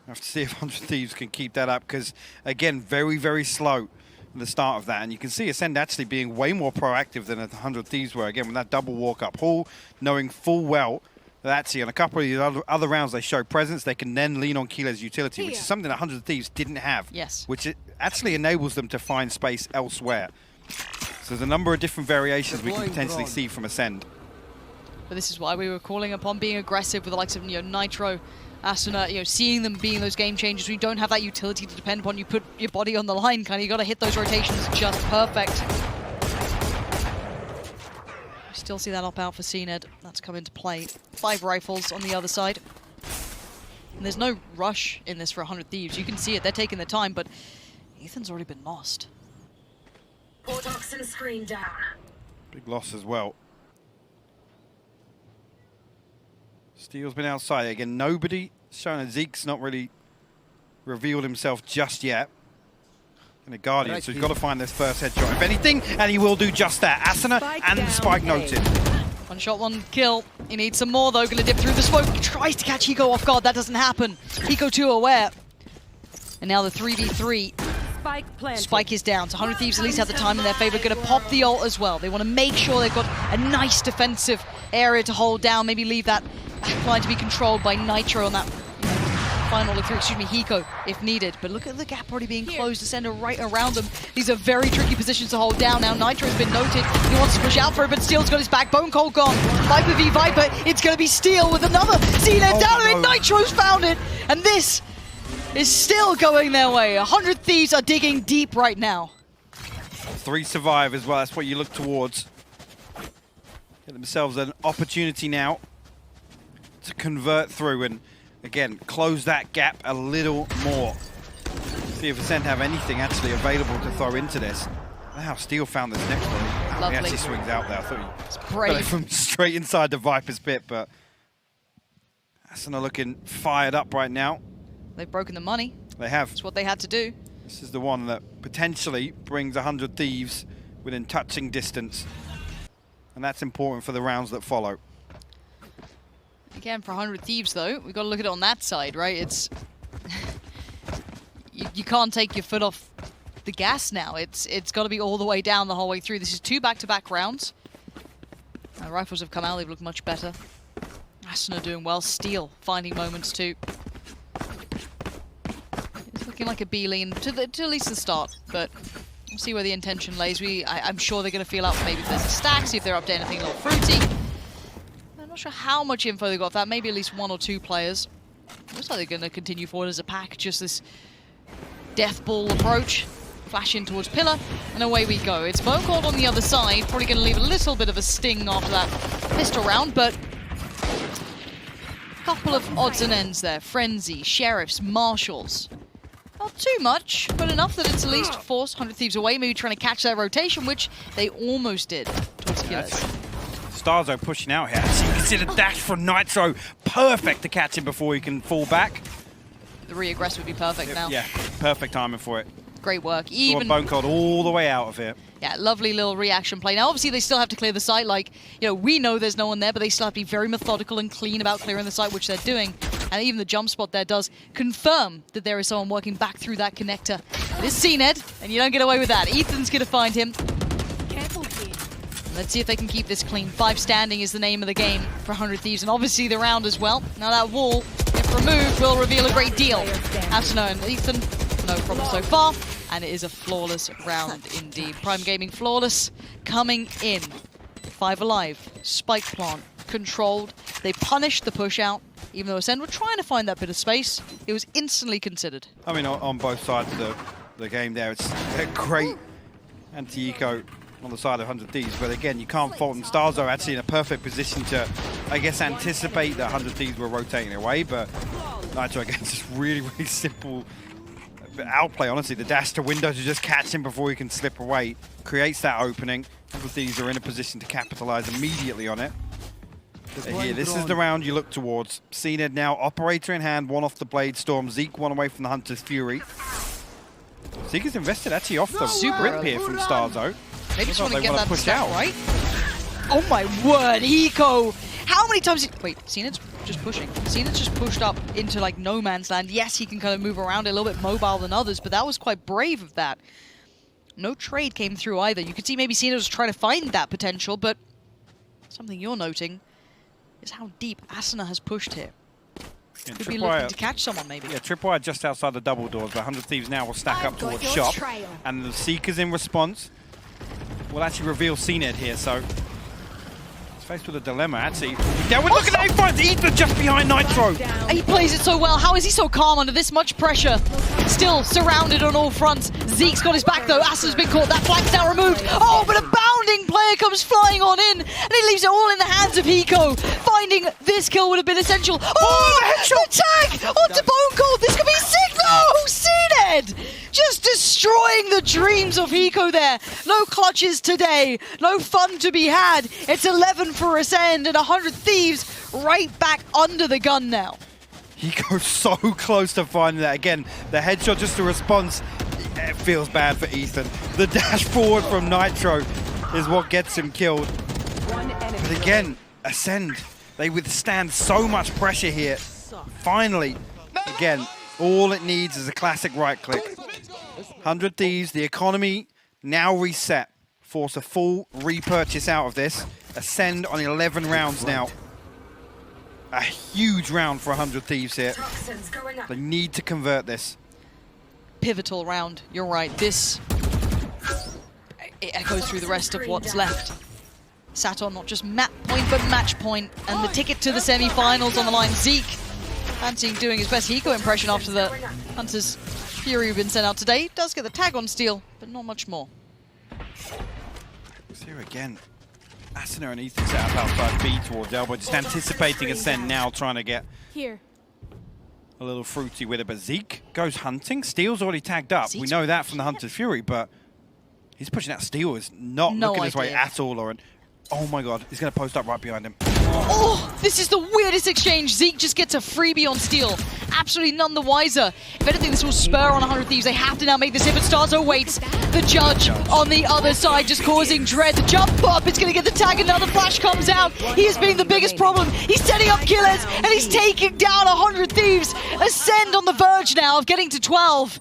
Have to see if 100 Thieves can keep that up, because again, very, very slow at the start of that. And you can see Acend actually being way more proactive than 100 Thieves were. Again, with that double walk up hall, knowing full well that actually on a couple of the other rounds they show presence, they can then lean on Kila's utility, which is something that 100 Thieves didn't have. Yes. Which it actually enables them to find space elsewhere. So there's a number of different variations we can potentially see from Acend. But this is why we were calling upon being aggressive with the likes of Nitro, Acend, seeing them being those game changers. We don't have that utility to depend upon. You put your body on the line, kind of. You got to hit those rotations just perfect. We still see that up out for CNED. That's come into play. 5 rifles on the other side. And there's no rush in this for 100 Thieves. You can see it. They're taking their time, but Ethan's already been lost. Toxin screen down. Big loss as well. Steel's been outside. Again, nobody showing that Zeke's not really revealed himself just yet. And a Guardian, so he's got to find this first headshot, if anything, and he will do just that. Asuna and the Spike noted. 1 shot, 1 kill. He needs some more though. Gonna dip through the smoke. He tries to catch Hiko off guard. That doesn't happen. Hiko too aware. And now the 3v3. Spike planted. Spike is down. So 100 Thieves at least have the time in their favor. Going to pop the ult as well. They want to make sure they've got a nice defensive area to hold down. Maybe leave that line to be controlled by Nitro on that final through, Hiko, if needed. But look at the gap already being closed. Ascender right around them. These are very tricky positions to hold down. Now Nitro's been noted. He wants to push out for it, but Steel's got his back. Bone Cold gone. Viper v Viper. It's going to be Steel with another CNED down, and Nitro's found it. And this is still going their way. 100 Thieves are digging deep right now. 3 survive as well. That's what you look towards. Get themselves an opportunity now to convert through and, again, close that gap a little more. See if Acend have anything actually available to throw into this. Wow, Steel found this next one. Lovely. He actually swings out there. I thought It's he got it brave. from straight inside the Viper's pit, but Asuna looking fired up right now. They've broken the money. They have. It's what they had to do. This is the one that potentially brings 100 Thieves within touching distance. And that's important for the rounds that follow. Again, for 100 Thieves, though, we've got to look at it on that side, right? It's you can't take your foot off the gas now. It's got to be all the way down the whole way through. This is 2 back-to-back rounds. Rifles have come out. They've looked much better. Asuna doing well. Steel finding moments too. It's looking like a B lean to at least the start, but we'll see where the intention lays. I'm sure they're going to feel out for maybe if there's a stack, see if they're up to anything a little fruity. I'm not sure how much info they got off that. Maybe at least 1 or 2 players. Looks like they're going to continue forward as a pack. Just this death ball approach. Flash in towards Pillar, and away we go. It's Bone Cold on the other side. Probably going to leave a little bit of a sting after that pistol round, but a couple of odds and ends there. Frenzy, Sheriffs, Marshals. Not too much, but enough that it's at least forced 100 Thieves away, maybe trying to catch that rotation, which they almost did towards Killers. Starzo pushing out here. So you can see the dash from Nitro. Perfect to catch him before he can fall back. The re-aggress would be perfect now. Yeah, perfect timing for it. Great work. Even Bone Cold all the way out of here. Yeah, lovely little reaction play. Now, obviously, they still have to clear the site. Like, we know there's no one there, but they still have to be very methodical and clean about clearing the site, which they're doing. And even the jump spot there does confirm that there is someone working back through that connector. It is CNED, and you don't get away with that. Ethan's going to find him. Let's see if they can keep this clean. 5 standing is the name of the game for 100 Thieves, and obviously the round as well. Now that wall, if removed, will reveal a great deal. Asuna and Ethan, no problem so far, and it is a flawless round indeed. Prime Gaming flawless, coming in. 5 alive, spike plant, controlled. They punished the push out, even though Acend were trying to find that bit of space. It was instantly considered. I mean, on both sides of the game there, it's a great anti-eco on the side of 100 Thieves, but again, you can't fault them. Starzo actually in a perfect position to, I guess, anticipate that 100 Thieves were rotating away, but Nitro, again, just really, really simple outplay, honestly. The dash to window to just catch him before he can slip away. Creates that opening. All these are in a position to capitalize immediately on it. But here, this is the round you look towards. Acend now, operator in hand, one off the Blade Storm. Zeke one away from the Hunter's Fury. Zeke is invested actually off the Super grip here from Starzo. They just want to They get wanna that push stat out. right. Oh my word, Eco! How many times? Wait, Acend's just pushing. Acend's just pushed up into like no man's land. Yes, he can kind of move around a little bit mobile than others, but that was quite brave of that. No trade came through either. You could see maybe Acend was trying to find that potential, but something you're noting is how deep Asuna has pushed here. Yeah, Could be looking to catch someone maybe. Yeah, Tripwire just outside the double doors, but 100 Thieves now will stack up towards shop. And the Seekers in response will actually reveal Acend here, so he's faced with a dilemma actually. Yeah, we're looking at A5, Ethan just behind Nitro. He plays it so well. How is he so calm under this much pressure? Still surrounded on all fronts. Zeke's got his back though. Asuna's been caught. That flag's now removed. Oh, but a bounding player comes flying on in, and he leaves it all in the hands of Hiko. Finding this kill would have been essential. Oh, the tag onto Bone Cold. This could be sick. No, Acend just destroying the dreams of Hiko there. No clutches today. No fun to be had. It's 11 for Acend and 100 Thieves right back under the gun now. He goes so close to finding that. Again, the headshot, just a response. It feels bad for Ethan. The dash forward from Nitro is what gets him killed. But again, Acend, they withstand so much pressure here. Finally, again, all it needs is a classic right click. 100 Thieves, the economy now reset. Force a full repurchase out of this. Acend on 11 rounds now. A huge round for 100 Thieves here. Toxins going up. They need to convert this. Pivotal round. You're right. This it echoes through the rest of what's left. Sat on not just map point but match point, and the ticket to the semi-finals on the line. Zeke fancying doing his best Hiko impression after the Hunter's Fury have been sent out today. Does get the tag on Steel, but not much more. Here again, Asuna and Ethan set up outside B towards Elbow, just anticipating Acend now, trying to get Here. a little fruity with it. But Zeke goes hunting. Steel's already tagged up. Zeke's We know that from the Hunter's Fury, but he's pushing out. Steel is not looking his way idea. at all, Lauren. Oh my god, he's going to post up right behind him. Oh, this is the weirdest exchange. Zeke just gets a freebie on Steel. Absolutely none the wiser. If anything, this will spur on 100 Thieves. They have to now make this hit, but Starzo waits. The Judge on the other side just causing dread. The jump up, it's going to get the tag. Another flash comes out. He is being the biggest problem. He's setting up killers, and he's taking down 100 Thieves. Acend on the verge now of getting to 12.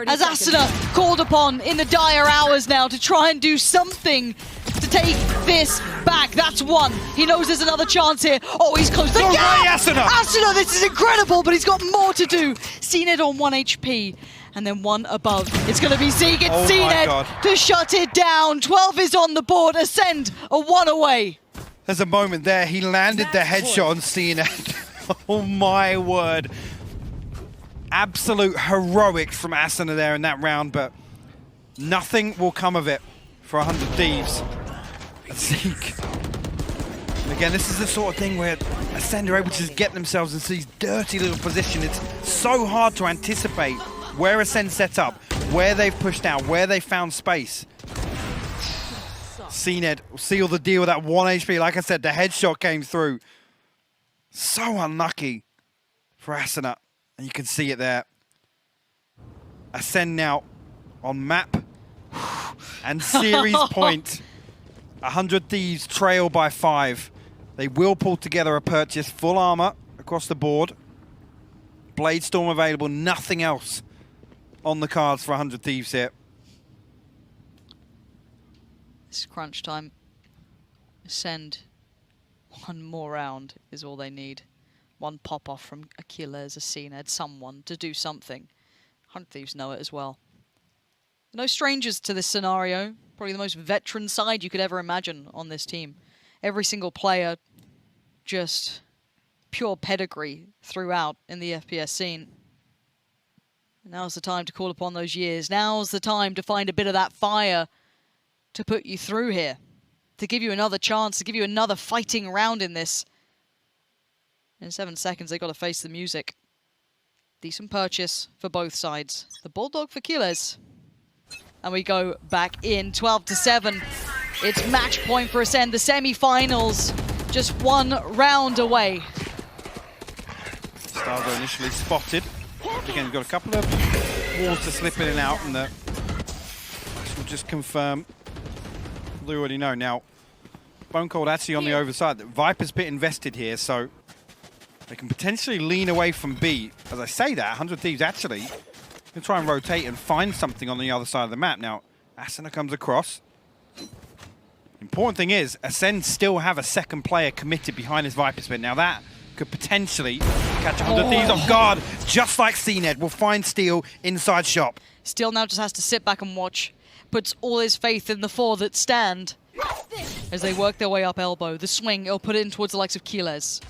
As Asuna called upon in the dire hours now to try and do something to take this back. That's one. He knows there's another chance here. Oh, he's close. The Go gap! right, Asuna! Asuna, this is incredible, but he's got more to do. Acend on 1 HP, and then one above. It's going to be Zeke and Oh my God. Acend to shut it down. 12 is on the board. Acend a 1 away. There's a moment there. He landed the headshot on Acend. Oh my word. Absolute heroics from Asuna there in that round, but nothing will come of it for 100 Thieves. Zeke. Again, this is the sort of thing where Acend are able to just get themselves into these dirty little positions. It's so hard to anticipate where Acend set up, where they've pushed out, where they found space. Acend will seal the deal with that 1 HP. Like I said, the headshot came through. So unlucky for Asuna. And you can see it there. Acend now on map and series point. 100 Thieves trail by 5. They will pull together a purchase. Full armor across the board. Blade Storm available. Nothing else on the cards for 100 Thieves here. It's crunch time. Acend one more round is all they need. One pop-off from Achilles, Acend, someone to do something. 100 Thieves know it as well. No strangers to this scenario. Probably the most veteran side you could ever imagine on this team. Every single player just pure pedigree throughout in the FPS scene. Now's the time to call upon those years. Now's the time to find a bit of that fire to put you through here. To give you another chance, to give you another fighting round in this. In 7 seconds, they've got to face the music. Decent purchase for both sides. The Bulldog for Keyless. And we go back in 12-7. It's match point for Acend. The semi-finals just one round away. Starzo initially spotted. Again, we've got a couple of walls to slip in and out, and this will just confirm. We already know now. Bone Cold actually on the overside. Viper's Pit invested here, so they can potentially lean away from B. As I say that, 100 Thieves actually going to try and rotate and find something on the other side of the map. Now, Asuna comes across. Important thing is, Acend still have a second player committed behind his Viper's Pit. Now that could potentially catch 100 Thieves off guard, just like CNED will find Steel inside shop. Steel now just has to sit back and watch. Puts all his faith in the four that stand. As they work their way up elbow. The swing, he'll put it in towards the likes of Keyless.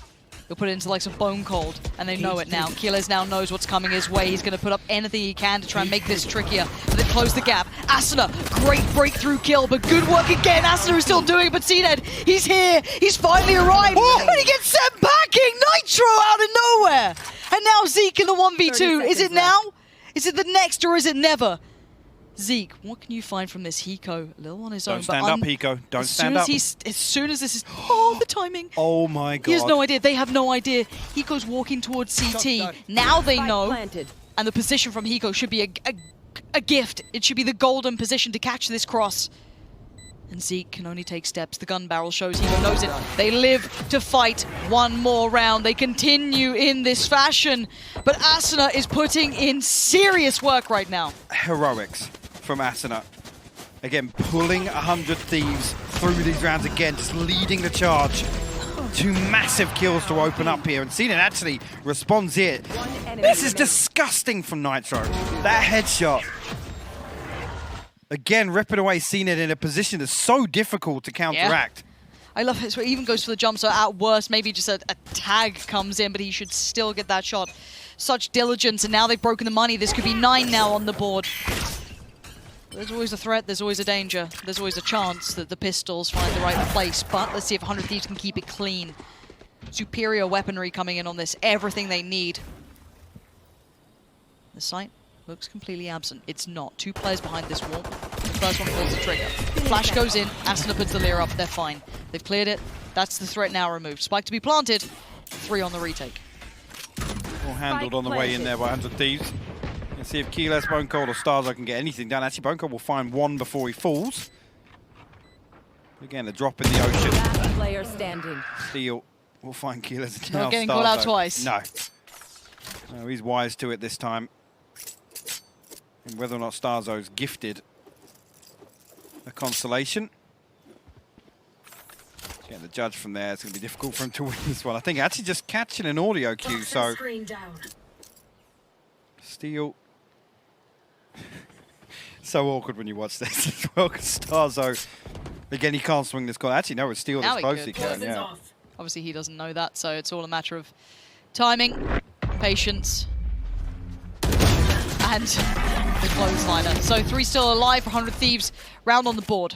He'll put it into the likes of Bone Cold, and they know it now. Keyless now knows what's coming his way. He's going to put up anything he can to try and make this trickier. But they close the gap. Asuna, great breakthrough kill, but good work again. Asuna is still doing it, but CNED, he's here. He's finally arrived. And he gets sent packing. Nitro out of nowhere. And now Zeke in the 1v2. Is it now? Is it the next, or is it never? Zeke, what can you find from this Hiko? A little on his own. Don't stand up, Hiko. Don't stand up. As soon as this is... Oh, the timing. Oh my god. He has no idea. They have no idea. Hiko's walking towards CT. Now they know. And the position from Hiko should be a gift. It should be the golden position to catch this cross. And Zeke can only take steps. The gun barrel shows Hiko knows it. They live to fight one more round. They continue in this fashion. But Asuna is putting in serious work right now. Heroics from Asuna. Again, pulling 100 Thieves through these rounds again, just leading the charge. Two massive kills to open up here, and CNED actually responds here. This is disgusting from Nitro. That headshot. Again, ripping away CNED in a position that's so difficult to counteract. I love it. So he even goes for the jump, so at worst, maybe just a tag comes in, but he should still get that shot. Such diligence, and now they've broken the money. This could be 9 now on the board. There's always a threat, there's always a danger, there's always a chance that the pistols find the right place, but let's see if 100 Thieves can keep it clean. Superior weaponry coming in on this, everything they need. The sight looks completely absent. It's not. 2 players behind this wall. The first one pulls the trigger. Flash goes in, Asuna puts the Lear up, they're fine. They've cleared it, that's the threat now removed. Spike to be planted, 3 on the retake. All handled on the way in there by 100 Thieves. Let's see if Keyless, Bone Cold, or Starzo can get anything done. Actually, Bone Cold will find one before he falls. Again, a drop in the ocean. Last player standing. Steel will find Keyless. Not getting called out twice. No. No, he's wise to it this time. And whether or not Starzo's gifted a consolation. Getting the judge from there, it's going to be difficult for him to win this one. I think actually just catching an audio cue, so... Screen down. Steel. So awkward when you watch this as well, because Starzo, again, he can't swing this call. Actually, no, it's Steel that's close he can, yeah. Off. Obviously, he doesn't know that, so it's all a matter of timing, patience, and the clothesliner. So 3 still alive for 100 Thieves, round on the board.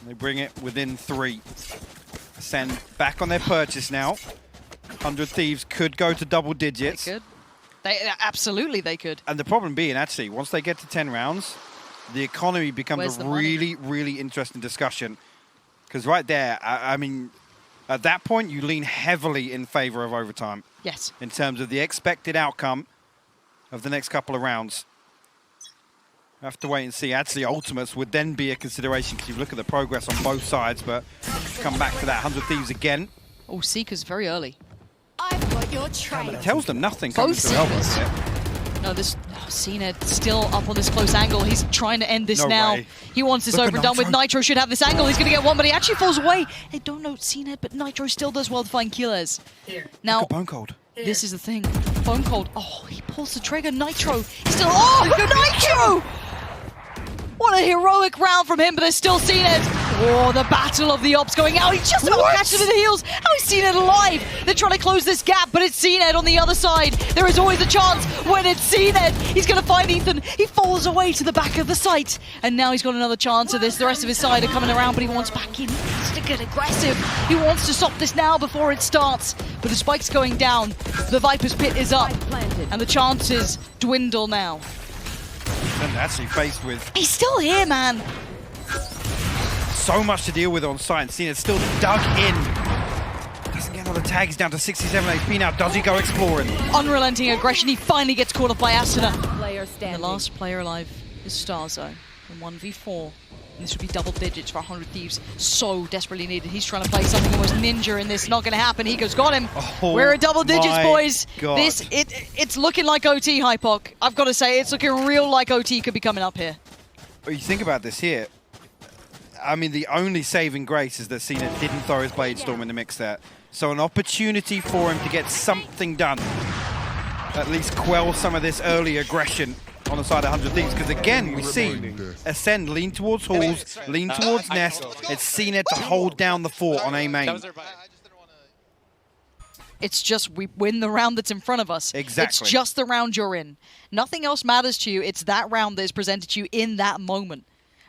They bring it within 3. Acend back on their purchase now. 100 Thieves could go to double digits. They could. Absolutely, they could. And the problem being, actually, once they get to 10 rounds, the economy becomes a really, really interesting discussion. Because right there, I mean, at that point, you lean heavily in favor of overtime. Yes. In terms of the expected outcome of the next couple of rounds. We have to wait and see. Actually, ultimates would then be a consideration because you look at the progress on both sides, but come back to that 100 Thieves again. Oh, Seeker's very early. I've got your train. It tells them nothing coming Both to elbow. Seekers. No, this CNED still up on this close angle. He's trying to end this No now. way. He wants this Look at over and done with. Nitro. Nitro should have this angle. He's going to get one, but he actually falls away. They don't know CNED, but Nitro still does well to find killers. Here. Now, Look at Bone Cold. this is the thing. Bone Cold. Oh, he pulls the trigger. Nitro. He's still. Oh, Nitro! What a heroic round from him, but they're still seeing it. Oh, the battle of the ops going out. He just about catches him in the heels. How is CNED alive? They're trying to close this gap, but it's CNED on the other side. There is always a chance when it's CNED. He's going to find Ethan. He falls away to the back of the site. And now he's got another chance of this. The rest of his side are coming around, but he wants back in. He wants to get aggressive. He wants to stop this now before it starts. But the spike's going down. The Viper's pit is up. And the chances dwindle now. And actually faced with He's still here, man. so much to deal with on site, and CNED still dug in. Doesn't get all the tags, down to 67 HP now. Does he go exploring? Unrelenting aggression. He finally gets caught off by Acend. Player The standing. last player alive is Starzo in 1v4. And this would be double digits for 100 Thieves. So desperately needed. He's trying to play something almost ninja in this. Not going to happen. He goes, got him. Oh, we're at double digits, my boys. God. It's looking like OT, Hypoc. I've got to say, it's looking real like OT could be coming up here. Well, you think about this here. I mean, the only saving grace is that CNED didn't throw his Blade Storm in the mix there. So an opportunity for him to get something done. At least quell some of this early aggression on the side of 100 Thieves. Because again, we see Acend lean towards Halls, lean towards Nest. It's CNED to hold down the fort on A main. It's just we win the round that's in front of us. Exactly. It's just the round you're in. Nothing else matters to you. It's that round that is presented to you in that moment.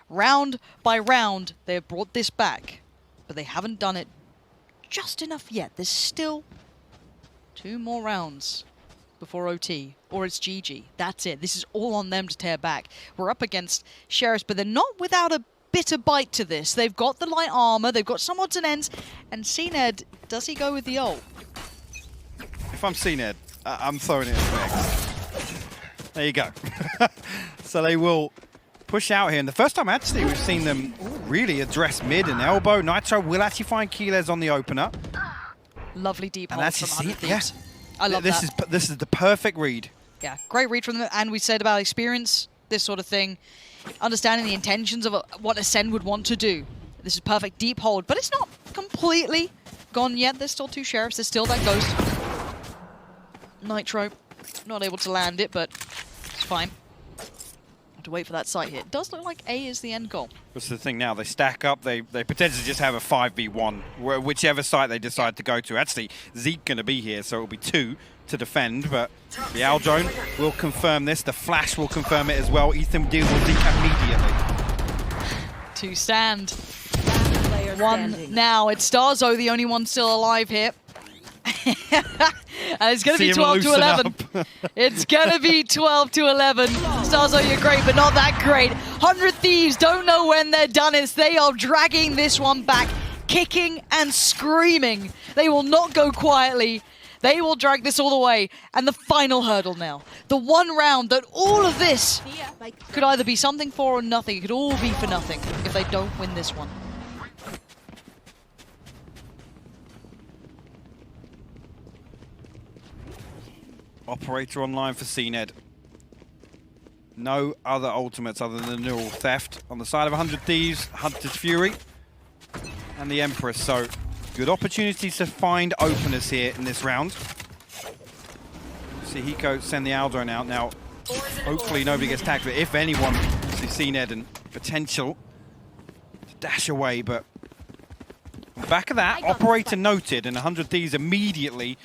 Round by round, they have brought this back, but they haven't done it just enough yet. There's still 2 more rounds before OT, or it's GG. That's it. This is all on them to tear back. We're up against Sheriffs, but they're not without a bitter bite to this. They've got the light armor, they've got some odds and ends, and CNED, does he go with the ult? If I'm CNED, I'm throwing it in the mix. There you go. So they will push out here. And the first time, actually, we've seen them really address mid and elbow. Nitro will actually find Keyless on the opener. Lovely deep And hold that's from his 100 seat, yeah. Thieves. I love this that. This is the perfect read. Yeah, great read from them. And we said about experience, this sort of thing, understanding the intentions of what Acend would want to do. This is perfect deep hold, but it's not completely gone yet. There's still 2 Sheriffs. There's still that Ghost. Nitro, not able to land it, but it's fine. Have to wait for that site hit. It does look like A is the end goal. What's the thing now? They stack up. They potentially just have a 5v1, whichever site they decide to go to. Actually, Zeke going to be here, so it'll be 2 to defend, but the Owl Drone will confirm this. The Flash will confirm it as well. Ethan deals with Zeke immediately. 2 stand. Player 1 standing. now. It's Starzo, the only one still alive here. And it's going to See be him 12 to loosen 11. up. It's going to be 12 to 11. Starzo, you're great, but not that great. 100 Thieves don't know when they're done. They are dragging this one back, kicking and screaming. They will not go quietly. They will drag this all the way. And the final hurdle now. The one round that all of this could either be something for or nothing. It could all be for nothing if they don't win this one. Operator online for CNED. No other ultimates other than the Neural Theft. On the side of 100 Thieves, Hunter's Fury, and the Empress. So, good opportunities to find openers here in this round. See Hiko send the Owl Drone out. Now, hopefully nobody gets tagged, but if anyone, see CNED and potential to dash away, but on the back of that, Operator noted, and 100 Thieves immediately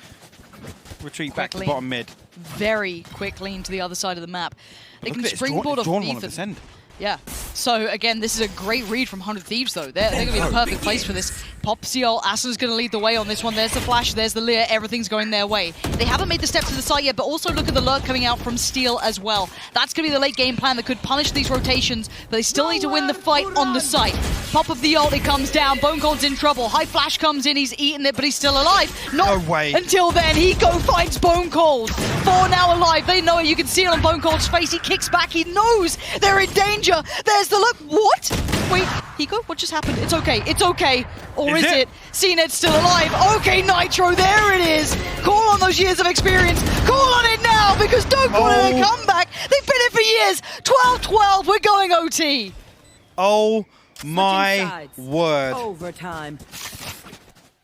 retreat back to Quickly. bottom mid. Very quick lean to the other side of the map. They Look can at it, springboard it's drawn off one of Ethan. Acend. Yeah. So again, this is a great read from 100 Thieves though. They're going to be the perfect place for this. Pops the ult. Acend's going to lead the way on this one. There's the flash, there's the Lear. Everything's going their way. They haven't made the step to the side yet, but also look at the lurk coming out from Steel as well. That's going to be the late game plan that could punish these rotations, but they still need to win the fight on the site. Pop of the ult, it comes down. Bone Cold's in trouble. High flash comes in, he's eaten it, but he's still alive. Not No way. until then, Hiko finds Bone Cold. 4 now alive. They know it. You can see it on Bone Cold's face. He kicks back. He knows they're in danger. There's the look. What? Wait, Hiko, what just happened? It's okay. It's okay. Or is it? CNED's still alive. Okay, Nitro, there it is. Call on those years of experience. Call on it now, because don't call it a comeback. They've been here for years. 12-12. We're going OT. Oh my sides. word. Overtime.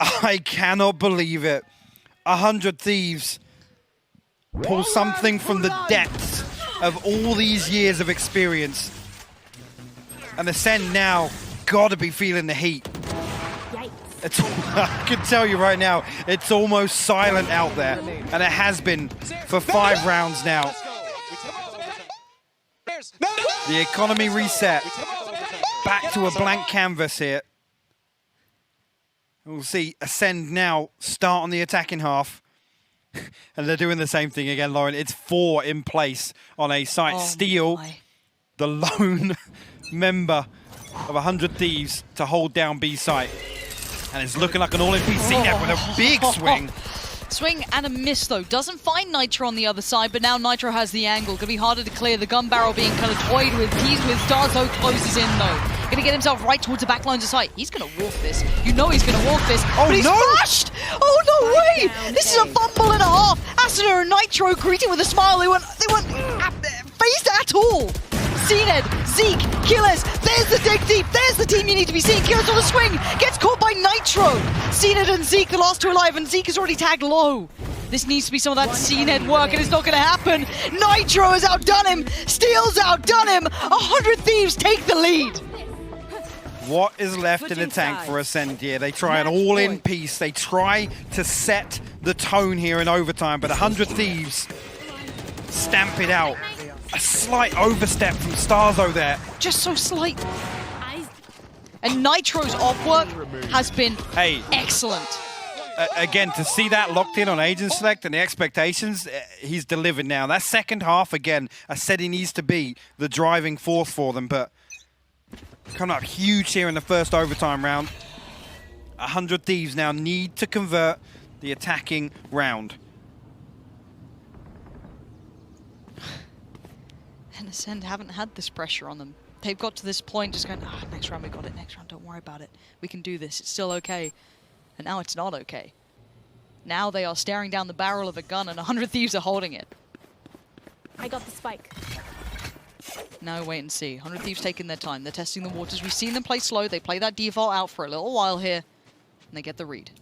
I cannot believe it. 100 Thieves pull something from the depths of all these years of experience And Acend now gotta be feeling the heat. It's, I can tell you right now, it's almost silent out there. And it has been for 5 rounds now. The economy reset. Back to a blank canvas here. We'll see Acend now start on the attacking half. And they're doing the same thing again, Lauren. It's 4 in place on A site. Oh Steel, my. the lone member of 100 Thieves to hold down B site. And it's looking like an all-in-piece CNET with a big swing. Swing and a miss, though. Doesn't find Nitro on the other side, but now Nitro has the angle. Gonna be harder to clear. The gun barrel being kind of toyed with. He's with Darzo, closes in, though. Gonna get himself right towards the back lines of sight. He's gonna walk this. You know he's gonna walk this. Oh, but he's no! flashed! Oh, no way! This is a fumble and a half. Acend and Nitro greeting with a smile. They weren't phased at all. CNED, Zeke, Killers, there's the dig deep, there's the team you need to be seeing. Killers on the swing, gets caught by Nitro. CNED and Zeke, the last 2 alive, and Zeke is already tagged low. This needs to be some of that CNED work, and it's not gonna happen. Nitro has outdone him, Steel's outdone him. 100 Thieves take the lead. What is left in the tank for Acend here? They try an all-in piece. They try to set the tone here in overtime, but 100 Thieves stamp it out. A slight overstep from Starzo there. Just so slight. And Nitro's off work has been excellent. Again, to see that locked in on Agent Select and the expectations, he's delivered now. That second half, again, I said he needs to be the driving force for them, but coming up huge here in the first overtime round. 100 Thieves now need to convert the attacking round. And Acend haven't had this pressure on them. They've got to this point just going, next round we got it, next round don't worry about it. We can do this, it's still okay. And now it's not okay. Now they are staring down the barrel of a gun and 100 Thieves are holding it. I got the spike. Now wait and see. 100 Thieves taking their time. They're testing the waters. We've seen them play slow. They play that default out for a little while here. And they get the read.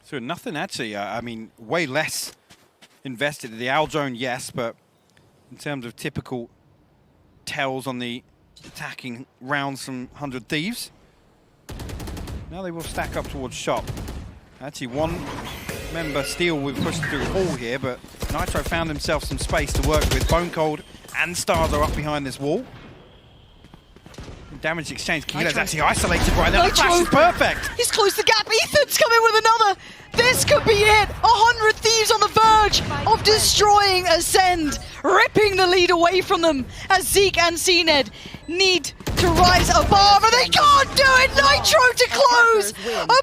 So nothing actually, I mean, way less invested in the Owl Drone, yes, but in terms of typical tells on the attacking rounds from 100 Thieves, now they will stack up towards shop. Actually, one member Steel will push through hall here, but Nitro found himself some space to work with. Bone Cold and Stars are up behind this wall. Damage exchange. Kilo's actually isolated right now. The flash is perfect. He's closed the gap. Ethan's coming with another. This could be it. 100 Thieves on the verge of destroying Acend, ripping the lead away from them as Zeke and CNED need to rise above, and they can't do it. Nitro to close. A